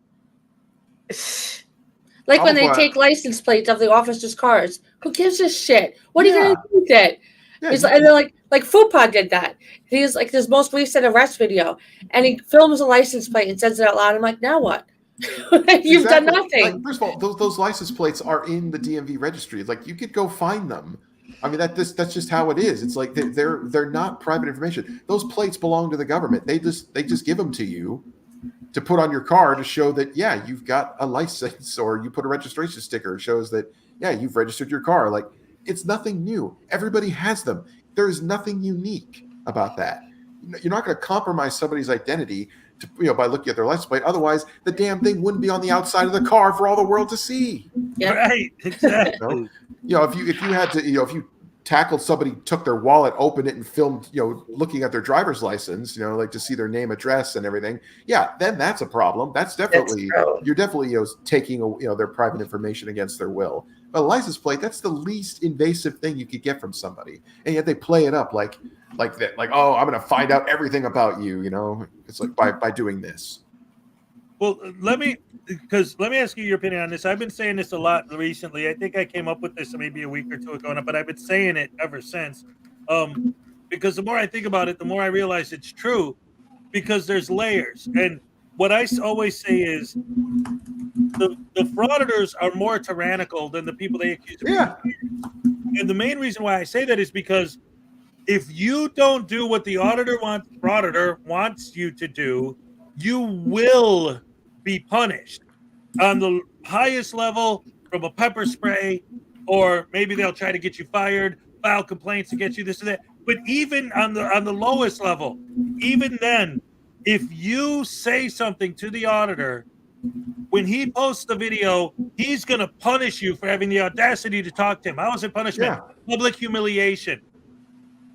Like when they take license plates of the officers' cars. Who gives a shit? What are you going to do with it? And they're like Fupa did that. He's like this most recent arrest video, and he films a license plate and says it out loud. I'm like, now what? You've done nothing. Like, first of all, those license plates are in the DMV registry. Like you could go find them. I mean, that's just how it is. It's like they're not private information. Those plates belong to the government. They just give them to you to put on your car to show that you've got a license, or you put a registration sticker. It shows that you've registered your car. Like it's nothing new. Everybody has them. There is nothing unique about that. You're not going to compromise somebody's identity by looking at their license plate. Otherwise, the damn thing wouldn't be on the outside of the car for all the world to see. Yeah. Right. Exactly. If you had to, if you tackled somebody, took their wallet, opened it, and filmed, looking at their driver's license, like to see their name, address, and everything. Yeah, then that's a problem. That's definitely you're definitely taking their private information against their will. But a license plate, that's the least invasive thing you could get from somebody, and yet they play it up like that, like, oh, I'm going to find out everything about you. It's like by doing this. Well, let me ask you your opinion on this. I've been saying this a lot recently. I think I came up with this maybe a week or two ago, but I've been saying it ever since. Because the more I think about it, the more I realize it's true, because there's layers. And what I always say is the frauditors are more tyrannical than the people they accuse of being. And the main reason why I say that is because if you don't do what the frauditor wants you to do, you will be punished on the highest level from a pepper spray, or maybe they'll try to get you fired, file complaints against you, this and that. But even on the lowest level, even then, if you say something to the auditor, when he posts the video, he's going to punish you for having the audacity to talk to him. How is it punishment? Public humiliation.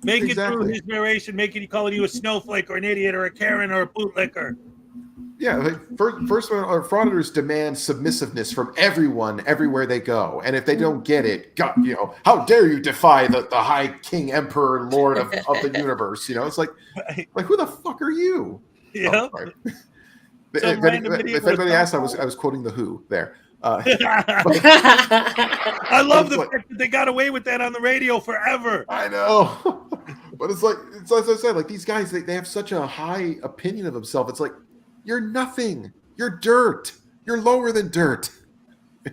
Make it through his narration, calling you a snowflake or an idiot or a Karen or a bootlicker. Yeah, like first one, frauditors demand submissiveness from everyone, everywhere they go, and if they don't get it, God, how dare you defy the high king, emperor, lord of the universe? It's like who the fuck are you? Yeah. If anybody asked, I was quoting the Who there. I love the fact that they got away with that on the radio forever. I know, but it's like as I said, like these guys, they have such a high opinion of themselves. It's like, you're nothing. You're dirt. You're lower than dirt.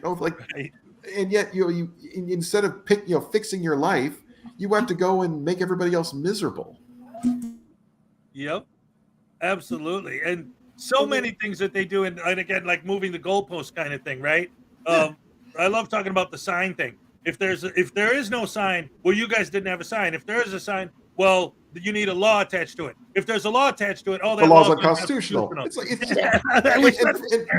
And yet you instead of fixing your life, you have to go and make everybody else miserable. Yep, absolutely, and so many things that they do, and again, like moving the goalpost kind of thing, right? I love talking about the sign thing. If there is no sign, well, you guys didn't have a sign. If there is a sign, well, you need a law attached to it. If there's a law attached to it, the law's unconstitutional. It's like and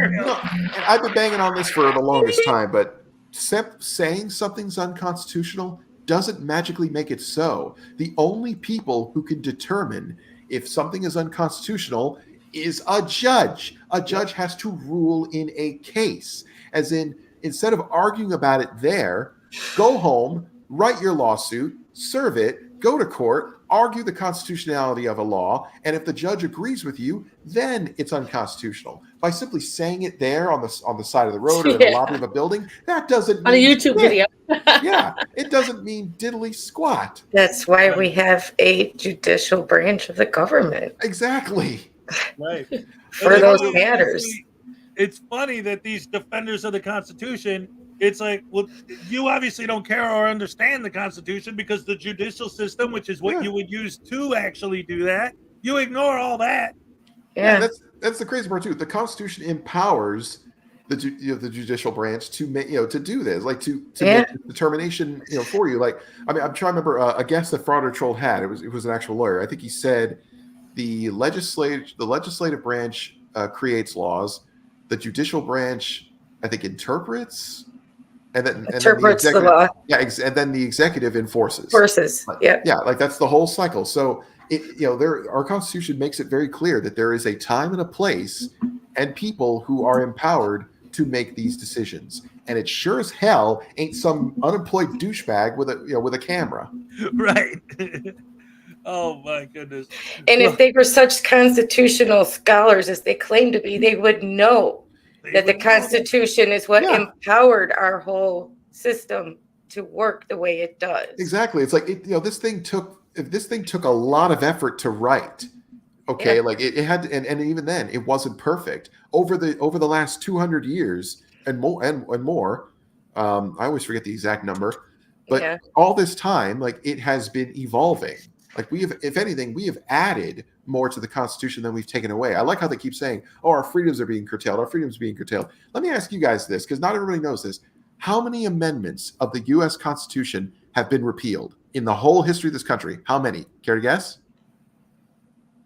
I've been banging on this for the longest time, but saying something's unconstitutional doesn't magically make it so. The only people who can determine if something is unconstitutional is a judge. A judge has to rule in a case, as in, instead of arguing about it there, go home, write your lawsuit, serve it, go to court, argue the constitutionality of a law, and if the judge agrees with you, then it's unconstitutional. By simply saying it there on the side of the road or in the lobby of a building, that doesn't mean on a YouTube video. Yeah, it doesn't mean diddly squat. That's why we have a judicial branch of the government. Exactly. Right. For those matters. It's funny that these defenders of the Constitution, it's like, well, you obviously don't care or understand the Constitution, because the judicial system, which is what you would use to actually do that, you ignore all that. Yeah, that's the crazy part too. The Constitution empowers the judicial branch to make to do this, like to make the determination for you. Like, I mean, I'm trying to remember a guest that Frater Troll had. It was an actual lawyer. I think he said the legislative branch creates laws, the judicial branch, I think, interprets, and then the law. Yeah, and then the executive enforces. Like that's the whole cycle. So our Constitution makes it very clear that there is a time and a place and people who are empowered to make these decisions. And it sure as hell ain't some unemployed douchebag with a camera. Right. Oh my goodness. And if they were such constitutional scholars as they claim to be, they would know that the Constitution is what empowered our whole system to work the way it does. Exactly. It's like this thing took a lot of effort to write. Okay, like it had to, and even then it wasn't perfect. Over the last 200 years and more, I always forget the exact number, but all this time, like, it has been evolving. Like, if anything, we have added more to the Constitution than we've taken away. I like how they keep saying, "Oh, our freedoms are being curtailed. Our freedoms are being curtailed." Let me ask you guys this, because not everybody knows this. How many amendments of the U.S. Constitution have been repealed in the whole history of this country? How many? Care to guess?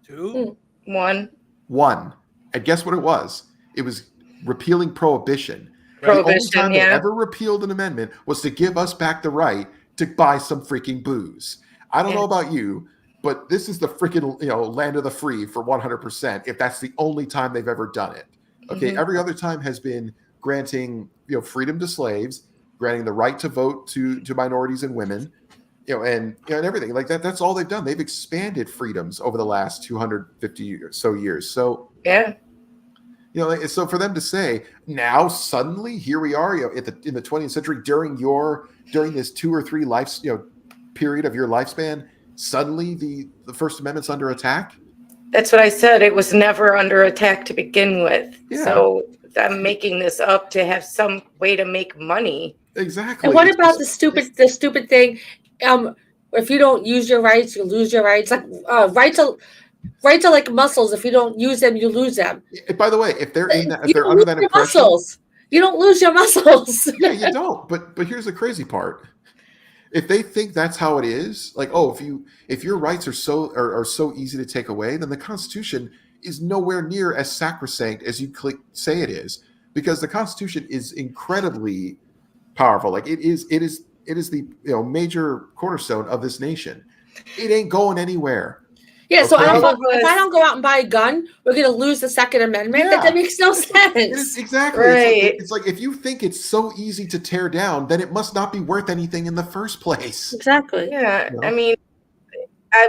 2? 1. 1. And guess what it was? It was repealing prohibition. The only time they ever repealed an amendment was to give us back the right to buy some freaking booze. I don't know about you, but this is the freaking land of the free for 100%. If that's the only time they've ever done it, okay. Every other time has been granting freedom to slaves, granting the right to vote to minorities and women, and everything like that. That's all they've done. They've expanded freedoms over the last 250 or so years. So so for them to say now suddenly here we are, in the 20th century during this 2 or 3 life period of your lifespan, suddenly the First Amendment's under attack. That's what I said. It was never under attack to begin with. So them making this up to have some way to make money. Exactly. And what about the stupid thing? If you don't use your rights, you lose your rights. Like rights are like muscles. If you don't use them, you lose them. By the way, if they're in that, if You they're don't under lose that your impression, muscles. You don't lose your muscles. yeah, you don't. But here's the crazy part. If they think that's how it is, like, oh, if your rights are so easy to take away, then the Constitution is nowhere near as sacrosanct as you say it is, because the Constitution is incredibly powerful. Like it is the major cornerstone of this nation. It ain't going anywhere. Yeah, so Okay? if I don't go out and buy a gun, we're going to lose the Second Amendment. Yeah. That makes no sense. Exactly. Right. It's like if you think it's so easy to tear down, then it must not be worth anything in the first place. Exactly. Yeah, You know? I mean,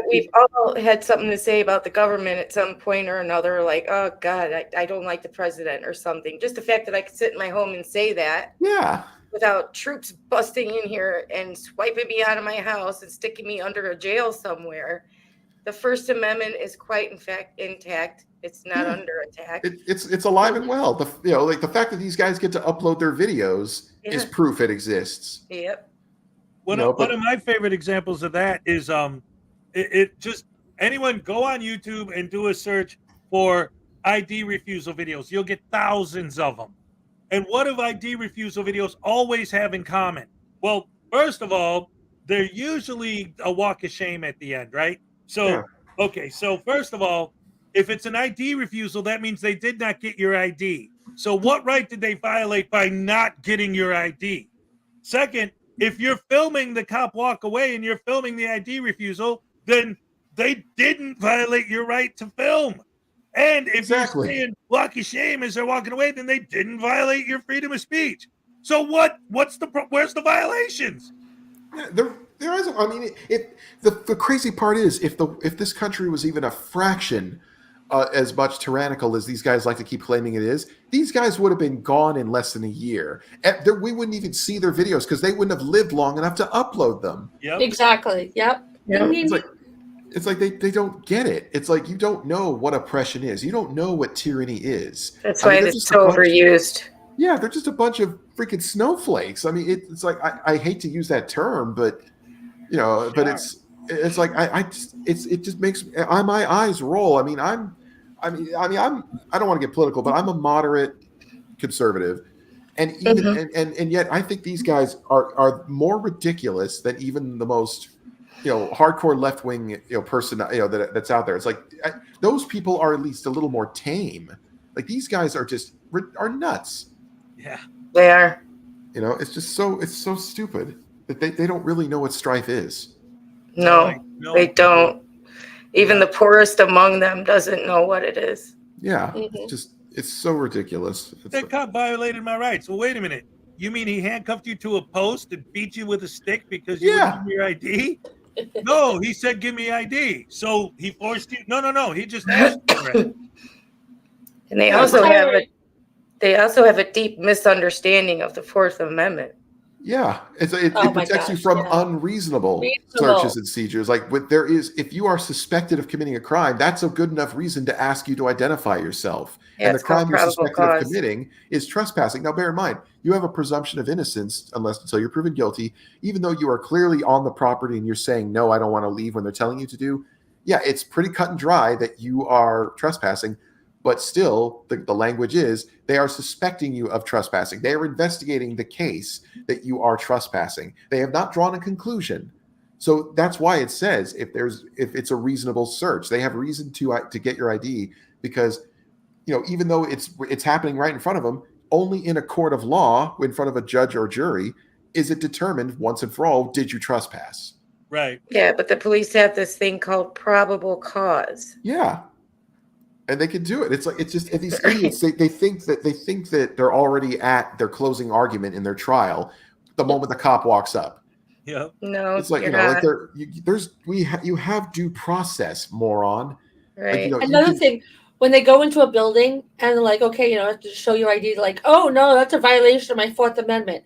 we've all had something to say about the government at some point or another, like, oh God, I don't like the president or something. Just the fact that I could sit in my home and say that. Yeah. Without troops busting in here and swiping me out of my house and sticking me under a jail somewhere. The First Amendment is quite, in fact, intact. It's not under attack. It's alive and well. The fact that these guys get to upload their videos is proof it exists. Yep. One of my favorite examples of that is it just anyone go on YouTube and do a search for ID refusal videos. You'll get thousands of them. And what do ID refusal videos always have in common? Well, first of all, they're usually a walk of shame at the end, right? So, okay, so first of all, if it's an ID refusal, that means they did not get your ID. So what right did they violate by not getting your ID? Second, if you're filming the cop walk away and you're filming the ID refusal, then they didn't violate your right to film. And if you're saying walk of shame as they're walking away, then they didn't violate your freedom of speech. So where's the violations? There isn't. I mean, the crazy part is if this country was even a fraction as much tyrannical as these guys like to keep claiming it is, these guys would have been gone in less than a year. We wouldn't even see their videos because they wouldn't have lived long enough to upload them. Yep. Exactly. Yep. I mean, it's like they don't get it. It's like you don't know what oppression is. You don't know what tyranny is. That's why it's so overused. Yeah, they're just a bunch of freaking snowflakes. I mean, it's like I hate to use that term, but but it's like it just makes my eyes roll. I mean, I don't want to get political, but I'm a moderate conservative, and even and yet I think these guys are more ridiculous than even the most hardcore left wing person that's out there. It's like those people are at least a little more tame. Like these guys are nuts. Yeah, they are. It's so stupid that they don't really know what strife is. No, they don't. Even the poorest among them doesn't know what it is. Yeah, it's so ridiculous. That cop violated my rights. Well, wait a minute. You mean he handcuffed you to a post and beat you with a stick because you wouldn't give me your ID? No, he said, give me ID. So he forced you. No. He just asked for it. And they also have a deep misunderstanding of the Fourth Amendment. Yeah, it protects you from unreasonable searches and seizures. Like if you are suspected of committing a crime, that's a good enough reason to ask you to identify yourself. Yeah, and the crime you're suspected cause. of committing is trespassing. Now, bear in mind, you have a presumption of innocence until you're proven guilty, even though you are clearly on the property and you're saying, no, I don't want to leave when they're telling you to do. Yeah, it's pretty cut and dry that you are trespassing. But still, the language is they are suspecting you of trespassing. They are investigating the case that you are trespassing. They have not drawn a conclusion. So that's why it says if it's a reasonable search, they have reason to get your ID because, even though it's happening right in front of them, only in a court of law, in front of a judge or jury, is it determined once and for all, did you trespass? Right. Yeah, but the police have this thing called probable cause. Yeah. And they can do it. It's just these idiots. They think that they're already at their closing argument in their trial the moment the cop walks up. Yeah. No, it's like you have due process, moron. Right. Like, another thing, when they go into a building and they're like, okay, I have to show your ID. They're like, oh no, that's a violation of my Fourth Amendment.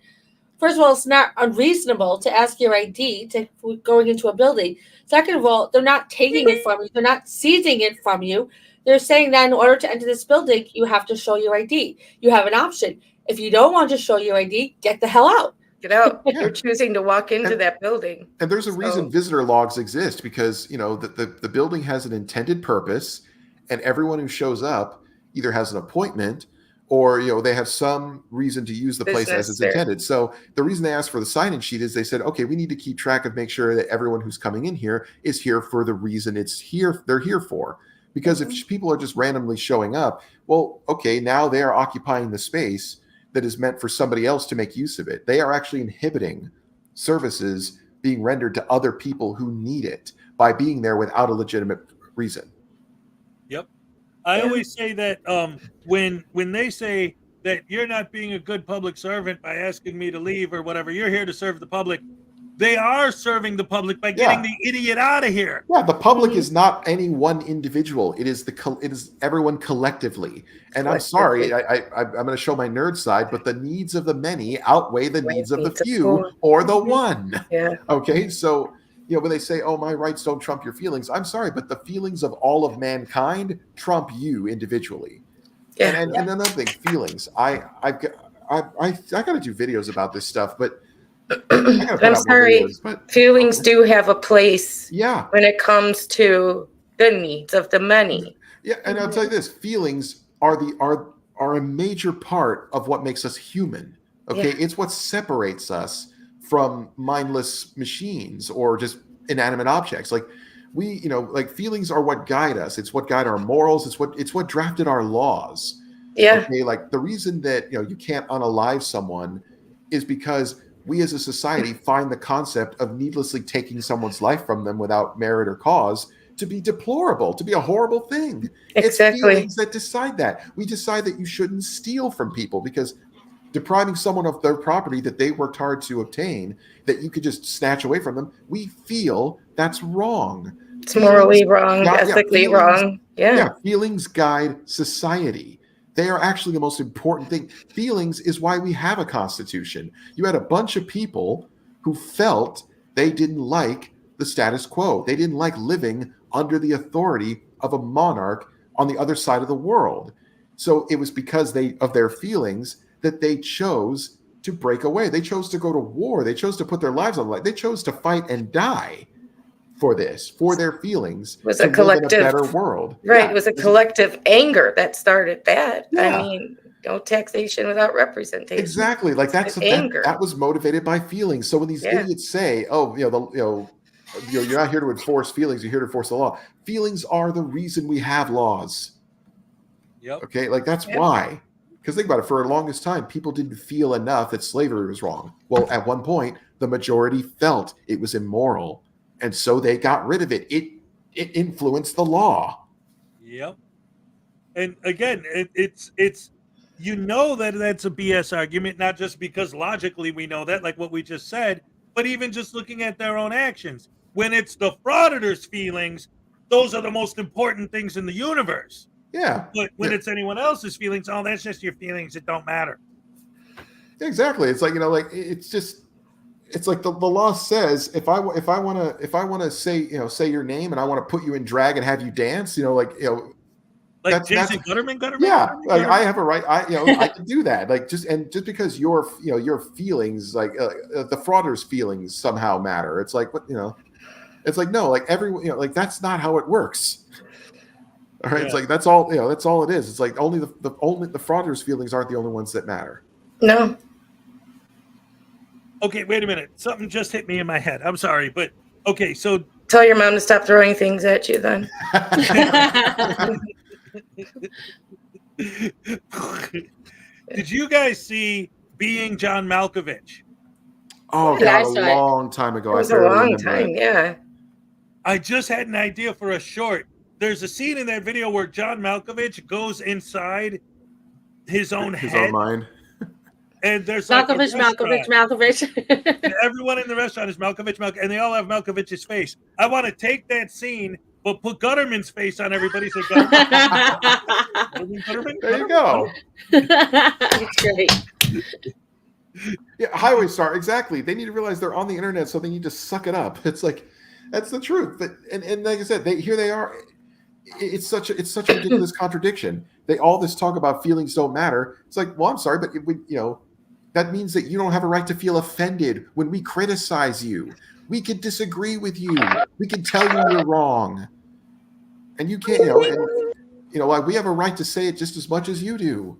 First of all, it's not unreasonable to ask your ID to going into a building. Second of all, they're not taking it from you. They're not seizing it from you. they're saying that in order to enter this building, you have to show your ID. You have an option. If you don't want to show your ID, get the hell out. Get out. You're choosing to walk into that building. And there's a reason visitor logs exist, because the building has an intended purpose, and everyone who shows up either has an appointment or they have some reason to use the place as it's intended. So the reason they asked for the sign-in sheet is they said, okay, we need to keep track of, make sure that everyone who's coming in here is here for the reason they're here for. Because if people are just randomly showing up, well, okay, now they are occupying the space that is meant for somebody else to make use of it. They are actually inhibiting services being rendered to other people who need it by being there without a legitimate reason. Yep. I always say that when they say that you're not being a good public servant by asking me to leave or whatever, you're here to serve the public. They are serving the public by getting the idiot out of here. Yeah, the public is not any one individual. It is everyone collectively. And I'm sorry, I'm going to show my nerd side, but the needs of the many outweigh the needs of the few or the one. Yeah. Okay, so when they say, "Oh, my rights don't trump your feelings," I'm sorry, but the feelings of all of mankind trump you individually. Yeah. And another thing, feelings. I got to do videos about this stuff, but. I'm sorry, but feelings do have a place. Yeah. When it comes to the needs of the many. Yeah, and I'll tell you this: feelings are a major part of what makes us human. Okay, it's what separates us from mindless machines or just inanimate objects. Like feelings are what guide us. It's what guide our morals. It's what drafted our laws. Yeah. Okay, like the reason that you can't unalive someone is because we as a society find the concept of needlessly taking someone's life from them without merit or cause to be deplorable, to be a horrible thing. Exactly. It's feelings that decide that. We decide that you shouldn't steal from people because depriving someone of their property that they worked hard to obtain, that you could just snatch away from them, we feel that's wrong. It's morally wrong, ethically wrong. Yeah. Feelings guide society. They are actually the most important thing. Feelings is why we have a constitution. You had a bunch of people who felt they didn't like the status quo. They didn't like living under the authority of a monarch on the other side of the world. So it was because of their feelings that they chose to break away. They chose to go to war. They chose to put their lives on the line. They chose to fight and die for their feelings. It was a collective, live in a better world. Right. Yeah. It was a collective anger that started that. Yeah. I mean, no taxation without representation. Exactly. Like anger. That was motivated by feelings. So when these idiots say, "Oh, you're not here to enforce feelings, you're here to enforce the law." Feelings are the reason we have laws. Yep. Okay, like that's why. Because think about it, for the longest time, people didn't feel enough that slavery was wrong. Well, at one point, the majority felt it was immoral. And so they got rid of it. It influenced the law. Yep. And again, it's that's a BS argument, not just because logically we know that, like what we just said, but even just looking at their own actions. When it's the frauditors' feelings, those are the most important things in the universe. Yeah. But when it's anyone else's feelings, oh, that's just your feelings. It don't matter. Exactly. It's like, it's like the law says if I want to say your name and I want to put you in drag and have you dance, like Jason Gutterman. Yeah, Gutterman, like I have a right. I can do that. Like just because your feelings, like the frauders' feelings somehow matter. It's like it's like no, like everyone, like that's not how it works. All right, It's like that's all it is. It's like only the frauders' feelings aren't the only ones that matter. No. Okay, wait a minute. Something just hit me in my head. I'm sorry, but okay, so tell your mom to stop throwing things at you then. Did you guys see Being John Malkovich? Oh, God, a long time ago. It was a long time, yeah. I just had an idea for a short. There's a scene in that video where John Malkovich goes inside his own mind. And there's Malkovich. Everyone in the restaurant is Malkovich, and they all have Malkovich's face. I want to take that scene, but put Gutterman's face on everybody. Say Gutterman. There you go. That's great. Yeah, Highway Star. Exactly. They need to realize they're on the internet, so they need to suck it up. It's like that's the truth. But and like I said, here they are. it's such a ridiculous contradiction. They all this talk about feelings don't matter. It's like, well, I'm sorry, but that means that you don't have a right to feel offended when we criticize you. We can disagree with you. We can tell you you're wrong, and you can't. Like we have a right to say it just as much as you do.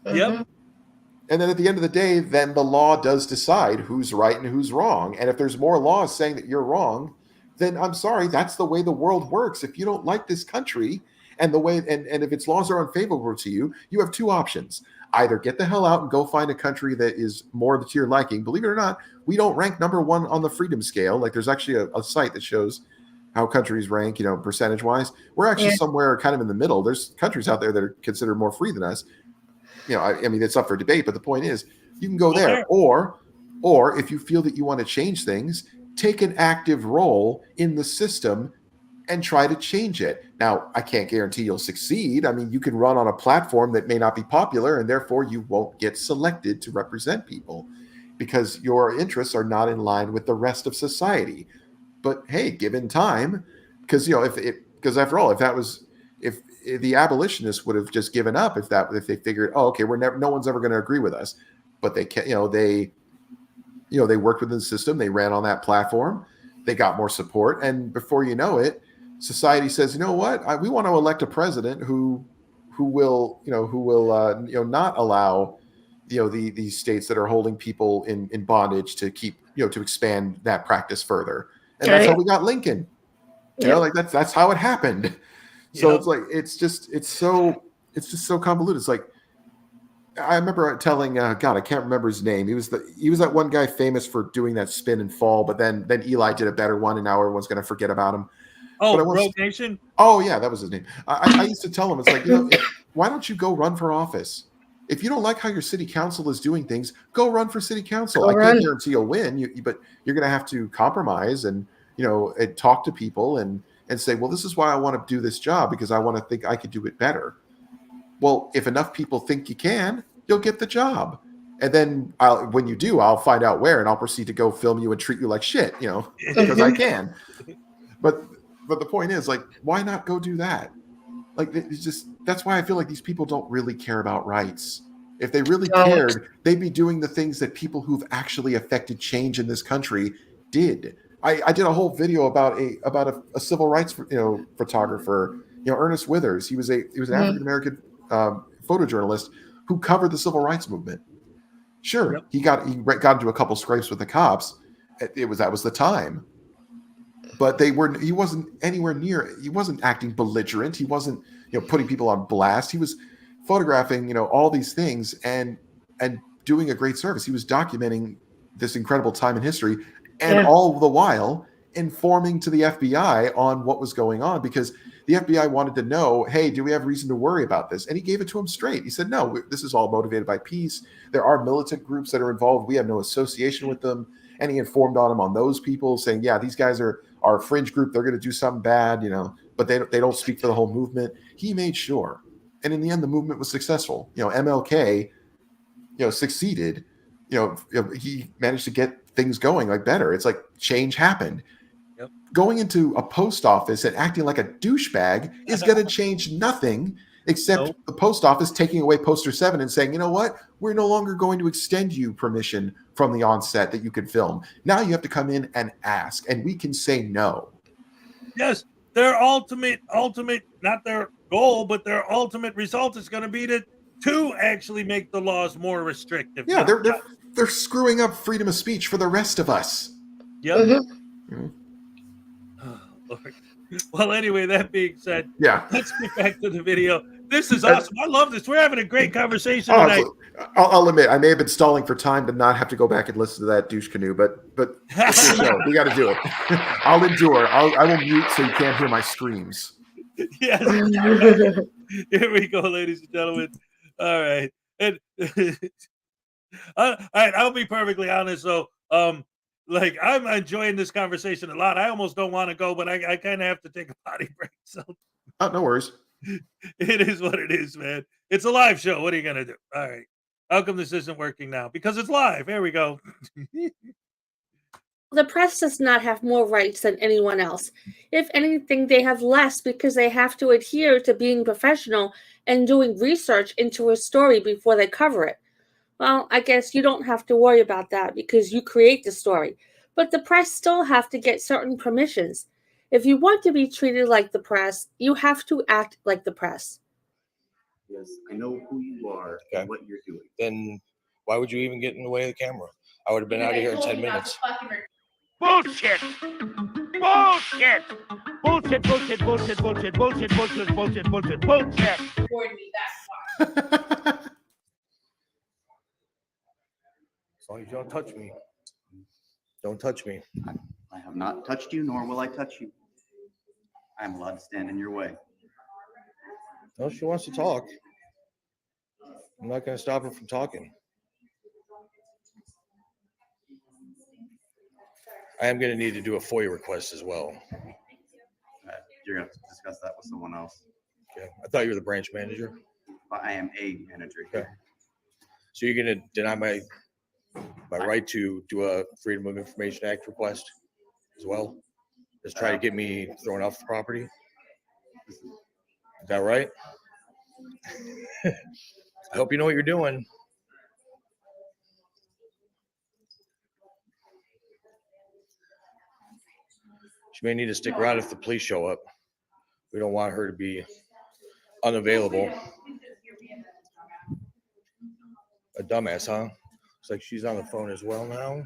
Yep. And then at the end of the day, then the law does decide who's right and who's wrong. And if there's more laws saying that you're wrong, then I'm sorry, that's the way the world works. If you don't like this country and the way, and if its laws are unfavorable to you, you have two options. Either get the hell out and go find a country that is more to your liking. Believe it or not, we don't rank number one on the freedom scale. Like there's actually a site that shows how countries rank, percentage wise. We're actually somewhere kind of in the middle. There's countries out there that are considered more free than us. I mean, it's up for debate, but the point is you can go there, or if you feel that you want to change things, take an active role in the system and try to change it. Now, I can't guarantee you'll succeed. I mean, you can run on a platform that may not be popular, and therefore you won't get selected to represent people because your interests are not in line with the rest of society. But hey, given time, because because after all, if the abolitionists would have just given up if they figured, oh, okay, no one's ever going to agree with us, but they can't, they worked within the system, they ran on that platform, they got more support, and before you know it, society says, you know what, we want to elect a president who will not allow these states that are holding people in bondage to keep to expand that practice further, and that's how we got Lincoln. That's how it happened. So it's like it's just so convoluted. It's like I remember telling God, I can't remember his name. He was that one guy famous for doing that spin and fall, but then Eli did a better one, and now everyone's going to forget about him. Oh, Rogue Nation. Oh yeah, that was his name. I used to tell him, it's like, why don't you go run for office? If you don't like how your city council is doing things, go run for city council. I can't guarantee you'll win, but you're going to have to compromise and and talk to people and say, well, this is why I want to do this job, because I want to think I could do it better. Well, if enough people think you can, you'll get the job. And then when you do, I'll find out where, and I'll proceed to go film you and treat you like shit, because I can. But the point is, like, why not go do that? Like, it's just, that's why I feel like these people don't really care about rights. If they really cared, they'd be doing the things that people who've actually affected change in this country did. I did a whole video about a civil rights photographer, Ernest Withers. He was an African American photojournalist who covered the civil rights movement. Sure, he got into a couple scrapes with the cops. That was the time, but he wasn't anywhere near. He wasn't acting belligerent. He wasn't putting people on blast. He was photographing all these things and doing a great service. He was documenting this incredible time in history. And all the while informing to the FBI on what was going on, because the FBI wanted to know, hey, do we have reason to worry about this? And he gave it to him straight. He said, no, this is all motivated by peace. There are militant groups that are involved. We have no association with them. And he informed on him on those people, saying, yeah, these guys are a fringe group. They're going to do something bad, but they don't speak for the whole movement. He made sure. And in the end, the movement was successful. MLK, succeeded. He managed to get things going better. It's like change happened. Going into a post office and acting like a douchebag is going to change nothing except the post office taking away poster 7 and saying, you know what, we're no longer going to extend you permission from the onset that you can film. Now you have to come in and ask, and we can say no. Yes, their ultimate, not their goal, but their ultimate result is going to be to actually make the laws more restrictive. Yeah, they're screwing up freedom of speech for the rest of us. Yep. Oh, Lord. Well, anyway, that being said, let's get back to the video. This is awesome. I love this. We're having a great conversation tonight. I'll admit, I may have been stalling for time to not have to go back and listen to that douche canoe, but it's your show. We got to do it. I'll endure. I will mute so you can't hear my screams. Yes. Here we go, ladies and gentlemen. All right. And all right, I'll be perfectly honest though. I'm enjoying this conversation a lot. I almost don't want to go, but I kind of have to take a potty break. So no worries. It is what it is, man. It's a live show. What are you gonna do? All right. How come this isn't working now? Because it's live. Here we go. the press does not have more rights than anyone else. If anything, they have less because they have to adhere to being professional and doing research into a story before they cover it. Well, I guess you don't have to worry about that because you create the story. But the press still have to get certain permissions. If you want to be treated like the press, you have to act like the press. Yes, I know who you are and what you're doing. Then why would you even get in the way of the camera? I would have been out of here in 10 minutes. Bullshit! Bullshit! Bullshit, bullshit, bullshit, bullshit, bullshit, bullshit, bullshit, bullshit, bullshit. As long as you don't touch me. Don't touch me. I have not touched you, nor will I touch you. I am allowed to stand in your way. No, she wants to talk. I'm not going to stop her from talking. I am going to need to do a FOIA request as well. You're going to have to discuss that with someone else. Okay. I thought you were the branch manager. I am a manager here. Okay. So you're going to deny my right to do a Freedom of Information Act request as well? Just try to get me thrown off the property? Is that right? I hope you know what you're doing. She may need to stick around if the police show up. We don't want her to be unavailable. A dumbass, huh? Looks like she's on the phone as well now.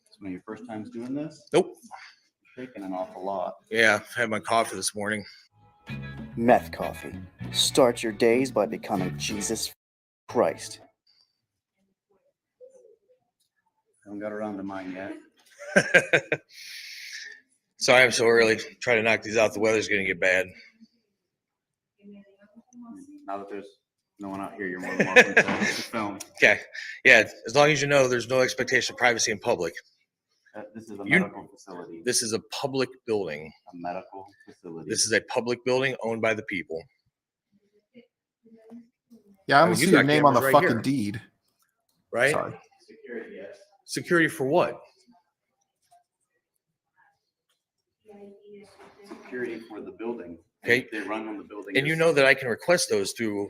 It's one of your first times doing this? Nope. Taking an awful lot. Yeah, I had my coffee this morning. Meth coffee. Start your days by becoming Jesus Christ. I haven't got around to mine yet. Sorry I'm so early. Try to knock these out. The weather's going to get bad. Now that there's no one out here, you're more than welcome to film. Okay. Yeah, as long as you know there's no expectation of privacy in public. This is a medical facility. This is a public building. A medical facility. This is a public building owned by the people. Yeah, I don't mean, see you your got name on the cameras right fucking here. deed. Right? Sorry. Security, yes. Security for what? Security for the building. Okay. They run on the building. And you know that I can request those through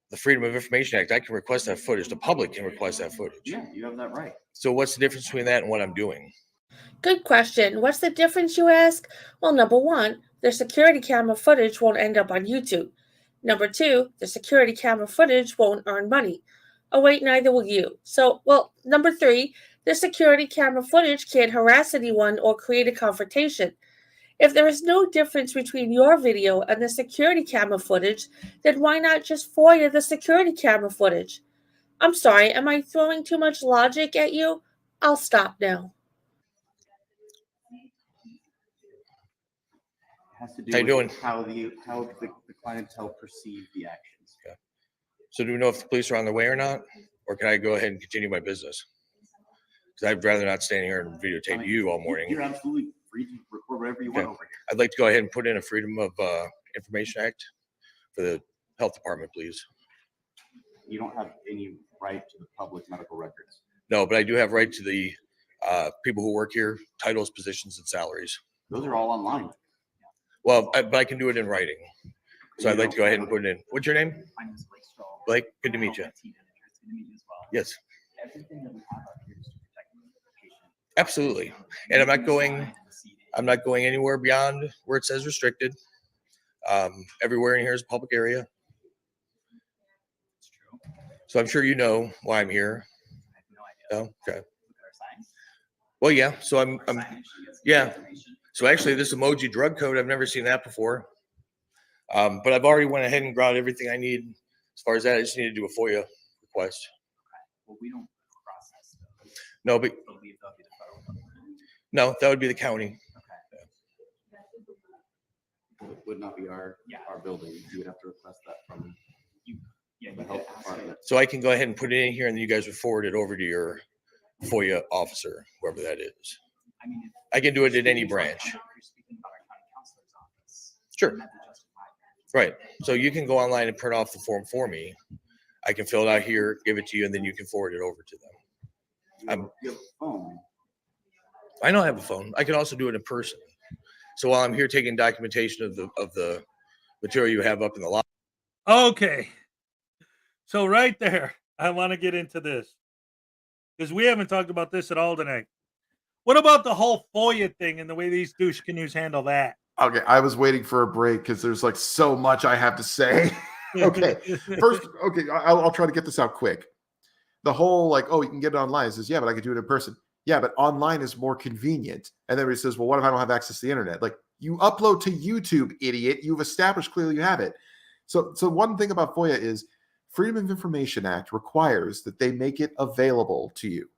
the Freedom of Information Act. I can request that footage. The public can request that footage. Yeah, you have that right. So what's the difference between that and what I'm doing? Good question. What's the difference, you ask? Well, number one, their security camera footage won't end up on YouTube. Number two, the security camera footage won't earn money. Oh, wait, neither will you. So, well, number three, the security camera footage can't harass anyone or create a confrontation. If there is no difference between your video and the security camera footage, then why not just FOIA the security camera footage? I'm sorry, am I throwing too much logic at you? I'll stop now. It has to do How you with doing? how the clientele perceive the actions. Okay. So do we know if the police are on their way or not? Or can I go ahead and continue my business? Because I'd rather not stand here and videotape you all morning. You're absolutely free to record whatever you want over here. I'd like to go ahead and put in a Freedom of Information Act for the health department, please. You don't have any right to the public medical records. No, but I do have right to the people who work here, titles, positions, and salaries. Those are all online. Well, but I can do it in writing. So I'd like to go ahead and put it in. What's your name? My name is Blake Troll. Blake, good to meet you. It's good to meet you as well. Yes, Everything that we have out here is to protect the patient. absolutely. And I'm not going anywhere beyond where it says restricted. Everywhere in here is a public area. It's true. So I'm sure you know why I'm here. I have no idea. Oh, okay. Look at our signs. Well, yeah. So I'm Signage, you guys yeah. get information. So actually, this emoji drug code, I've never seen that before. But I've already went ahead and got everything I need. As far as that, I just need to do a FOIA request. Well, we don't process those. No, but I believe they'll be the federal government. no, that would be the county. It would not be our building. You would have to request that from the health department. So I can go ahead and put it in here, and you guys would forward it over to your FOIA officer, whoever that is. I mean, I can do it in any branch. if you're speaking about our county counselor's office, Sure. then that'd be justified. Right. So you can go online and print off the form for me. I can fill it out here, give it to you, and then you can forward it over to them. You have a phone. I know I have a phone. I can also do it in person. So while I'm here taking documentation of the material you have up in the lot. Okay. So right there, I want to get into this because we haven't talked about this at all tonight. What about the whole FOIA thing and the way these douche canoes handle that? Okay, I was waiting for a break because there's like so much I have to say. Okay, first, okay, I'll try to get this out quick. The whole like, oh, you can get it online. It says, yeah, but I could do it in person. Yeah, but online is more convenient. And then he says, well, what if I don't have access to the internet? Like, you upload to YouTube, idiot. You've established clearly you have it. So one thing about FOIA is Freedom of Information Act requires that they make it available to you.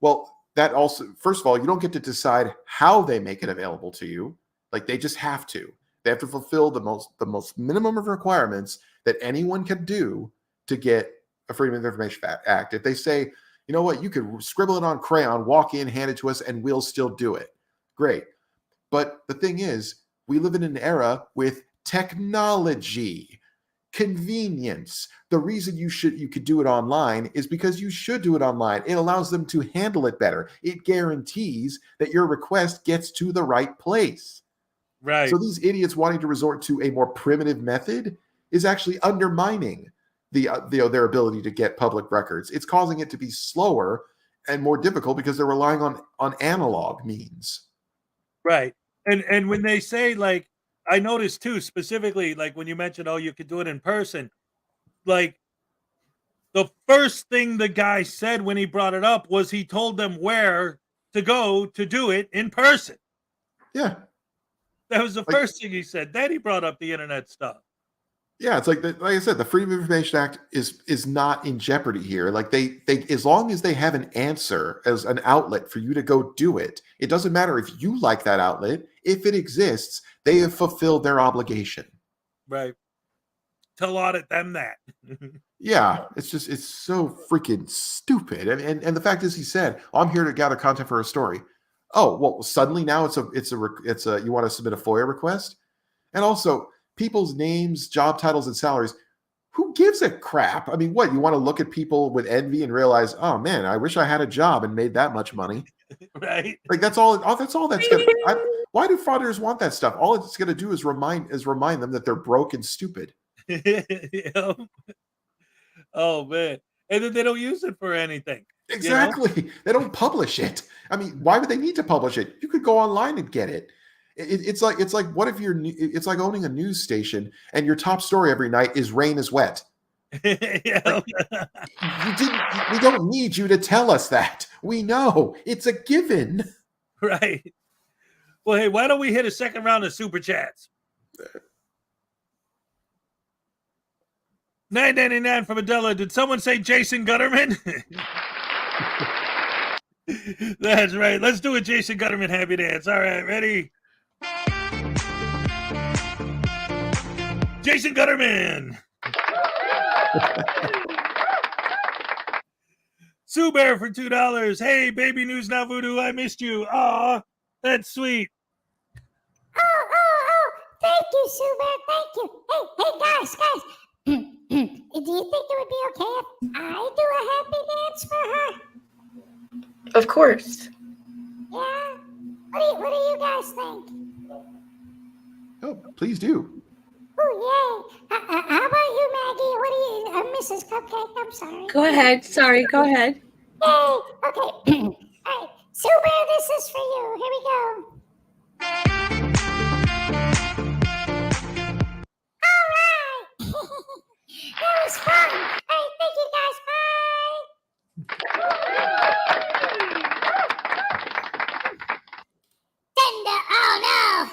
Well, that also, first of all, you don't get to decide how they make it available to you. Like, they just have to. They have to fulfill the most minimum of requirements that anyone can do to get a Freedom of Information Act. If they say, you know what, you could scribble it on crayon, walk in, hand it to us, and we'll still do it. Great. But the thing is, we live in an era with technology, convenience. The reason you could do it online is because you should do it online. It allows them to handle it better. It guarantees that your request gets to the right place. Right. So these idiots wanting to resort to a more primitive method is actually undermining their ability to get public records. It's causing it to be slower and more difficult because they're relying on analog means. Right. And when they say, like, I noticed too, specifically, like when you mentioned, oh, you could do it in person, like the first thing the guy said when he brought it up was he told them where to go to do it in person. Yeah. That was the first thing he said. Then he brought up the internet stuff. Yeah, it's like I said, the Freedom of Information Act is not in jeopardy here. Like they as long as they have an answer as an outlet for you to go do it, it doesn't matter if you like that outlet. If it exists, they have fulfilled their obligation. Right. Tell audit them that. Yeah, it's so freaking stupid. And the fact is, he said, oh, I'm here to gather content for a story. Oh, well, suddenly now it's a you want to submit a FOIA request? And also, people's names, job titles, and salaries, who gives a crap? I mean, what, you want to look at people with envy and realize, oh man, I wish I had a job and made that much money. Right. Like that's all that's gonna why do frauditors want that stuff? All it's gonna do is remind them that they're broke and stupid. Yeah. Oh man. And then they don't use it for anything. Exactly. You know? They don't publish it. I mean, why would they need to publish it? You could go online and get it. It's like what if it's like owning a news station and your top story every night is rain is wet. Yeah. We don't need you to tell us that. We know it's a given. Right. Well, hey, why don't we hit a second round of super chats? $9.99 from Adela. Did someone say Jason Gutterman? That's right. Let's do a Jason Gutterman happy dance. All right, ready? Jason Gutterman. Sue Bear for $2. Hey, baby news now voodoo. I missed you. Aw, that's sweet. Oh, thank you, Sue Bear. Thank you. Hey, guys. Do you think it would be okay if I do a happy dance for her? Of course. Yeah? What do you guys think? Oh, please do. Oh, yay. How about you, Maggie? What do you, Mrs. Cupcake? I'm sorry. Go ahead. Sorry, go ahead. Yay. Okay. All right. Sue Bear, this is for you. Here we go. All right. That was fun. All right. Thank you, guys. Tender. Oh, no.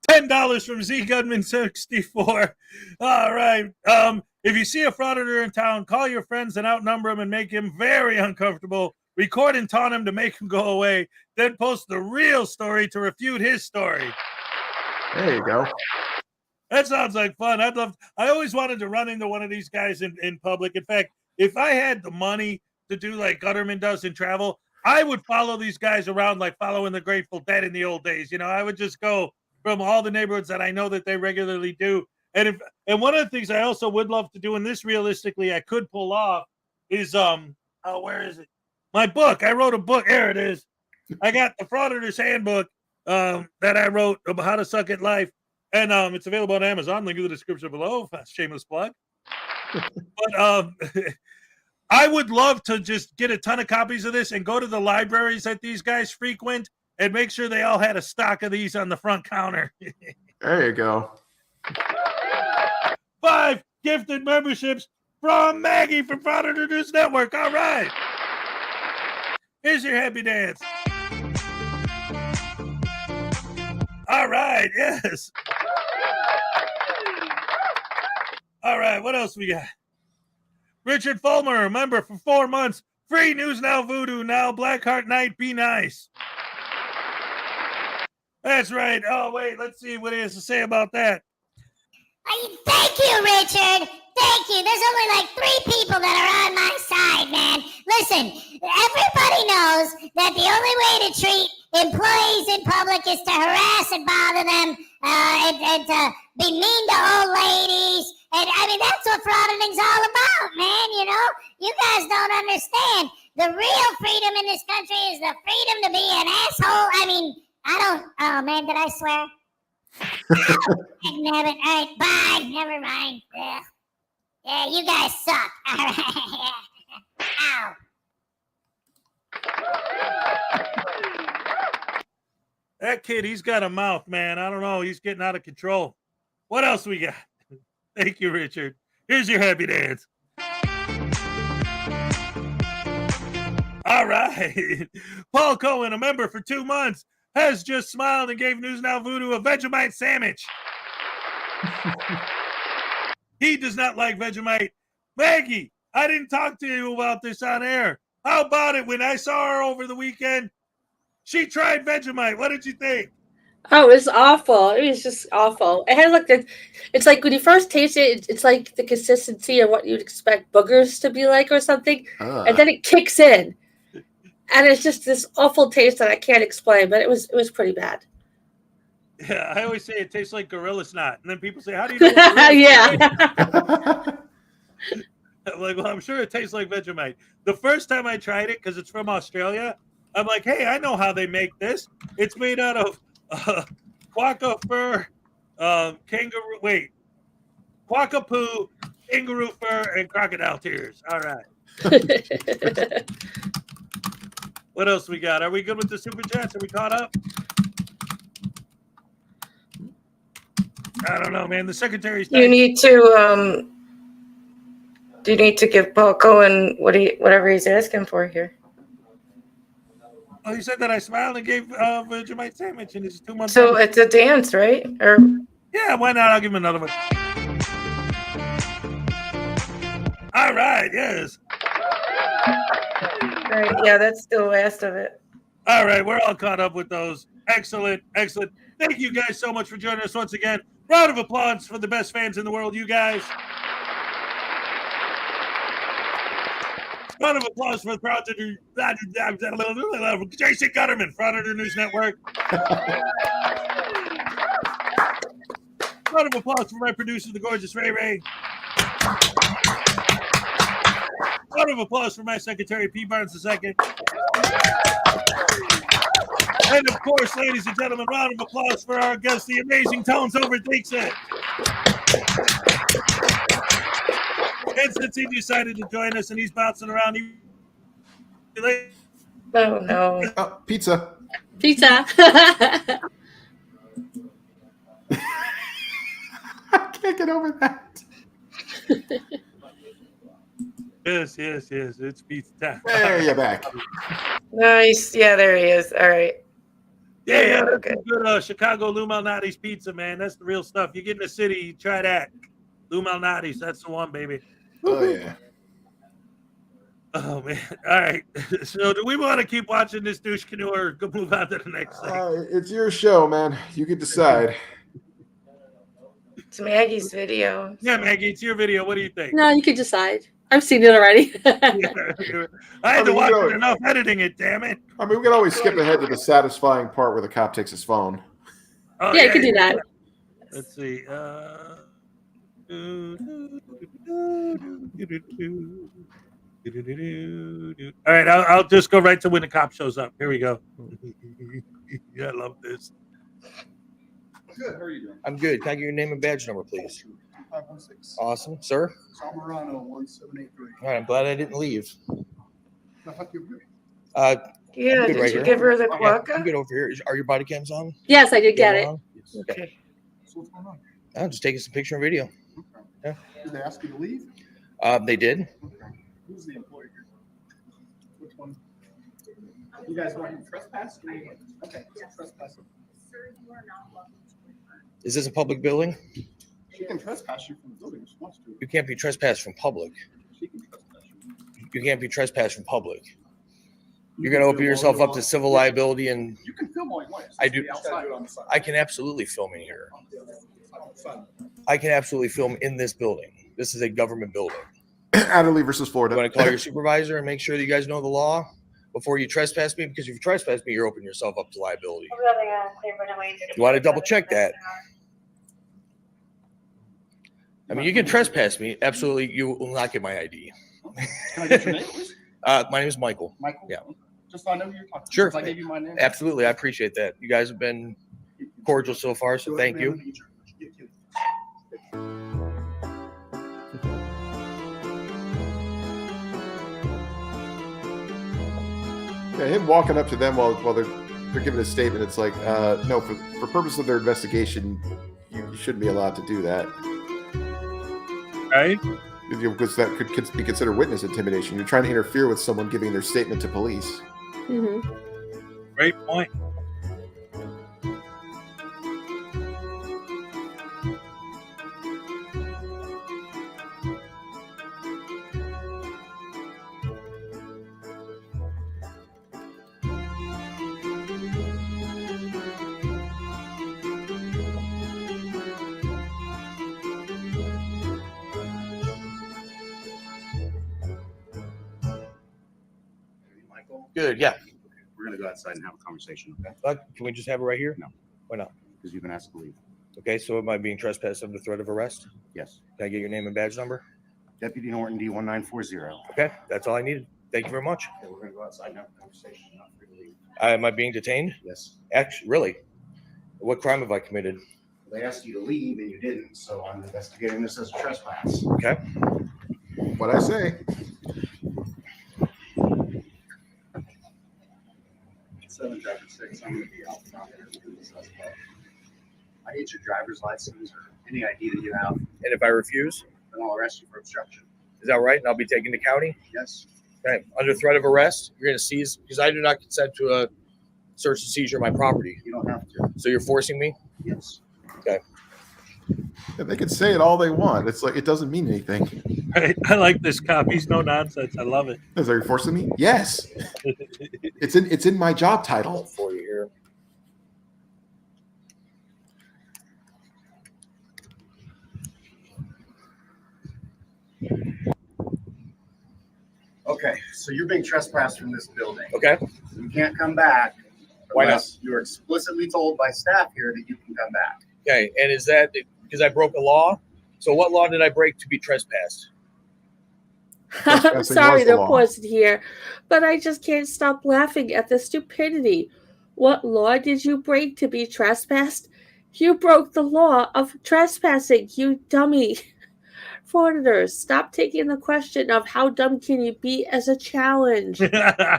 $10 from Z Gunman 64. All right. If you see a frauditor in town, call your friends and outnumber him and make him very uncomfortable. Record and taunt him to make him go away. Then post the real story to refute his story. There you go. That sounds like fun. I always wanted to run into one of these guys in public. In fact, if I had the money to do like Gutterman does in travel, I would follow these guys around like following the Grateful Dead in the old days. You know, I would just go from all the neighborhoods that I know that they regularly do. And one of the things I also would love to do, and this realistically I could pull off, is where is it? My book. I wrote a book. There it is. I got the Frauditors Handbook that I wrote about how to suck at life, and it's available on Amazon. Link in the description below. Shameless plug. But I would love to just get a ton of copies of this and go to the libraries that these guys frequent and make sure they all had a stock of these on the front counter. There you go. 5 gifted memberships from Maggie from Frauditors Network. All right. Here's your happy dance. All right. Yes. All right. What else we got? Richard Fulmer, member for 4 months. Free News Now Voodoo now. Blackart Night. Be nice. That's right. Oh, wait. Let's see what he has to say about that. Thank you, Richard. Thank you. There's only like 3 people that are on my side, man. Listen, everybody knows that the only way to treat employees in public is to harass and bother them and to be mean to old ladies. And I mean, that's what frauditing's all about, man. You know, you guys don't understand. The real freedom in this country is the freedom to be an asshole. I mean, oh man, did I swear? Damn it. All right, bye. Never mind. Yeah, you guys suck. All right. Ow. That kid, he's got a mouth, man. I don't know. He's getting out of control. What else we got? Thank you, Richard. Here's your happy dance. All right. Paul Cohen, a member for 2 months, has just smiled and gave News Now Voodoo a Vegemite sandwich. He does not like Vegemite. Maggie, I didn't talk to you about this on air. How about it? When I saw her over the weekend, she tried Vegemite. What did you think? Oh, it was awful. It was just awful. It had like it's like when you first taste it, it's like the consistency of what you'd expect boogers to be like or something. And then it kicks in. And it's just this awful taste that I can't explain, but it was pretty bad. Yeah, I always say it tastes like gorilla snot. And then people say, how do you know what gorilla Yeah. I'm like, well, I'm sure it tastes like Vegemite. The first time I tried it, because it's from Australia, I'm like, hey, I know how they make this. It's made out of quokka fur, quokka poo, kangaroo fur, and crocodile tears. All right. What else we got? Are we good with the super chats? Are we caught up? I don't know, man. The secretary's You need to do you need to give Paul Cohen whatever he's asking for here? Oh, you said that I smiled and gave Vegemite sandwich, and it's 2 months. So it's a dance, right? Or yeah, why not? I'll give him another one. All right, yes. All right, yeah, that's the last of it. All right, we're all caught up with those. Excellent, excellent. Thank you guys so much for joining us once again. Round of applause for the best fans in the world, you guys. Round of applause for Frauditors, Jason Gutterman, Frauditor News Network. Round of applause for my producer, the gorgeous Ray Ray. Round of applause for my secretary, P. Barnes II. And of course, ladies and gentlemen, round of applause for our guest, the amazing Tones Overthinks It. And since he decided to join us and he's bouncing around, oh no. Oh, pizza. Pizza. I can't get over that. Yes, it's pizza time. There you're back. Nice. Yeah, there he is. All right. Yeah, that's okay. good Chicago Lou Malnati's pizza, man. That's the real stuff. You get in the city, you try that. Lou Malnati's, that's the one, baby. Oh, yeah. Oh, man. All right. So do we want to keep watching this douche canoe or go move on to the next thing? It's your show, man. You can decide. It's Maggie's video. Yeah, Maggie, it's your video. What do you think? No, you could decide. I've seen it already. I had to watch it enough editing it, damn it. I mean, we can always skip ahead to the satisfying part where the cop takes his phone. Oh, yeah, you can do that. Let's see. All right, I'll just go right to when the cop shows up. Here we go. Yeah, I love this. Good. How are you doing? I'm good. Can I get your name and badge number, please? 516. Awesome, sir. Samarano 1783. All right, I'm glad I didn't leave. No, fuck you. Yeah, Yeah, did you give her the quokka? You get over here. Are your body cams on? Yes, I did get it. Okay. So what's going on? I'm just taking some picture and video. Yeah. Did they ask you to leave? They did. Who's the employer here? Which one? You guys want to trespass? Okay, trespass. Sir, you are not welcome to return. Is this a public building? She can trespass you from the building if she wants to. You can't be trespassed from public. She can trespass you. You can't be trespassed from public. You're going to open yourself up to civil liability, and You can film all you want. I do. Outside. I can absolutely film in here. I can absolutely film in this building. This is a government building. Adderley versus Florida. You want to call your supervisor and make sure that you guys know the law before you trespass me? Because if you trespass me, you're opening yourself up to liability. You want to double check that. I mean, you can trespass me. Absolutely. You will not get my ID. Can I get your name, please? My name is Michael. Michael? Yeah. Just so I know who you're talking to. Sure. Because I gave you my name. Absolutely. I appreciate that. You guys have been cordial so far, so thank you. Yeah, him walking up to them while they're giving a statement, it's like, no, for purpose of their investigation, you shouldn't be allowed to do that. Right? Because that could be considered witness intimidation. You're trying to interfere with someone giving their statement to police. Mm-hmm. Great point. Michael? Good. Yeah. We're going to go outside and have a conversation, okay? Can we just have it right here? No. Why not? Because you've been asked to leave. Okay, so am I being trespassed under threat of arrest? Yes. Can I get your name and badge number? Deputy Norton D1940. Okay, that's all I needed. Thank you very much. Okay, we're going to go outside and have a conversation. Not free to leave. Am I being detained? Yes. Actually, really? What crime have I committed? They asked you to leave and you didn't, so I'm investigating this as a trespass. Okay. What'd I say? 7-6. I'm going to be out front here with the suspect. I need your driver's license or any ID that you have, And if I refuse, then I'll arrest you for obstruction. is that right? And I'll be taken to county? Yes. Okay. Under threat of arrest, you're going to seize, because I do not consent to a search and seizure of my property. You don't have to. So you're forcing me? Yes. Okay. Yeah, they can say it all they want. It's like it doesn't mean anything. Right. I like this cop. He's no nonsense. I love it. Is that forcing me? Yes. It's in my job title. For you here. Okay, so you're being trespassed from this building. Okay. You can't come back Why not? unless you're explicitly told by staff here that you can come back. Okay. And is that because I broke a law? So what law did I break to be trespassed? I'm sorry to pause it here, but I just can't stop laughing at the stupidity. What law did you break to be trespassed? You broke the law of trespassing, you dummy. Frauditors, stop taking the question of how dumb can you be as a challenge. You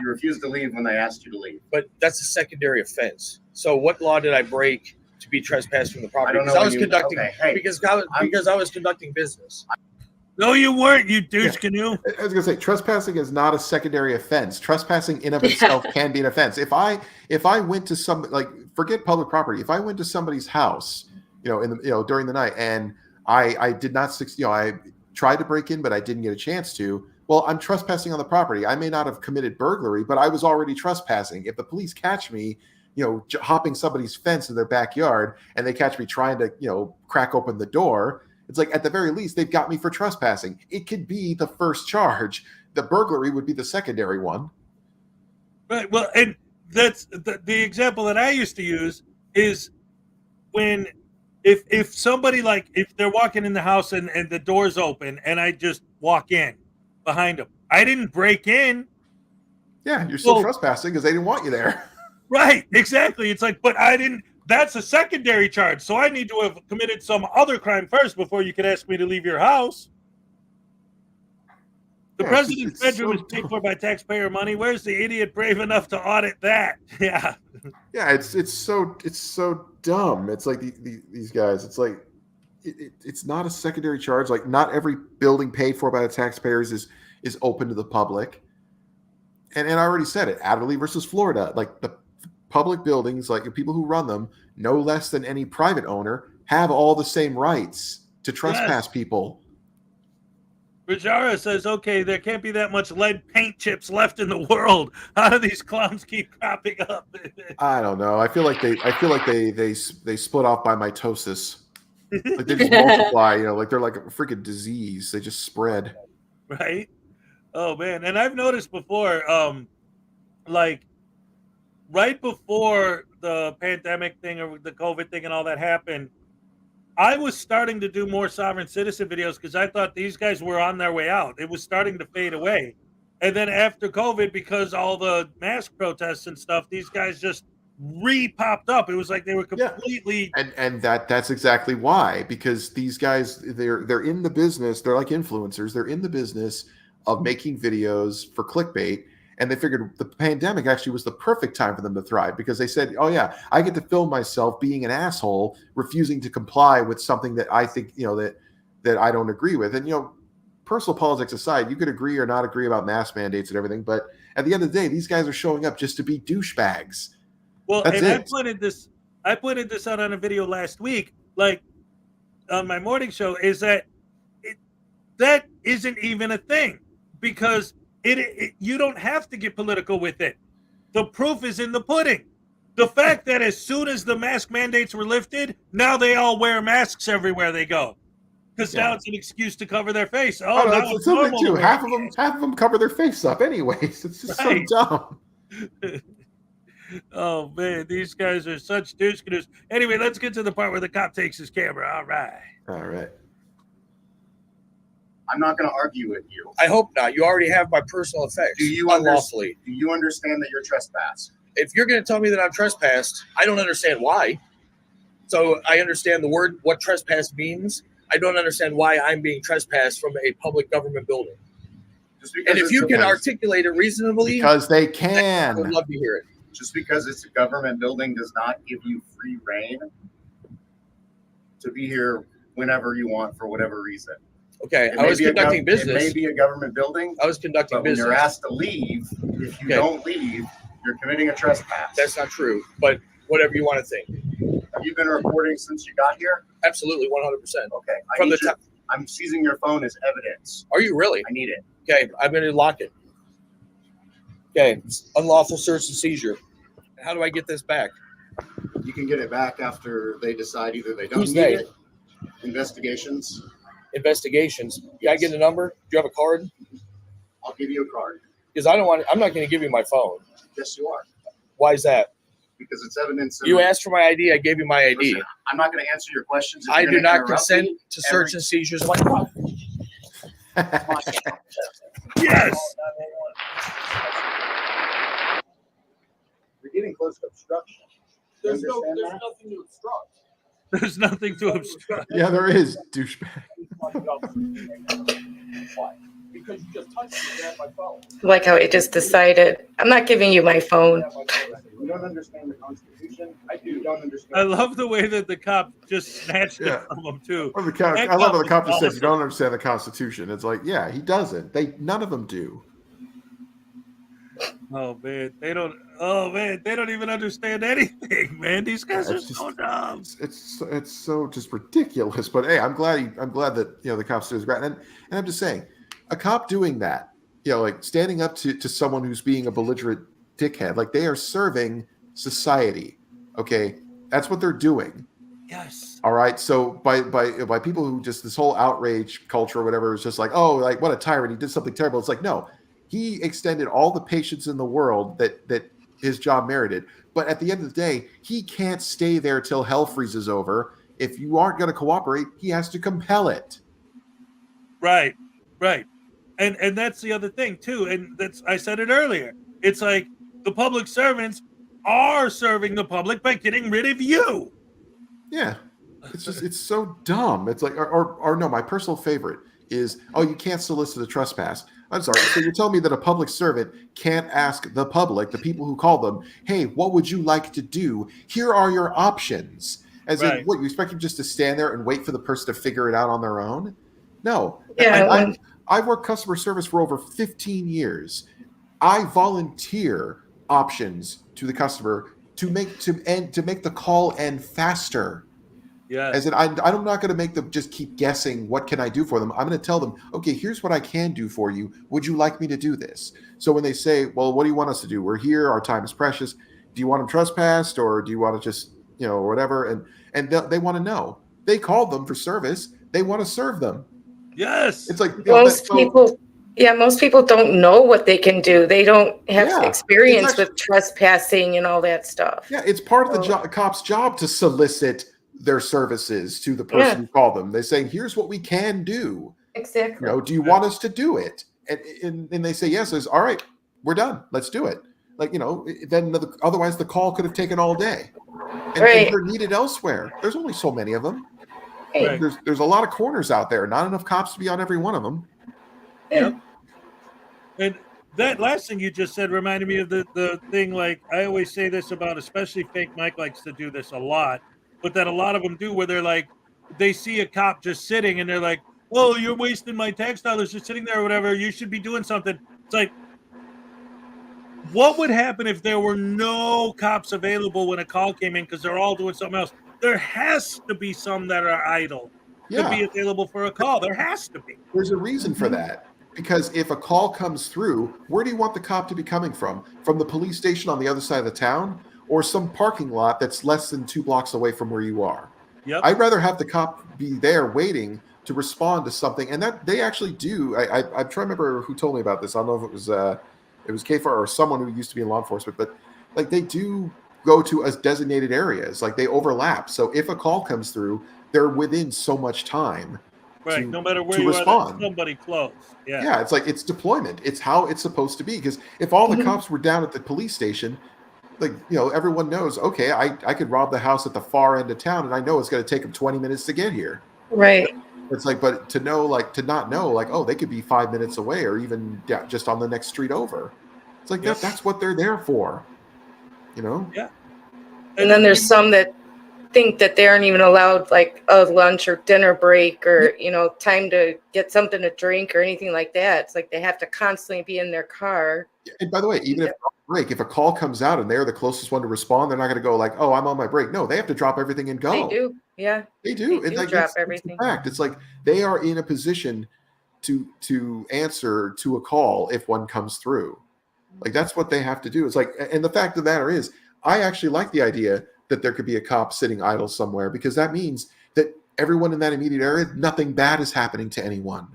refused to leave when they asked you to leave. But that's a secondary offense. So what law did I break to be trespassed from the property? I don't know Because I when was you- conducting okay, hey, because I was conducting business. No, you weren't, you douche canoe. I was gonna say trespassing is not a secondary offense. Trespassing in of itself can be an offense. If I went to some, like, forget public property, if I went to somebody's house, during the night, and I did not, I tried to break in, but I didn't get a chance to. Well, I'm trespassing on the property. I may not have committed burglary, but I was already trespassing. If the police catch me, hopping somebody's fence in their backyard, and they catch me trying to, crack open the door, It's like, at the very least, they've got me for trespassing. It could be the first charge. The burglary would be the secondary one. Right. Well, and that's the example that I used to use is when if somebody, like, if they're walking in the house and the door's open and I just walk in behind them, I didn't break in. Yeah, you're still trespassing because they didn't want you there. Right, exactly. It's like, but I didn't. That's a secondary charge, so I need to have committed some other crime first before you could ask me to leave your house. The president's bedroom is paid for by taxpayer money. Where's the idiot brave enough to audit that? Yeah. Yeah, it's so dumb. It's like these guys. It's like it's not a secondary charge. Like, not every building paid for by the taxpayers is open to the public. And I already said it. Adderley versus Florida. Like, the public buildings, like the people who run them, no less than any private owner, have all the same rights to trespass people. Rajara says, okay, there can't be that much lead paint chips left in the world. How do these clowns keep cropping up? I don't know. I feel like they split off by mitosis. Like, they just multiply, like they're like a freaking disease. They just spread. Right? Oh man. And I've noticed before, like right before the pandemic thing or the COVID thing and all that happened, I was starting to do more sovereign citizen videos because I thought these guys were on their way out. It was starting to fade away. And then after COVID, because all the mask protests and stuff, these guys just re-popped up. It was like they were completely... And that's exactly why, because these guys, they're in the business. They're like influencers. They're in the business of making videos for clickbait. And they figured the pandemic actually was the perfect time for them to thrive, because they said, oh yeah, I get to film myself being an asshole, refusing to comply with something that I think, that I don't agree with. And, personal politics aside, you could agree or not agree about mask mandates and everything, but at the end of the day, these guys are showing up just to be douchebags. Well, That's and it. I pointed this out on a video last week, like on my morning show, is that that isn't even a thing, because you don't have to get political with it. The proof is in the pudding. The fact that as soon as the mask mandates were lifted, now they all wear masks everywhere they go, because now it's an excuse to cover their face. Oh, now it's something too. Half of them cover their face up anyways. It's just so dumb. Oh man, these guys are such douche canoes. Anyway, let's get to the part where the cop takes his camera. All right. I'm not going to argue with you. I hope not. You already have my personal effects. Do you unlawfully? Do you understand that you're trespassed? If you're going to tell me that I'm trespassed, I don't understand why. So I understand the word, what trespass means. I don't understand why I'm being trespassed from a public government building. And if you can articulate it reasonably, because they can, I would love to hear it. Just because it's a government building does not give you free reign to be here whenever you want for whatever reason. Okay, I was conducting business. It may be a government building. I was conducting business. When you're asked to leave, if you don't leave, you're committing a trespass. That's not true, but whatever you want to think. Have you been recording since you got here? Absolutely, 100%. Okay. From the top. I'm seizing your phone as evidence. Are you really? I need it. Okay, I'm going to lock it. Okay, unlawful search and seizure. How do I get this back? You can get it back after they decide either they don't Who's need they? it. Investigations. Investigations. Yeah, I get a number. Do you have a card? I'll give you a card. Because I'm not going to give you my phone. Yes, you are. Why is that? Because it's evidence. You asked for my ID. I gave you my ID. Listen, I'm not going to answer your questions. I do not consent to search and seizures of my property. Yes. You're getting close to obstruction. There's nothing to obstruct. There's nothing to obstruct. Yeah, there is, douchebag. Why? Because you just touched me and grabbed my phone. Like how it just decided, I'm not giving you my phone. You don't understand the Constitution. I do. You don't understand. I love the way that the cop just snatched it from him too. I love how the cop just says you don't understand the Constitution. It's like, yeah, he doesn't. None of them do. Oh man, they don't. Oh man, they don't even understand anything, man. These guys are so dumb. It's so just ridiculous. But hey, I'm glad that the cops do his grant. And I'm just saying, a cop doing that, like standing up to someone who's being a belligerent dickhead, like they are serving society. Okay, that's what they're doing. Yes. All right. So by people who just this whole outrage culture or whatever is just like, oh, like what a tyrant. He did something terrible. It's like, no, he extended all the patience in the world that his job merited. But at the end of the day, he can't stay there till hell freezes over. If you aren't going to cooperate, he has to compel it. Right. And that's the other thing too. And I said it earlier. It's like the public servants are serving the public by getting rid of you. Yeah. It's so dumb. It's like, or no, my personal favorite is, oh, you can't solicit a trespass. I'm sorry. So you're telling me that a public servant can't ask the public, the people who call them, hey, what would you like to do? Here are your options. As in, what, you expect them just to stand there and wait for the person to figure it out on their own? No. Yeah, I've worked customer service for over 15 years. I volunteer options to the customer to make the call end faster. Yeah. As in, I'm not going to make them just keep guessing what can I do for them. I'm going to tell them, okay, here's what I can do for you. Would you like me to do this? So when they say, well, what do you want us to do? We're here. Our time is precious. Do you want them trespassed, or do you want to just, whatever? And they want to know. They called them for service. They want to serve them. Yes. It's like most people don't know what they can do. They don't have experience with trespassing and all that stuff. Yeah, it's part of the cop's job to solicit their services to the person who called them. They say, here's what we can do. Exactly. Do you want us to do it? And they say yes. Says, all right, we're done. Let's do it. Like, then otherwise the call could have taken all day. And they're needed elsewhere. There's only so many of them. Right. There's a lot of corners out there. Not enough cops to be on every one of them. Yep. And that last thing you just said reminded me of the thing, like, I always say this about, especially Fake Mike likes to do this a lot, but that a lot of them do, where they're like, they see a cop just sitting and they're like, oh, you're wasting my tax dollars just sitting there or whatever. You should be doing something. It's like, what would happen if there were no cops available when a call came in because they're all doing something else? There has to be some that are idle to be available for a call. There has to be. There's a reason for that. Because if a call comes through, where do you want the cop to be coming from? From the police station on the other side of the town, or some parking lot that's less than 2 blocks away from where you are? Yep. I'd rather have the cop be there waiting to respond to something, and that they actually do. I'm trying to remember who told me about this. I don't know if it was KFAR or someone who used to be in law enforcement, but like they do go to designated areas, like they overlap. So if a call comes through, they're within so much time. Right, no matter where you respond. are, somebody close. Yeah, it's like it's deployment. It's how it's supposed to be. Because if all the cops were down at the police station, like, everyone knows, okay, I could rob the house at the far end of town, and I know it's going to take them 20 minutes to get here. Right. It's like, but to not know, like, oh, they could be 5 minutes away, or even just on the next street over. It's like that's what they're there for. Yeah. And then there's some that think that they aren't even allowed like a lunch or dinner break or time to get something to drink or anything like that. It's like they have to constantly be in their car. And by the way, even if a call comes out and they're the closest one to respond, they're not going to go like, oh, I'm on my break. No, they have to drop everything and go. They do. Yeah. They do. They and do like, drop everything. That's fact. It's like they are in a position to answer to a call if one comes through. Like that's what they have to do. It's like, and the fact of the matter is, I actually like the idea that there could be a cop sitting idle somewhere, because that means that everyone in that immediate area, nothing bad is happening to anyone.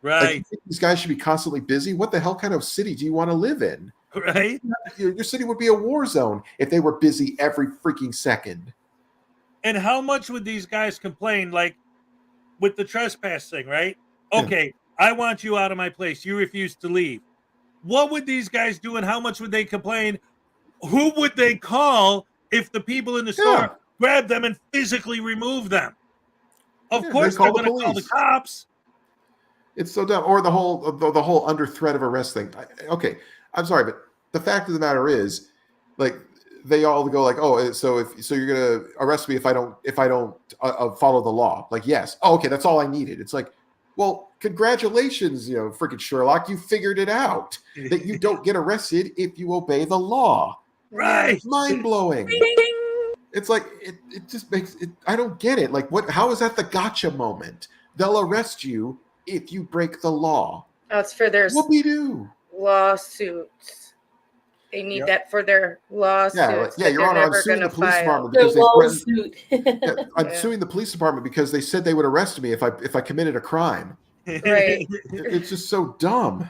Right. Like, you think these guys should be constantly busy? What the hell kind of city do you want to live in? Right. Your city would be a war zone if they were busy every freaking second. And how much would these guys complain, like with the trespass thing, right? Okay, I want you out of my place. You refuse to leave. What would these guys do, and how much would they complain? Who would they call if the people in the store grab them and physically remove them? Of course they're going to call the cops. It's so dumb. Or the whole under threat of arrest thing. Okay, I'm sorry, but the fact of the matter is, like, they all go like, oh, so you're going to arrest me if I don't follow the law. Like, yes. Oh, okay, that's all I needed. It's like, well, congratulations, freaking Sherlock, you figured it out that you don't get arrested if you obey the law. Right. It's mind-blowing. It's like it just makes it. I don't get it. Like, what? How is that the gotcha moment? They'll arrest you if you break the law. Oh, it's for their whoopie-doo lawsuits. They need that for their lawsuits. Yeah, that Your they're Honor, I'm never suing the gonna police file. department Their because they lawsuit. I'm suing the police department because they said they would arrest me if I committed a crime. Right. It's just so dumb.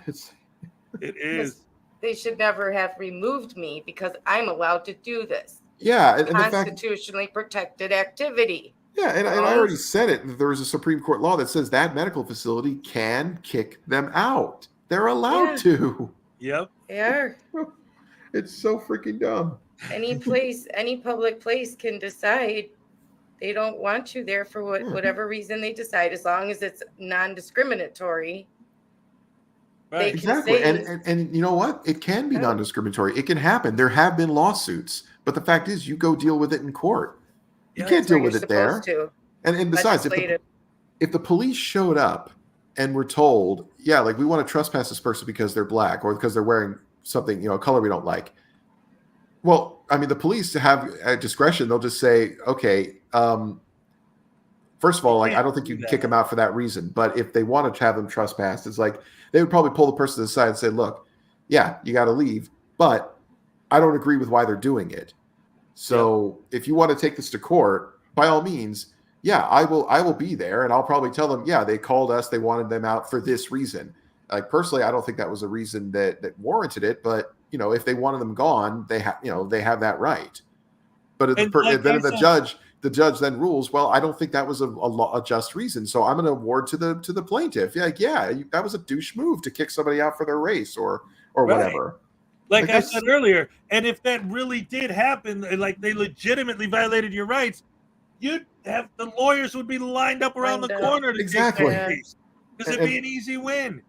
It is. They should never have removed me because I'm allowed to do this. Yeah, and the fact, Constitutionally protected activity. yeah, and I already said it. There is a Supreme Court law that says that medical facility can kick them out. They're allowed to. Yep. They are. It's so freaking dumb. Any place, any public place can decide they don't want you there for whatever reason they decide, as long as it's non-discriminatory. Right. Exactly. And you know what? It can be non-discriminatory. It can happen. There have been lawsuits, but the fact is you go deal with it in court. You can't deal with it there. And besides, if the police showed up and were told, yeah, like we want to trespass this person because they're black or because they're wearing something, a color we don't like. Well, I mean, the police have at discretion. They'll just say, okay, first of all, like, I don't think you can kick them out for that reason. But if they wanted to have them trespassed, it's like they would probably pull the person to the side and say, look, yeah, you got to leave, but I don't agree with why they're doing it. So if you want to take this to court, by all means, yeah, I will be there, and I'll probably tell them, yeah, they called us, they wanted them out for this reason. Like personally, I don't think that was a reason that warranted it, but if they wanted them gone, they have that right. But then the judge then rules, well, I don't think that was a just reason, so I'm going to award to the plaintiff. That was a douche move to kick somebody out for their race or whatever. Like I said earlier, and if that really did happen, like they legitimately violated your rights, you'd have the lawyers would be lined up around the corner to exactly because it'd be an easy win.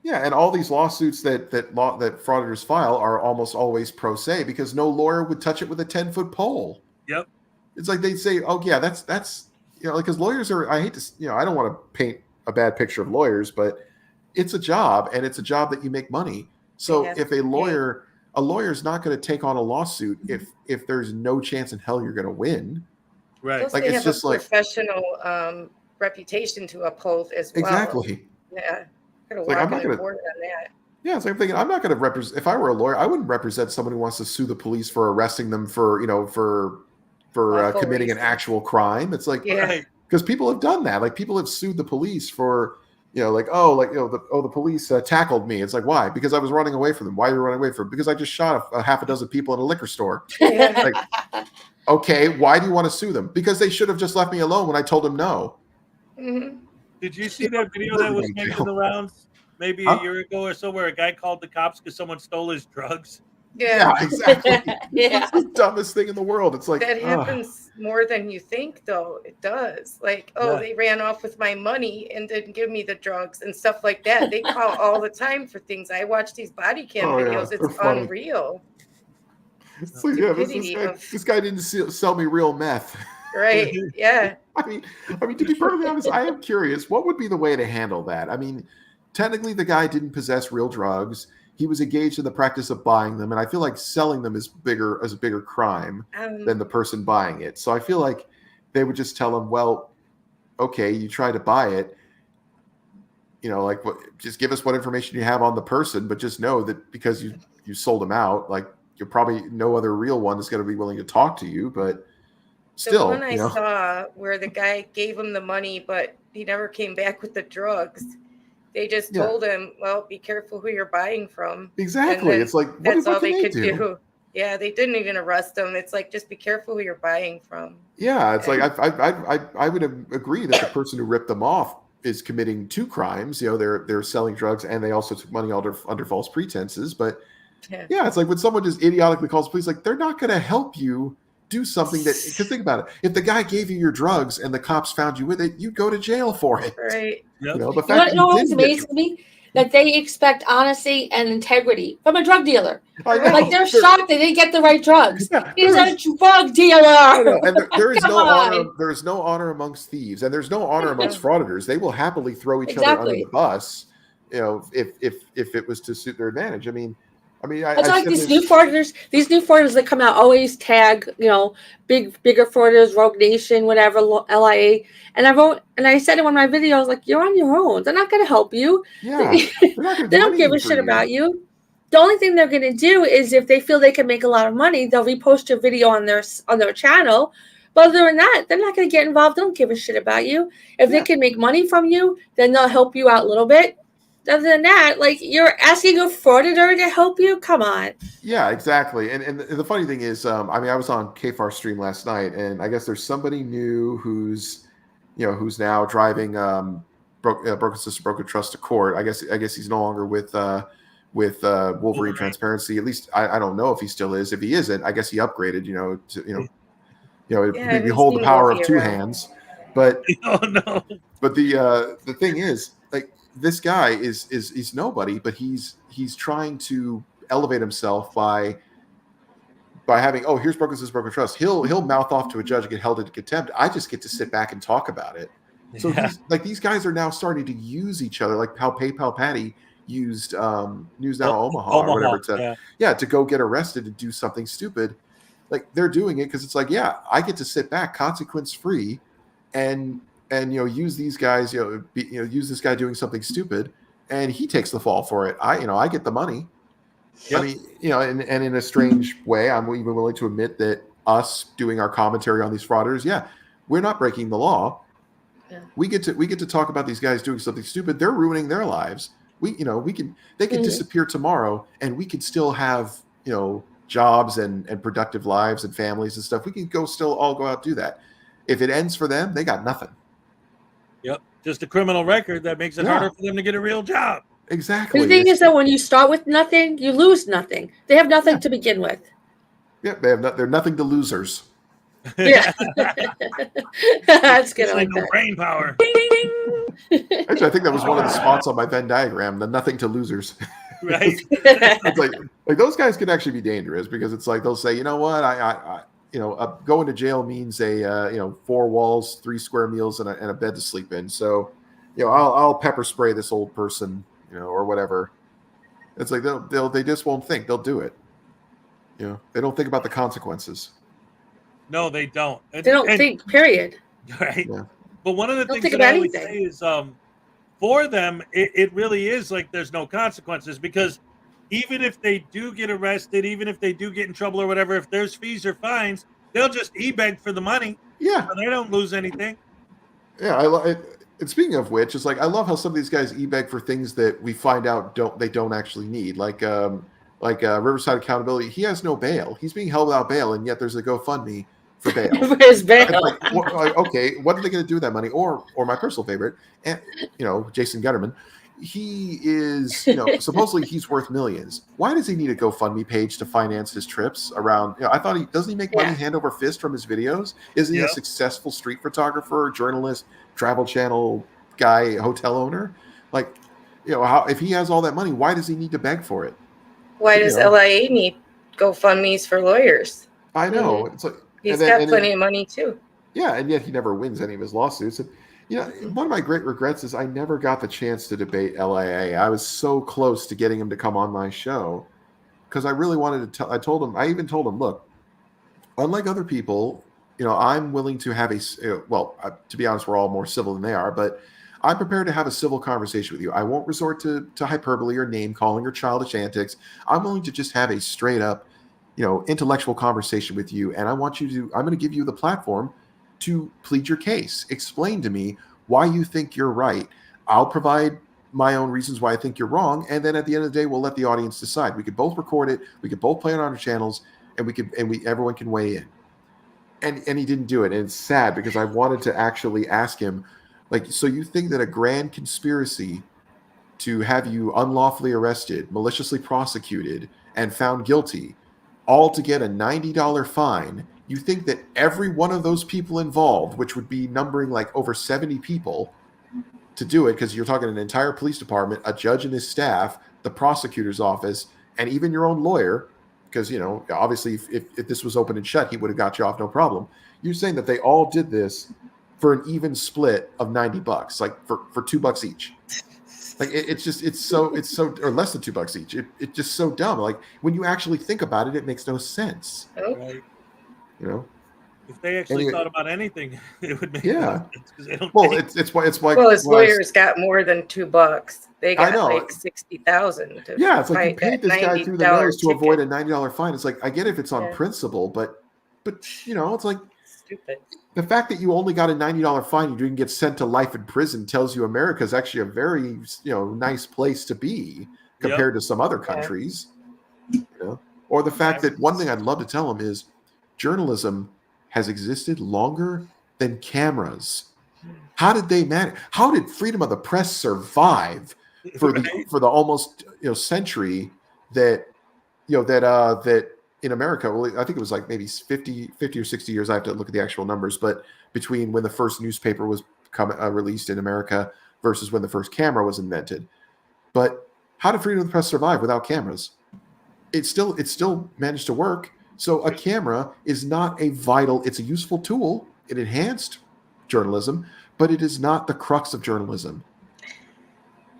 Yeah, and all these lawsuits that frauditors file are almost always pro se because no lawyer would touch it with a 10-foot pole. Yep. It's like they'd say, "Oh yeah, that's because lawyers are." I hate to, I don't want to paint a bad picture of lawyers, but it's a job, and it's a job that you make money. So if a lawyer's not going to take on a lawsuit if there's no chance in hell you're going to win. Right. Plus like they it's have just a like professional reputation to uphold as well. Exactly. Yeah. I'm not going to. On that. Yeah, so I'm thinking I'm not going to represent. If I were a lawyer, I wouldn't represent someone who wants to sue the police for arresting them for committing an actual crime. It's like because people have done that. Like people have sued the police for the police tackled me. It's like why? Because I was running away from them. Why are you running away from them? Because I just shot a half a dozen people in a liquor store. Like, okay, why do you want to sue them? Because they should have just left me alone when I told them no. Mm-hmm. Did you see that video that was making the rounds maybe a year ago or so where a guy called the cops because someone stole his drugs? Yeah, exactly. It's the dumbest thing in the world. It's like that happens more than you think, though. It does. Like, they ran off with my money and didn't give me the drugs and stuff like that. They call all the time for things. I watch these body cam videos. It's unreal. It's like, this guy didn't sell me real meth. Right. Yeah. I mean, to be perfectly honest, I am curious. What would be the way to handle that? I mean, technically, the guy didn't possess real drugs. He was engaged in the practice of buying them, and I feel like selling them is a bigger crime than the person buying it. So I feel like they would just tell him, well, okay, you try to buy it, just give us what information you have on the person, but just know that because you sold them out, like you're probably no other real one is going to be willing to talk to you, but still. The one I saw where the guy gave him the money, but he never came back with the drugs. They just told him, well, be careful who you're buying from. Exactly. It's like, that's all they could do. Yeah, they didn't even arrest him. It's like, just be careful who you're buying from. Yeah, it's like, I would agree that the person who ripped them off is committing two crimes. They're selling drugs and they also took money under false pretenses. But it's like when someone just idiotically calls the police, like they're not going to help you do something because think about it. If the guy gave you your drugs and the cops found you with it, you'd go to jail for it. Right. The fact what's amazing to me? That they expect honesty and integrity from a drug dealer. Like they're shocked they didn't get the right drugs. He's a drug dealer. And there is no honor. There is no honor amongst thieves, and there's no honor amongst frauditors. They will happily throw each other under the bus, if it was to suit their advantage. I mean, it's like these new frauditors that come out always tag, bigger frauditors, Rogue Nation, whatever, LIA. And I said in one of my videos, like, you're on your own. They're not going to help you. Yeah, they don't give a shit about you. the only thing they're going to do is if they feel they can make a lot of money, they'll repost your video on their channel. But other than that, they're not going to get involved. They don't give a shit about you. If they can make money from you, then they'll help you out a little bit. Other than that, like, you're asking a frauditor to help you? Come on. Yeah, exactly. And the funny thing is, I mean, I was on KFAR stream last night, and I guess there's somebody new who's now driving Broken Sister, Broken Trust to court. I guess he's no longer with Wolverine Transparency. At least I don't know if he still is. If he isn't, I guess he upgraded. Behold the power of two hands. But But the thing is, like, this guy is nobody, but he's trying to elevate himself by having, here's Broken Sister, Broken Trust. He'll mouth off to a judge and get held into contempt. I just get to sit back and talk about it. So these guys are now starting to use each other, like how PayPal Patty used News Now Omaha or whatever to go get arrested and do something stupid. Like, they're doing it because it's like, I get to sit back consequence free and use these guys, use this guy doing something stupid, and he takes the fall for it. I get the money. Yep. I mean, and in a strange way, I'm even willing to admit that us doing our commentary on these frauditors, we're not breaking the law. Yeah. We get to talk about these guys doing something stupid. They're ruining their lives. They can disappear tomorrow, and we could still have jobs and productive lives and families and stuff. We can all go out and do that. If it ends for them, they got nothing. Yep, just a criminal record that makes it harder for them to get a real job. Exactly. The thing is that when you start with nothing, you lose nothing. They have nothing to begin with. Yeah, they're nothing to losers. Yeah, that's good. Like no brain power. Actually, I think that was one of the spots on my Venn diagram. The nothing to losers. Right. It's like those guys can actually be dangerous, because it's like they'll say, you know what, I going to jail means 4 walls, 3 square meals, and a bed to sleep in. So, I'll pepper spray this old person, or whatever. It's like they just won't think. They'll do it. They don't think about the consequences. No, they don't. They don't think. Period. Right. Yeah. But one of the things that I always say is, for them, it really is like there's no consequences, because even if they do get arrested, even if they do get in trouble or whatever, if there's fees or fines, they'll just e-beg for the money. Yeah. So they don't lose anything. Yeah, and speaking of which, it's like I love how some of these guys e-beg for things that we find out they don't actually need. Like Riverside Accountability, he has no bail. He's being held without bail, and yet there's a GoFundMe for bail. For his bail. Okay, what are they going to do with that money? Or my personal favorite, and Jason Gutterman. He is, supposedly he's worth millions. Why does he need a GoFundMe page to finance his trips around? I thought doesn't he make money hand over fist from his videos? Isn't he a successful street photographer, journalist, travel channel guy, hotel owner? Like, if he has all that money, why does he need to beg for it? Why does LIA need GoFundMes for lawyers? I know. It's like he's got plenty of money too. Yeah, and yet he never wins any of his lawsuits. And, one of my great regrets is I never got the chance to debate LIA. I was so close to getting him to come on my show, because I really wanted to I even told him, look, unlike other people, I'm willing to have to be honest, we're all more civil than they are, but I'm prepared to have a civil conversation with you. I won't resort to hyperbole or name calling or childish antics. I'm willing to just have a straight up, intellectual conversation with you. And I'm going to give you the platform to plead your case. Explain to me why you think you're right. I'll provide my own reasons why I think you're wrong, and then at the end of the day, we'll let the audience decide. We could both record it, we could both play it on our channels, and everyone can weigh in. And he didn't do it, and it's sad, because I wanted to actually ask him, like, so you think that a grand conspiracy to have you unlawfully arrested, maliciously prosecuted, and found guilty, all to get a $90 fine, you think that every one of those people involved, which would be numbering like over 70 people to do it, because you're talking an entire police department, a judge and his staff, the prosecutor's office, and even your own lawyer, because, obviously if this was open and shut, he would have got you off no problem. You're saying that they all did this for an even split of $90, like for $2 each. Like it's so or less than $2 each. It's just so dumb. Like when you actually think about it, it makes no sense. Right. If they actually Any- thought about anything, it would make Yeah. more sense because they don't. Well, pay. it's like Well, his when I- lawyers got more than $2. They I got know. like 60,000. Yeah, it's like you fight paid that this guy through the $90 nose to avoid a $90 fine. It's like I get if it's on Yeah. principle, but you know, it's like Stupid. the fact that you only got a $90 fine, you didn't get sent to life in prison, tells you America is actually a very nice place to be compared to some other countries. You know? Or the fact that one thing I'd love to tell them is journalism has existed longer than cameras. How did they manage? How did freedom of the press survive for the almost century that that in America? Well, I think it was like maybe 50 or 60 years. I have to look at the actual numbers, but between when the first newspaper was released in America versus when the first camera was invented. But how did freedom of the press survive without cameras? It still managed to work. So a camera is not a vital, it's a useful tool. It enhanced journalism, but it is not the crux of journalism.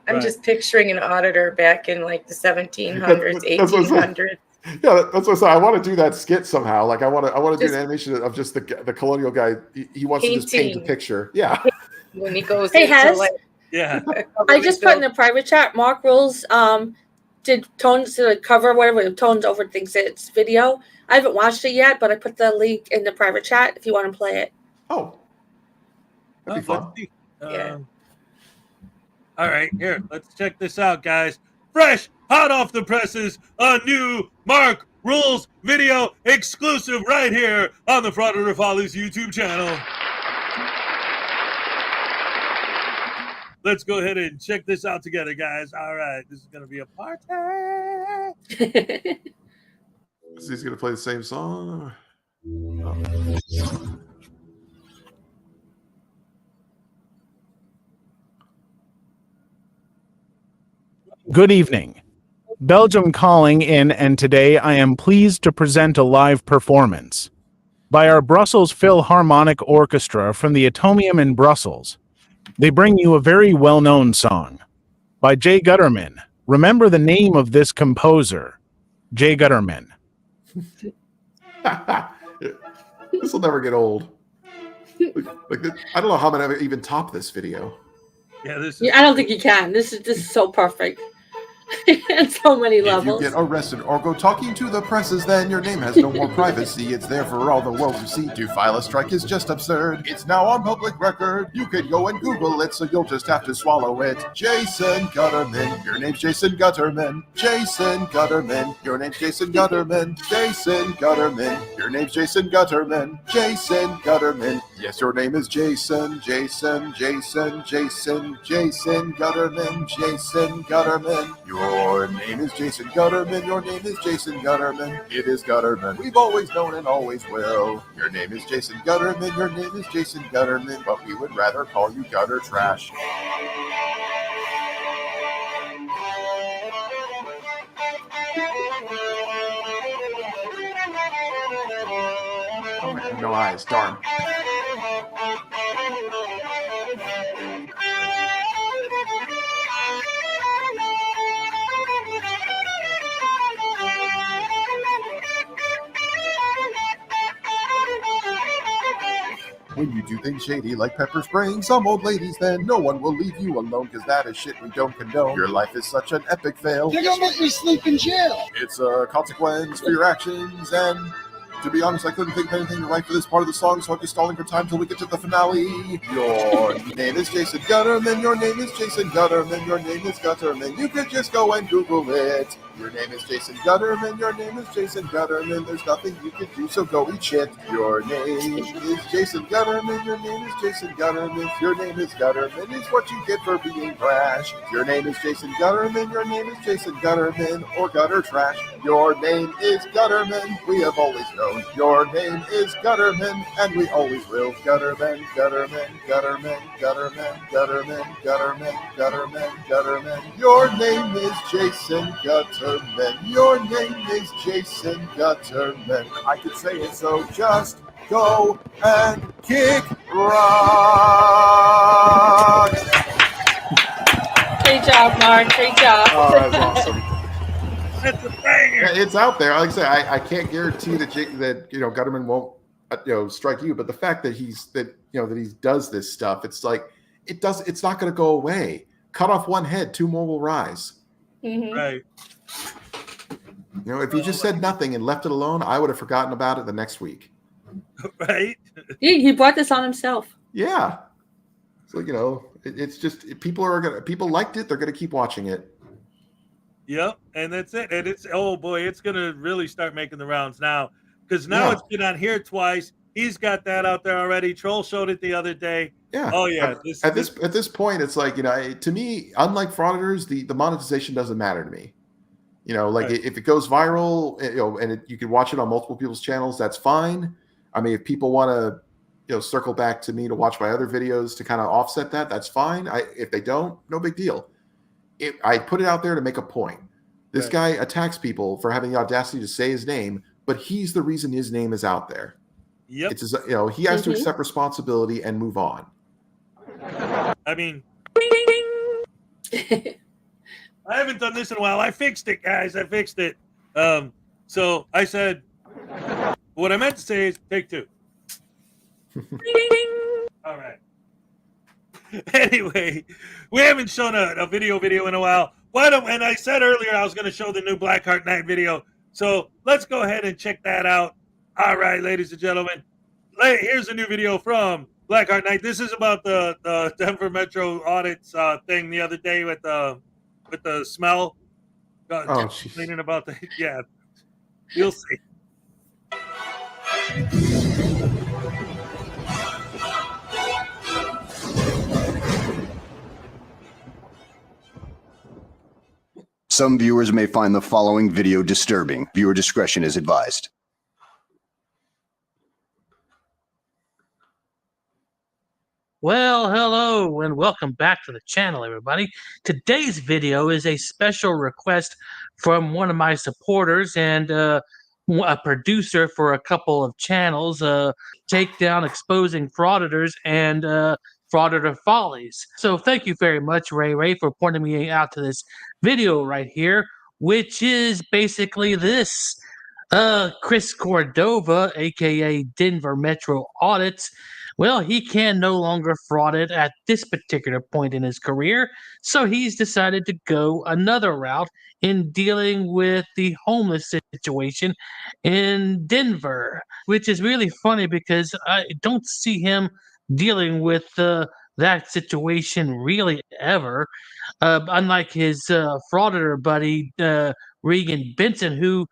I'm just picturing an auditor back in like the 1700s, 1800s. Yeah, that's what I said. I want to do that skit somehow. Like I want to do an animation of just the colonial guy. He wants to just paint a picture. Yeah. When he goes Hey, into Hez? like Yeah. I just put in the private chat. Mark Rules did Tones to cover whatever Tones Overthinks It's video. I haven't watched it yet, but I put the link in the private chat if you want to play it. Oh, that'd be fun. All right, here, let's check this out, guys. Fresh, hot off the presses, a new Mark Rules video exclusive right here on the Frauditor Follies YouTube channel. Let's go ahead and check this out together, guys. All right, this is going to be a party. Is he going to play the same song? Good evening. Belgium calling in, and today I am pleased to present a live performance by our Brussels Philharmonic Orchestra from the Atomium in Brussels. They bring you a very well-known song by Jay Gutterman. Remember the name of this composer, Jay Gutterman. This will never get old. I don't know how I'm going to even top this video. Yeah, I don't think you can. This is so perfect. On so many levels. If you get arrested or go talking to the presses, then your name has no more privacy. It's there for all the world to see. To file a strike is just absurd. It's now on public record. You could go and Google it, so you'll just have to swallow it. Jason Gutterman, your name's Jason Gutterman. Jason Gutterman, your name's Jason Gutterman. Jason Gutterman, your name's Jason Gutterman. Jason Gutterman, yes, your name is Jason. Jason Gutterman. Jason Gutterman. Your name is Jason Gutterman. Your name is Jason Gutterman. It is Gutterman. We've always known and always will. Your name is Jason Gutterman. Your name is Jason Gutterman. But we would rather call you gutter trash. Oh, man, no eyes. Darn. When you do things shady like pepper spraying some old ladies, then no one will leave you alone, because that is shit we don't condone. Your life is such an epic fail. You're gonna make me sleep in jail. It's a consequence for your actions, and to be honest, I couldn't think of anything to write for this part of the song, so I'm just stalling for time till we get to the finale. Your name is Jason Gutterman. Your name is Jason Gutterman. Your name is Gutterman. You could just go and Google it. Your name is Jason Gutterman. Your name is Jason Gutterman. There's nothing you can do, so go eat shit. Your name is Jason Gutterman. Your name is Jason Gutterman. Your name is Gutterman. It's what you get for being brash. Your name is Jason Gutterman. Your name is Jason Gutterman, or gutter trash. Your name is Gutterman. We have always known. Your name is Gutterman, and we always will. Gutterman, Gutterman, Gutterman, Gutterman, Gutterman, Gutterman, Gutterman, Gutterman. Your name is Jason Gutterman. Your name is Jason Gutterman. I could say it, so just go and kick rock. Great job, Mark. Great job. Oh, that's awesome. That's a banger. It's out there. Like I said, I can't guarantee that Gutterman won't strike you, but the fact that he does this stuff, it's like it's not going to go away. Cut off one head, two more will rise. Mm-hmm. Right. If you just said nothing and left it alone, I would have forgotten about it the next week. Right. He brought this on himself. Yeah. So it's just people liked it. They're gonna keep watching it. Yep, and that's it. And it's it's gonna really start making the rounds now, because now it's been on here twice. He's got that out there already. Troll showed it the other day. Yeah. Oh yeah. At this point, it's like to me, unlike Frauditors, the monetization doesn't matter to me. Right. If it goes viral, and you can watch it on multiple people's channels, that's fine. I mean, if people want to, circle back to me to watch my other videos to kind of offset that, that's fine. If they don't, no big deal. I put it out there to make a point. This guy attacks people for having the audacity to say his name, but he's the reason his name is out there. Yep. It's he has to accept responsibility and move on. I mean, I haven't done this in a while. I fixed it, guys. I fixed it. So I said, what I meant to say is take two. All right. Anyway, we haven't shown a video in a while. And I said earlier I was going to show the new Blackart Night video. So let's go ahead and check that out. All right, ladies and gentlemen. Here's a new video from Blackart Night. This is about the Denver Metro audits thing the other day with the smell. Complaining about the yeah. You'll see. Some viewers may find the following video disturbing. Viewer discretion is advised. Well, hello and welcome back to the channel, everybody. Today's video is a special request from one of my supporters and a producer for a couple of channels, Takedown Exposing Frauditors and Frauditor Follies. So thank you very much, Ray, for pointing me out to this video right here, which is basically this. Chris Cordova, aka Denver Metro Audits, well, he can no longer fraud it at this particular point in his career, so he's decided to go another route in dealing with the homeless situation in Denver, which is really funny because I don't see him dealing with that situation really ever, unlike his frauditor buddy, Regan Benson, who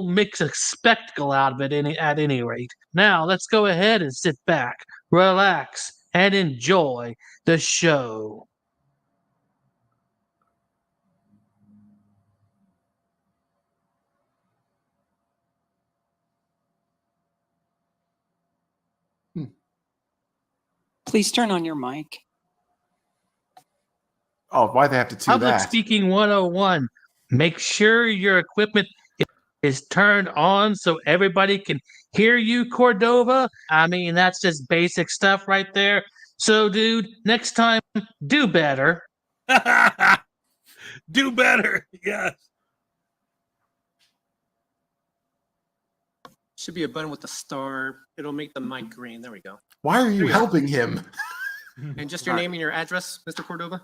makes a spectacle out of it at any rate. Now, let's go ahead and sit back, relax, and enjoy the show. Please turn on your mic. Oh, why they have to do Public that? Speaking 101. Make sure your equipment is turned on so everybody can hear you, Cordova. I mean, that's just basic stuff right there. So, dude, next time, do better. Do better. Yes. Should be a button with a star. It'll make the mic green. There we go. Why are you helping him? And just your name and your address, Mr. Cordova.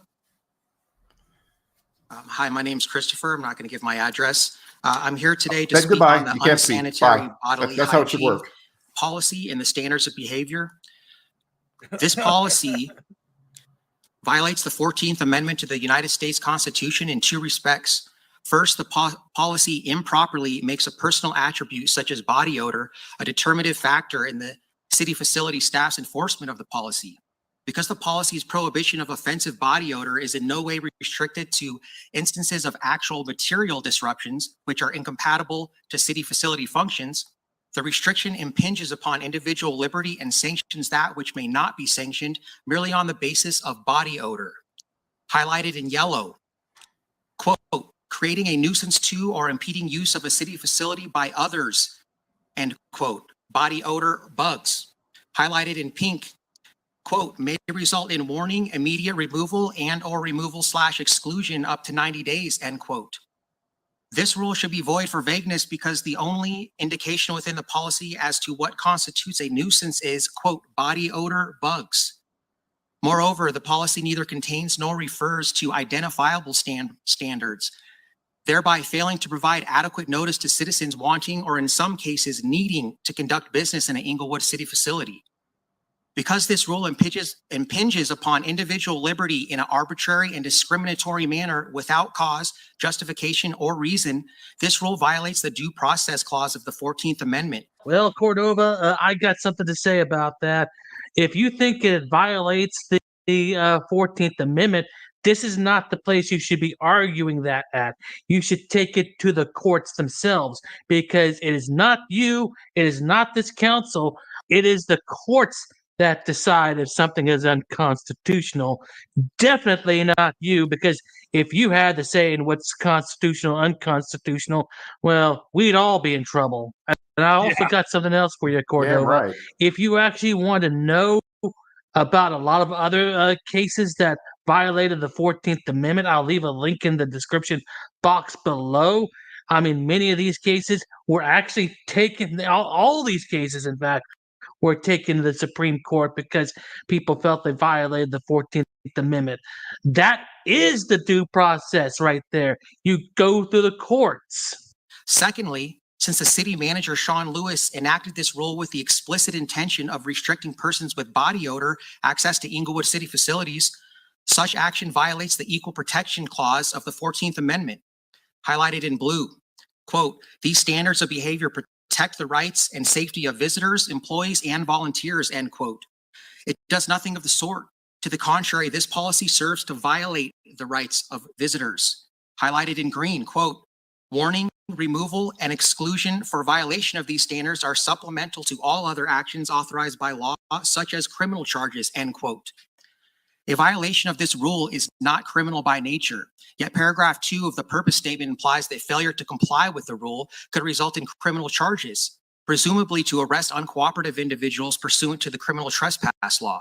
Hi, my name's Christopher. I'm not going to give my address. I'm here today to Then speak goodbye. on the You can't speak. unsanitary Bye. bodily That's how it should hygiene work. policy and the standards of behavior. This policy violates the 14th Amendment to the United States Constitution in two respects. First, the policy improperly makes a personal attribute such as body odor a determinative factor in the city facility staff's enforcement of the policy. Because the policy's prohibition of offensive body odor is in no way restricted to instances of actual material disruptions, which are incompatible to city facility functions, the restriction impinges upon individual liberty and sanctions that which may not be sanctioned merely on the basis of body odor. Highlighted in yellow, quote, creating a nuisance to or impeding use of a city facility by others, end quote, body odor bugs. Highlighted in pink, quote, may result in warning, immediate removal, and or removal / exclusion up to 90 days, end quote. This rule should be void for vagueness because the only indication within the policy as to what constitutes a nuisance is, quote, body odor bugs. Moreover, the policy neither contains nor refers to identifiable standards, thereby failing to provide adequate notice to citizens wanting or in some cases needing to conduct business in an Inglewood City facility. Because this rule impinges upon individual liberty in an arbitrary and discriminatory manner without cause, justification, or reason, this rule violates the Due Process Clause of the 14th Amendment. Well, Cordova, I got something to say about that. If you think it violates the 14th Amendment, this is not the place you should be arguing that at. You should take it to the courts themselves because it is not you, it is not this council, it is the courts that decide if something is unconstitutional. Definitely not you, because if you had to say in what's constitutional, unconstitutional, well, we'd all be in trouble. And I also got something else for you, Cordova. right. If you actually want to know about a lot of other cases that violated the 14th Amendment, I'll leave a link in the description box below. I mean, many of these cases were actually taken, all these cases, in fact, were taken to the Supreme Court because people felt they violated the 14th Amendment. That is the due process right there. You go through the courts. Secondly, since the city manager, Sean Lewis, enacted this rule with the explicit intention of restricting persons with body odor access to Inglewood City facilities, such action violates the Equal Protection Clause of the 14th Amendment, highlighted in blue. Quote, these standards of behavior protect the rights and safety of visitors, employees, and volunteers, end quote. It does nothing of the sort. To the contrary, this policy serves to violate the rights of visitors. Highlighted in green, quote, warning, removal, and exclusion for violation of these standards are supplemental to all other actions authorized by law, such as criminal charges, end quote. A violation of this rule is not criminal by nature, yet paragraph 2 of the purpose statement implies that failure to comply with the rule could result in criminal charges, presumably to arrest uncooperative individuals pursuant to the criminal trespass law.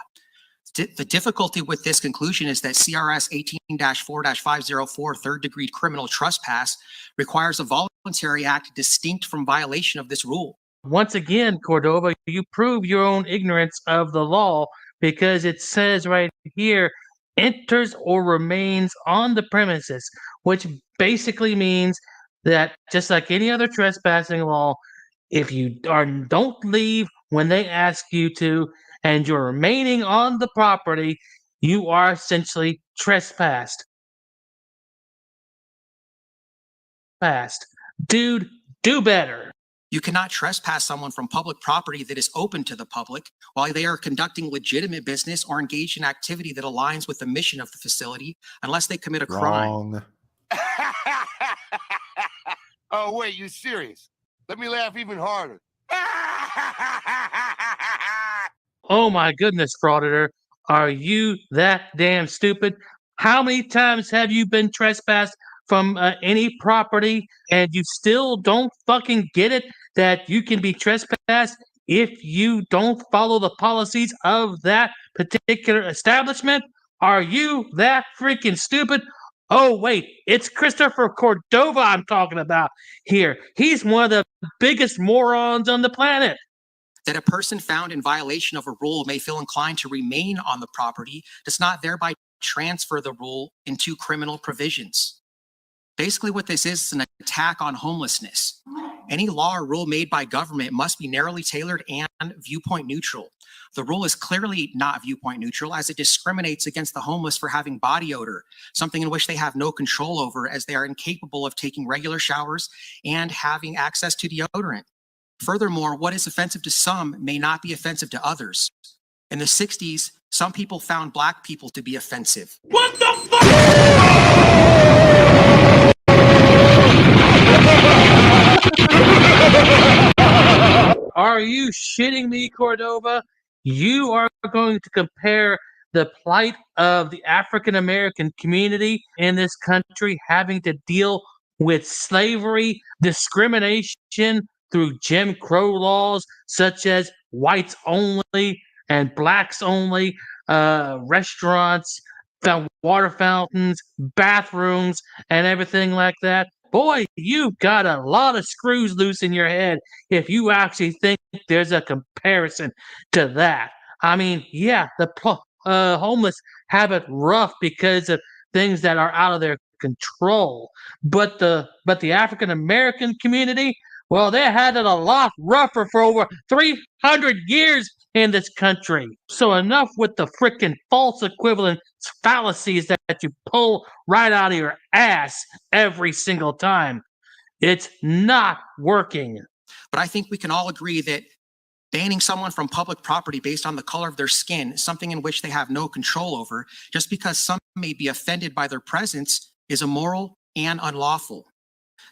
The difficulty with this conclusion is that CRS 18-4-504 third-degree criminal trespass requires a voluntary act distinct from violation of this rule. Once again, Cordova, you prove your own ignorance of the law because it says right here, enters or remains on the premises, which basically means that just like any other trespassing law, if you don't leave when they ask you to, and you're remaining on the property, you are essentially trespassed. Dude, do better. You cannot trespass someone from public property that is open to the public while they are conducting legitimate business or engaged in activity that aligns with the mission of the facility unless they commit a crime. Oh, wait, you serious? Let me laugh even harder. Oh my goodness, Frauditor. Are you that damn stupid? How many times have you been trespassed from any property and you still don't fucking get it that you can be trespassed if you don't follow the policies of that particular establishment? Are you that freaking stupid? Oh, wait, it's Christopher Cordova I'm talking about here. He's one of the biggest morons on the planet. That a person found in violation of a rule may feel inclined to remain on the property does not thereby transfer the rule into criminal provisions. Basically, what this is an attack on homelessness. Any law or rule made by government must be narrowly tailored and viewpoint neutral. The rule is clearly not viewpoint neutral as it discriminates against the homeless for having body odor, something in which they have no control over as they are incapable of taking regular showers and having access to deodorant. Furthermore, what is offensive to some may not be offensive to others. In the 60s, some people found Black people to be offensive. What the fuck? Are you shitting me, Cordova? You are going to compare the plight of the African American community in this country having to deal with slavery, discrimination through Jim Crow laws such as whites only and blacks only, restaurants, water fountains, bathrooms, and everything like that. boy, you've got a lot of screws loose in your head if you actually think there's a comparison to that. I mean, yeah, the homeless have it rough because of things that are out of their control, but the African American community, well, they had it a lot rougher for over 300 years in this country. So enough with the frickin' false equivalence fallacies that you pull right out of your ass every single time. It's not working. But I think we can all agree that banning someone from public property based on the color of their skin, something in which they have no control over, just because some may be offended by their presence, is immoral and unlawful.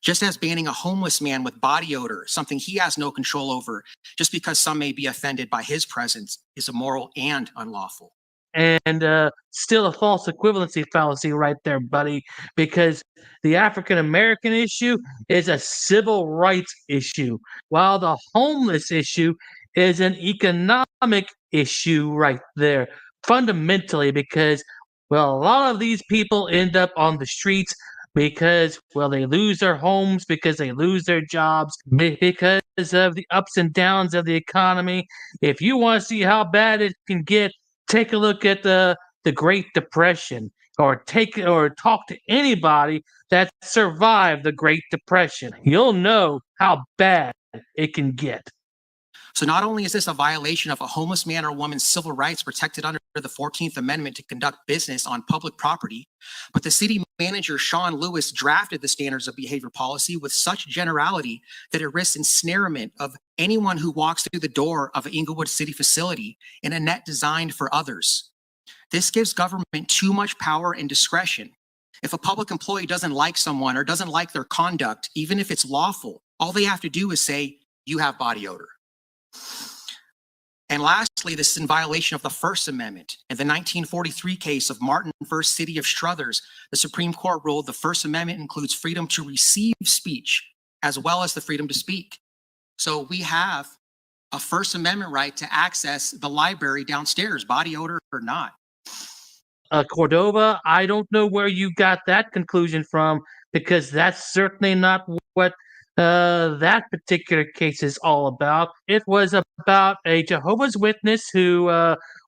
Just as banning a homeless man with body odor, something he has no control over, just because some may be offended by his presence, is immoral and unlawful. And still a false equivalency fallacy right there, buddy, because the African American issue is a civil rights issue, while the homeless issue is an economic issue right there, fundamentally, because, well, a lot of these people end up on the streets because, well, they lose their homes, because they lose their jobs, because of the ups and downs of the economy. If you want to see how bad it can get, take a look at the Great Depression, or talk to anybody that survived the Great Depression. You'll know how bad it can get. So not only is this a violation of a homeless man or woman's civil rights protected under the 14th Amendment to conduct business on public property, but the city manager, Sean Lewis, drafted the standards of behavior policy with such generality that it risks ensnarement of anyone who walks through the door of an Inglewood City facility in a net designed for others. This gives government too much power and discretion. If a public employee doesn't like someone or doesn't like their conduct, even if it's lawful, all they have to do is say, "You have body odor." And lastly, this is in violation of the First Amendment. In the 1943 case of Martin v. City of Struthers, the Supreme Court ruled the First Amendment includes freedom to receive speech as well as the freedom to speak. So we have a First Amendment right to access the library downstairs, body odor or not. Cordova, I don't know where you got that conclusion from, because that's certainly not what that particular case is all about. It was about a Jehovah's Witness who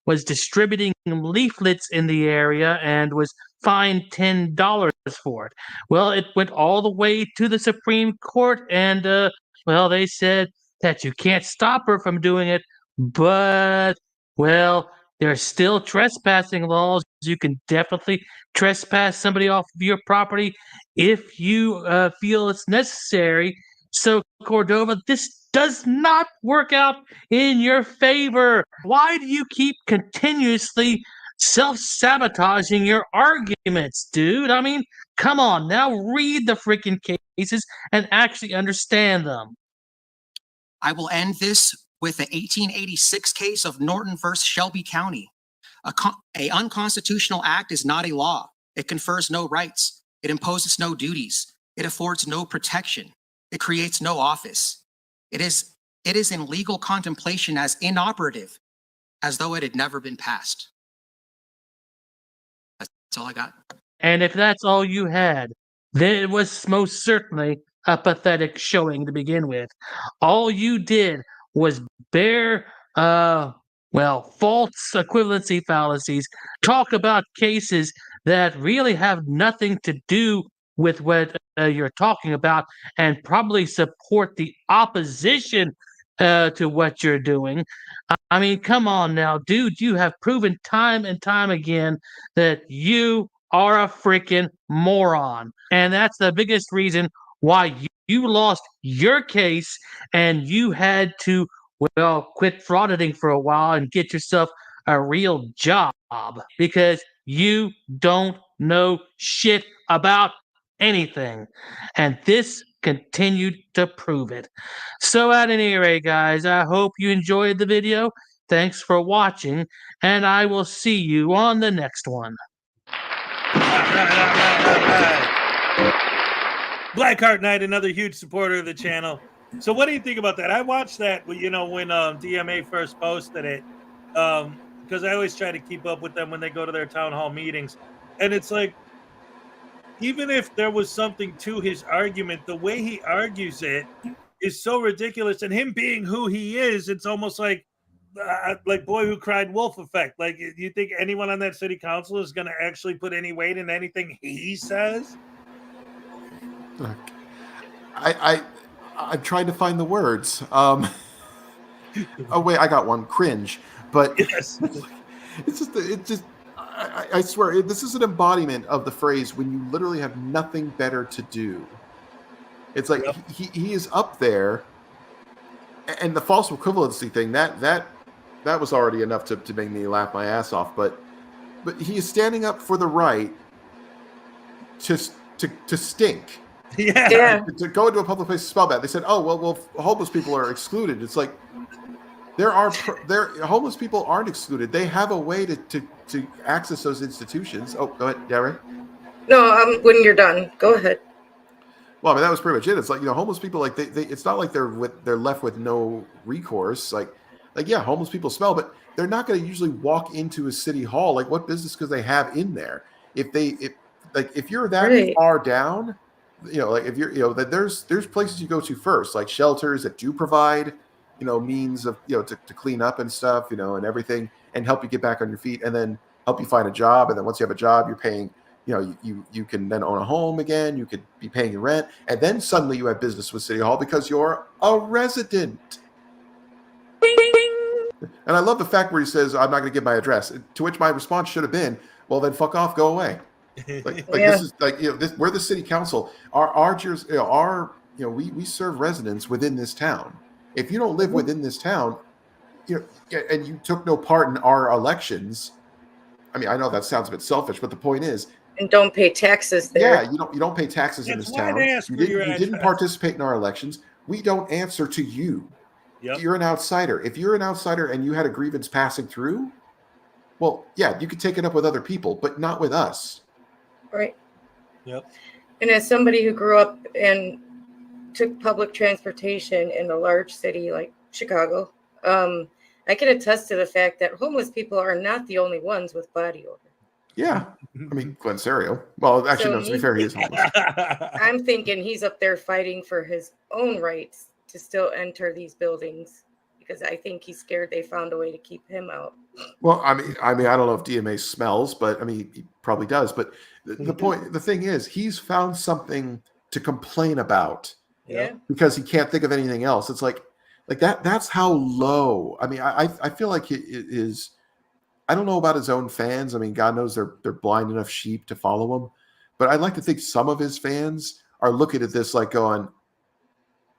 was distributing leaflets in the area and was fined $10 for it. Well, it went all the way to the Supreme Court, and well, they said that you can't stop her from doing it, but, well, there's still trespassing laws. You can definitely trespass somebody off of your property if you feel it's necessary. So, Cordova, this does not work out in your favor. Why do you keep continuously self-sabotaging your arguments, dude? I mean, come on, now read the freaking cases and actually understand them. I will end this with the 1886 case of Norton versus Shelby County. A unconstitutional act is not a law. It confers no rights. It imposes no duties. It affords no protection. It creates no office. It is in legal contemplation as inoperative, as though it had never been passed. That's all I got. And if that's all you had, then it was most certainly a pathetic showing to begin with. All you did was bear, false equivalency fallacies, talk about cases that really have nothing to do with what you're talking about, and probably support the opposition to what you're doing. I mean, come on now, dude, you have proven time and time again that you are a freaking moron. And that's the biggest reason why you lost your case and you had to, well, quit frauditing for a while and get yourself a real job, because you don't know shit about anything. And this continued to prove it. So at any rate, guys, I hope you enjoyed the video. Thanks for watching, and I will see you on the next one. Blackart Night, another huge supporter of the channel. So what do you think about that? I watched that, you know, when DMA first posted it, because I always try to keep up with them when they go to their town hall meetings. And it's like, even if there was something to his argument, the way he argues it is so ridiculous. And him being who he is, it's almost like boy who cried wolf effect. Like, do you think anyone on that city council is going to actually put any weight in anything he says? I'm trying to find the words. Oh wait, I got one. Cringe. But yes. I swear, this is an embodiment of the phrase when you literally have nothing better to do. It's like he is up there, and the false equivalency thing that was already enough to make me laugh my ass off. But he is standing up for the right to stink. Yeah. To go into a public place to smell bad. They said, "Oh well, homeless people are excluded." It's like homeless people aren't excluded. They have a way to access those institutions. Oh, go ahead, Gary. No, when you're done, go ahead. Well, I mean, that was pretty much it. It's like, homeless people, like they it's not like they're left with no recourse. Like yeah, homeless people smell, but they're not going to usually walk into a city hall. Like, what business could they have in there? If you're that far down, like if you're, that there's places you go to first, like shelters that do provide, means of, to clean up and stuff, and everything, and help you get back on your feet, and then help you find a job. And then once you have a job, you're paying, you can then own a home again. You could be paying your rent, and then suddenly you have business with City Hall because you're a resident. And I love the fact where he says, "I'm not going to give my address." To which my response should have been, "Well, then fuck off, go away." This is we're the city council. We serve residents within this town. If you don't live within this town, and you took no part in our elections, I mean, I know that sounds a bit selfish, but the point is, and don't pay taxes there. Yeah, you don't pay taxes in this town. You didn't participate in our elections. We don't answer to you. Yep. You're an outsider. If you're an outsider and you had a grievance passing through, well, yeah, you could take it up with other people, but not with us. Right. Yep. And as somebody who grew up and took public transportation in a large city like Chicago, I can attest to the fact that homeless people are not the only ones with body odor. Yeah. I mean, Glenn Serio. Well, actually, no, to be fair, he is homeless. I'm thinking he's up there fighting for his own rights to still enter these buildings, because I think he's scared they found a way to keep him out. Well, I mean, I don't know if DMA smells, but I mean, he probably does. But the thing is, he's found something to complain about. Yeah. Because he can't think of anything else. It's like that. That's how low. I mean, I feel like it is. I don't know about his own fans. I mean, God knows they're blind enough sheep to follow him. But I'd like to think some of his fans are looking at this like going,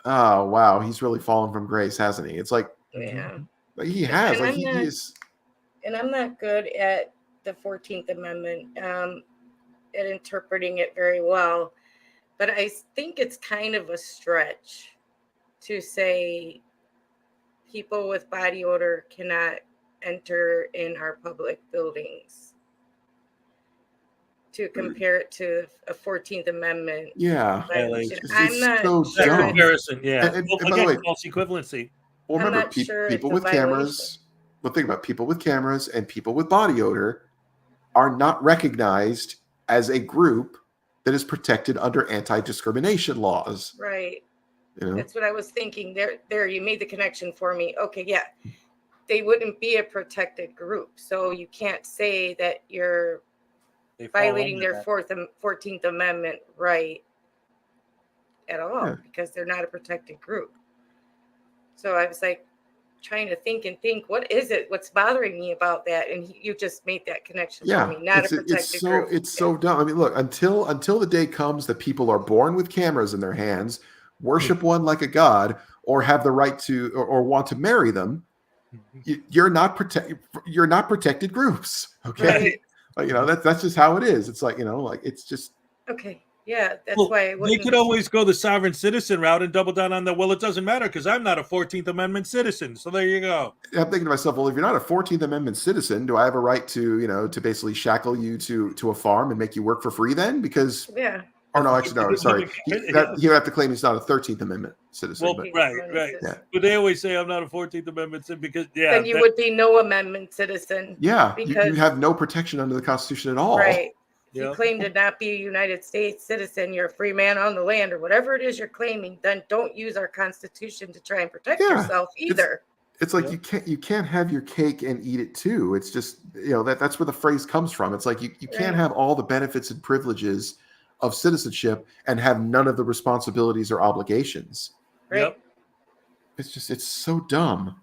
"Oh wow, he's really fallen from grace, hasn't he?" It's like, yeah, he has. And like he is. And I'm not good at the 14th Amendment, at interpreting it very well. But I think it's kind of a stretch to say people with body odor cannot enter in our public buildings, to compare it to a 14th Amendment. Yeah. I'm not so sure. dumb. Comparison, yeah. And Well, by the way, false equivalency. Well, I'm remember, not sure people it's with a cameras. Well, think about people with cameras and people with body odor are not recognized as a group that is protected under anti-discrimination laws. Right. You know? That's what I was thinking. There, you made the connection for me. Okay, yeah. They wouldn't be a protected group. So you can't say that you're violating their 14th Amendment right at all, because they're not a protected group. So I was like trying to think, what is it? What's bothering me about that? And you just made that connection for me. Not a protected group. It's so dumb. I mean, look, until the day comes that people are born with cameras in their hands, worship one like a god, or have the right to or want to marry them, you're not protected groups. Okay. Right. That's just how it is. It's like, it's just okay. Yeah, that's why they could always go the sovereign citizen route and double down on the, well, it doesn't matter because I'm not a 14th Amendment citizen. So there you go. I'm thinking to myself, well, if you're not a 14th Amendment citizen, do I have a right to, to basically shackle you to a farm and make you work for free then? Because yeah. Oh no, actually no, sorry. He would have to claim he's not a 13th Amendment citizen. Well, but, right. Yeah. But they always say I'm not a 14th Amendment citizen because then you would be no amendment citizen. Yeah, because you have no protection under the Constitution at all. Right. If you claim to not be a United States citizen, you're a free man on the land, or whatever it is you're claiming, then don't use our Constitution to try and protect yourself either. It's like you can't have your cake and eat it too. It's just, you know, that's where the phrase comes from. It's like you can't have all the benefits and privileges of citizenship and have none of the responsibilities or obligations. Yep. It's just, it's so dumb.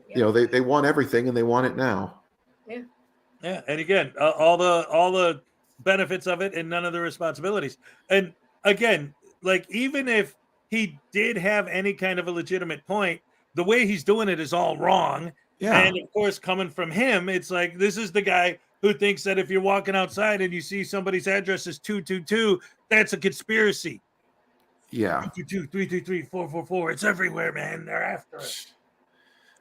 You know, they want everything and they want it now. Yeah. Yeah, and again, all the benefits of it and none of the responsibilities. And again, like, even if he did have any kind of a legitimate point, the way he's doing it is all wrong. Yeah. And of course, coming from him, it's like, this is the guy who thinks that if you're walking outside and you see somebody's address is 222, that's a conspiracy. Yeah. 222, 333, 444. It's everywhere, man. They're after it.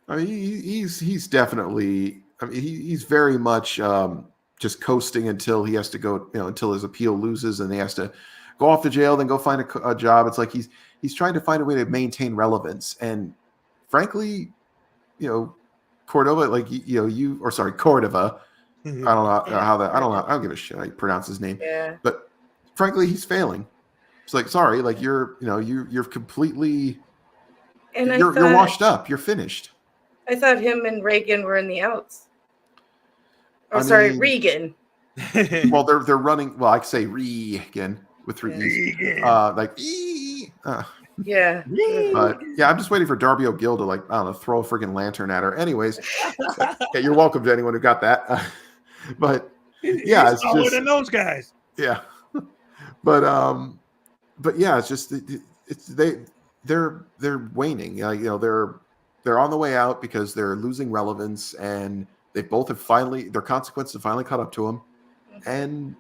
I mean, he's definitely, I mean, he's very much just coasting until he has to go, you know, until his appeal loses and he has to go off to jail, then go find a job. It's like he's trying to find a way to maintain relevance. And frankly, you know, Cordova, like, Cordova. I don't know how that, I don't give a shit how you pronounce his name. Yeah. But frankly, he's failing. It's like, sorry, like you're completely, And you're washed up. You're finished. I thought him and Reagan were in the outs. Oh, I sorry, mean- Regan. Well, they're running. Well, I say Regan with three E's. Like Yeah. But yeah, I'm just waiting for Darby O'Gill to, like, I don't know, throw a freaking lantern at her. Anyways, yeah, you're welcome to anyone who got that. But yeah, He's it's taller just than those guys. yeah. But yeah, it's just they're waning. You know, they're on the way out because they're losing relevance, and they both have their consequences have finally caught up to them. And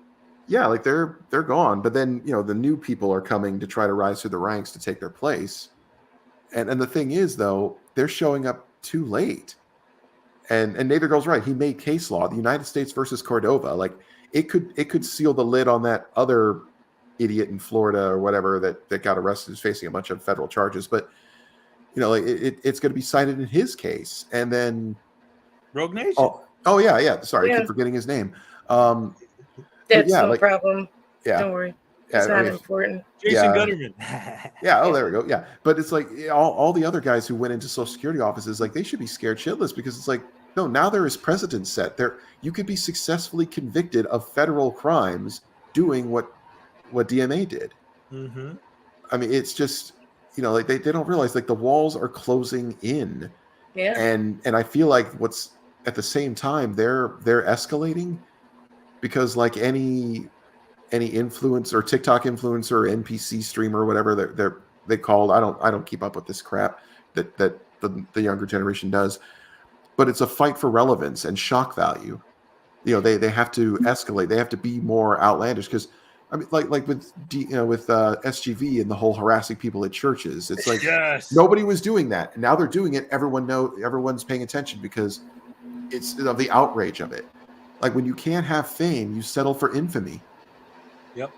yeah, like they're gone. But then, you know, the new people are coming to try to rise through the ranks to take their place. And the thing is, though, they're showing up too late. And Nader Girl's right. He made case law, the United States versus Cordova. Like it could seal the lid on that other idiot in Florida or whatever that got arrested, is facing a bunch of federal charges. But you know, like it's going to be cited in his case, and then Rogue Nation. Oh yeah. Sorry, I Yeah. keep forgetting his name. That's yeah, no like- problem. Yeah. Don't worry. Yeah, It's not I mean, important. Jason Yeah. Gutterman. Yeah. Oh, there we go. Yeah. But it's like all the other guys who went into Social Security offices, like they should be scared shitless, because it's like, no, now there is precedent set. You could be successfully convicted of federal crimes doing what DMA did. Mm-hmm. I mean, it's just, you know, like they don't realize, like, the walls are closing in. Yeah. And I feel like what's at the same time they're escalating, because like any influencer, TikTok influencer, or NPC streamer, or whatever they called. I don't keep up with this crap that the younger generation does, but it's a fight for relevance and shock value. You know, they have to escalate. They have to be more outlandish, because I mean, like with SGV and the whole harassing people at churches. It's like nobody was doing that, and now they're doing it. Everyone's paying attention because it's of the outrage of it. Like when you can't have fame, you settle for infamy. Yep.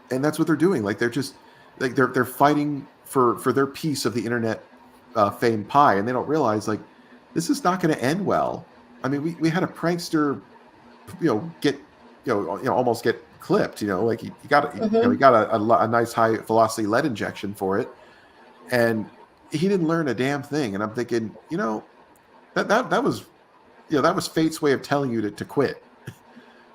And that's what they're doing. Like they're just like they're fighting for their piece of the internet fame pie, and they don't realize, like, this is not going to end well. I mean, we had a prankster, almost get clipped. You know, like he got a nice high velocity lead injection for it, and he didn't learn a damn thing. And I'm thinking, you know, that was fate's way of telling you to quit.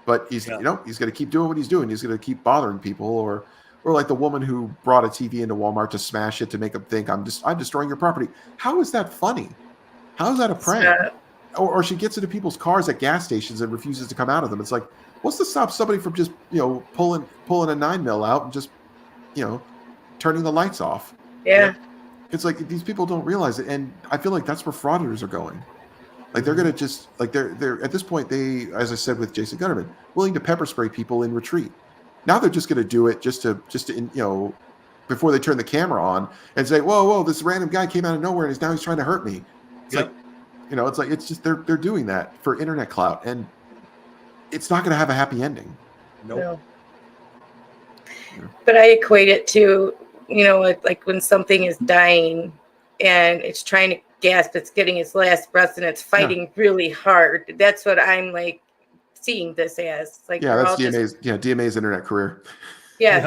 But he's going to keep doing what he's doing. He's going to keep bothering people, or like the woman who brought a TV into Walmart to smash it to make them think I'm destroying your property. How is that funny? How is that a prank? Or she gets into people's cars at gas stations and refuses to come out of them. It's like, what's to stop somebody from just, pulling a 9mm out and just, turning the lights off? Yeah. It's like these people don't realize it, and I feel like that's where frauditors are going. Like they're gonna just they're at this point, they, as I said with Jason Gutterman, willing to pepper spray people in retreat. Now they're just gonna do it just to before they turn the camera on and say, whoa, this random guy came out of nowhere and now he's trying to hurt me. It's it's just they're doing that for internet clout, and it's not gonna have a happy ending. No. But I equate it to, like when something is dying and it's trying to gasp, it's getting its last breath, and it's fighting really hard. That's what I'm like seeing this as. Like, Yeah, they're that's all just, DMA's internet career.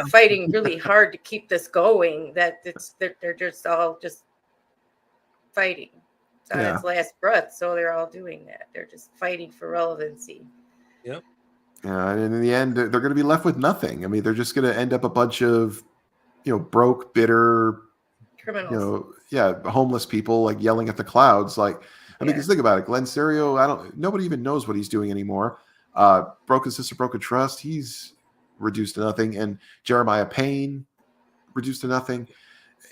fighting really hard to keep this going. That they're just all just fighting. It's on its last breath, so they're all doing that. They're just fighting for relevancy. Yep. Yeah, and in the end, they're going to be left with nothing. I mean, they're just going to end up a bunch of, broke, bitter, Criminals. homeless people like yelling at the clouds. Like, I mean, just think about it. Glenn Serio, nobody even knows what he's doing anymore. Broken Sister, Broken Trust, he's reduced to nothing. And Jeremiah Payne, reduced to nothing.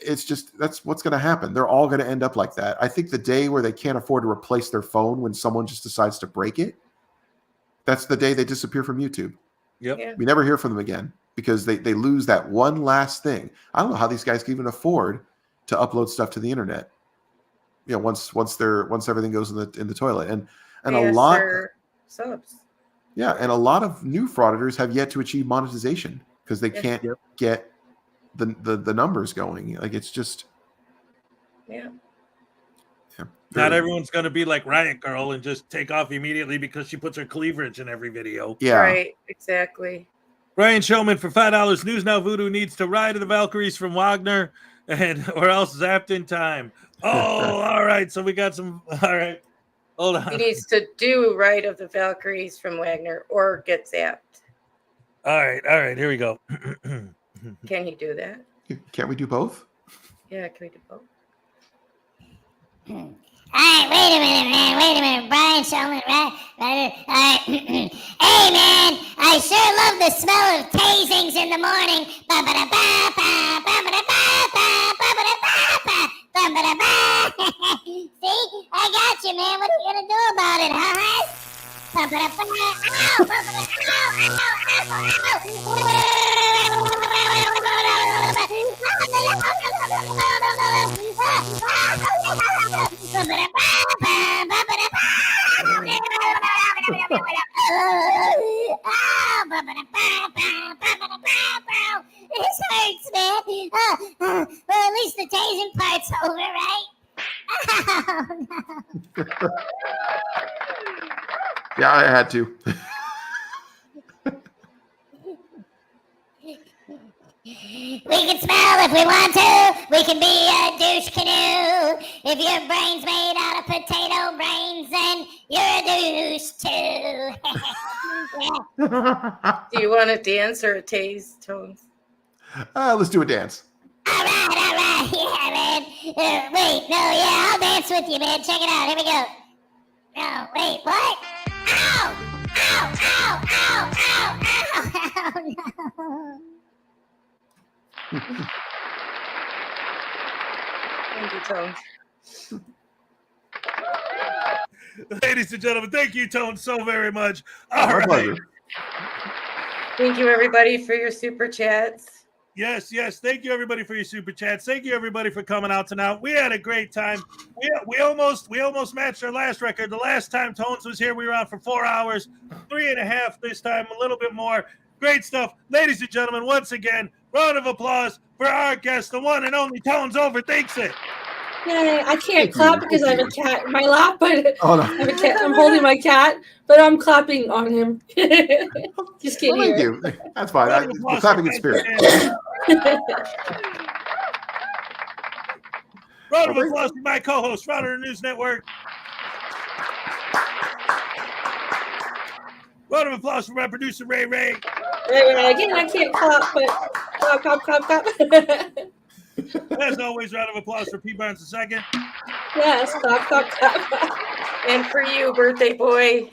It's just, that's what's going to happen. They're all going to end up like that. I think the day where they can't afford to replace their phone when someone just decides to break it, that's the day they disappear from YouTube. Yep. Yeah. We never hear from them again because they lose that one last thing. I don't know how these guys can even afford to upload stuff to the internet. Once everything goes in the toilet. And a lot subs. Yeah, and a lot of new frauditors have yet to achieve monetization because they can't get the numbers going. Like, it's just Not everyone's going to be like Riot Girl and just take off immediately because she puts her cleavage in every video. Yeah. Right, exactly. Brian Showman for $5. News Now Voodoo needs to ride to the Valkyries from Wagner or else zapped in time. Oh, all right. So we got some. All right. Hold on. He needs to do Ride of the Valkyries from Wagner or get zapped. All right. Here we go. Can he do that? Can't we do both? Yeah, can we do both? All right, wait a minute, Brian Shulman, right? All right. Hey, man, I sure love the smell of tasings in the morning. See, I got you, man. What are you gonna do about it, huh? This hurts, man. Well, at least the tasing part's over, right? Oh, no. Yeah, I had to. We can smell if we want to. We can be a douche canoe. If your brain's made out of potato brains, then you're a douche too. Do you want to dance or a tase, Tones? Let's do a dance. All right, yeah, man. Wait, no, yeah, I'll dance with you, man. Check it out. Here we go. No, wait, what? Ow! Ow! Ow! Ow! Ow! Ow! Ow! No. Thank you, Tones. Ladies and gentlemen, thank you, Tone, so very much. All right. Pleasure. Thank you, everybody, for your super chats. Yes. Thank you, everybody, for your super chats. Thank you, everybody, for coming out tonight. We had a great time. We almost matched our last record. The last time Tones was here, we were on for 4 hours, 3.5 this time, a little bit more. Great stuff. Ladies and gentlemen, once again, round of applause for our guest, the one and only Tones Overthinks It. Yay, I can't clap because I have a cat in my lap, but Oh, no. I have a cat. I'm holding my cat, but I'm clapping on him. Just kidding. Well, thank you. That's fine. We're clapping in spirit. Round of applause for my co-host, Frauditors News Network. Round of applause for my producer, Ray. Again, I can't clap, but clap. As always, round of applause for P. Barnes II. Yes, clap. And for you, birthday boy.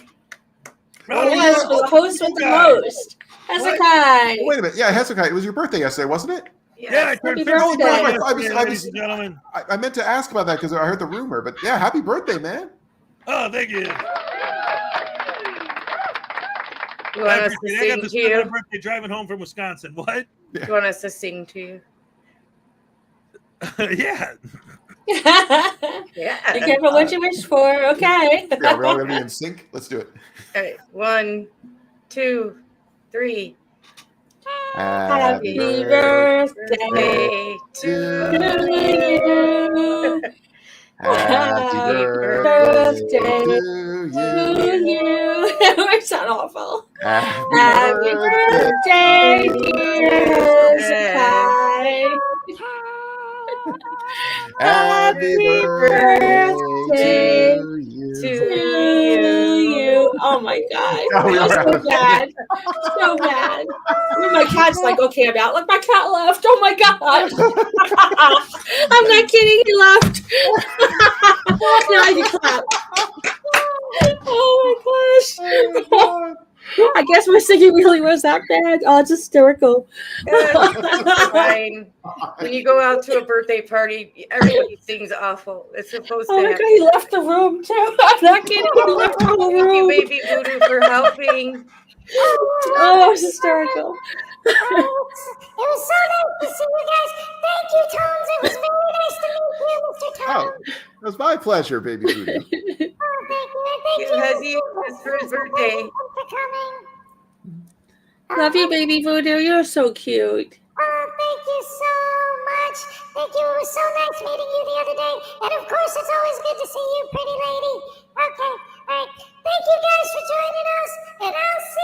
Yes, for the host with the most. Hezekiah. Wait a minute. Yeah, Hezekiah, it was your birthday yesterday, wasn't it? Yeah, I turned 50 ladies and gentlemen. I meant to ask about that because I heard the rumor, but yeah, happy birthday, man. Oh, thank you. You want us to I got sing this to you? birthday driving home from Wisconsin. What? You want us to sing to you? Yeah. Yeah. Be careful what you wish for. Okay. Yeah, we're all going to be in sync. Let's do it. All right. 1, 2, 3. Happy birthday to you. Happy birthday to you. We sound awful. Happy birthday, dear Hezekiah. Happy birthday to you. Oh my God. Oh, we That was are so out of bad. So bad. I mean, my cat's like, okay, I'm out. Look, my cat left. Oh my God. I'm not kidding. He left. Now I can clap. Oh my gosh. I guess my singing really was that bad. Oh, it's hysterical. It's fine. When you go out to a birthday party, everybody sings awful. It's supposed Oh to my happen. God, he left the room too. I'm not kidding. He left the whole Thank you, room. Baby Voodoo, for helping. Oh, it's hysterical. It was so nice to see you guys. Thank you, Tones. It was very nice to meet you, Mr. Tones. Oh, it was my pleasure, baby Voodoo. Thank you. Hezzy, it's for his birthday. Thank you for coming. Love you, baby Voodoo. You're so cute. Oh, thank you so much. Thank you. It was so nice meeting you the other day. And of course, it's always good to see you, pretty lady. Okay. All right. Thank you guys for joining us. And I'll see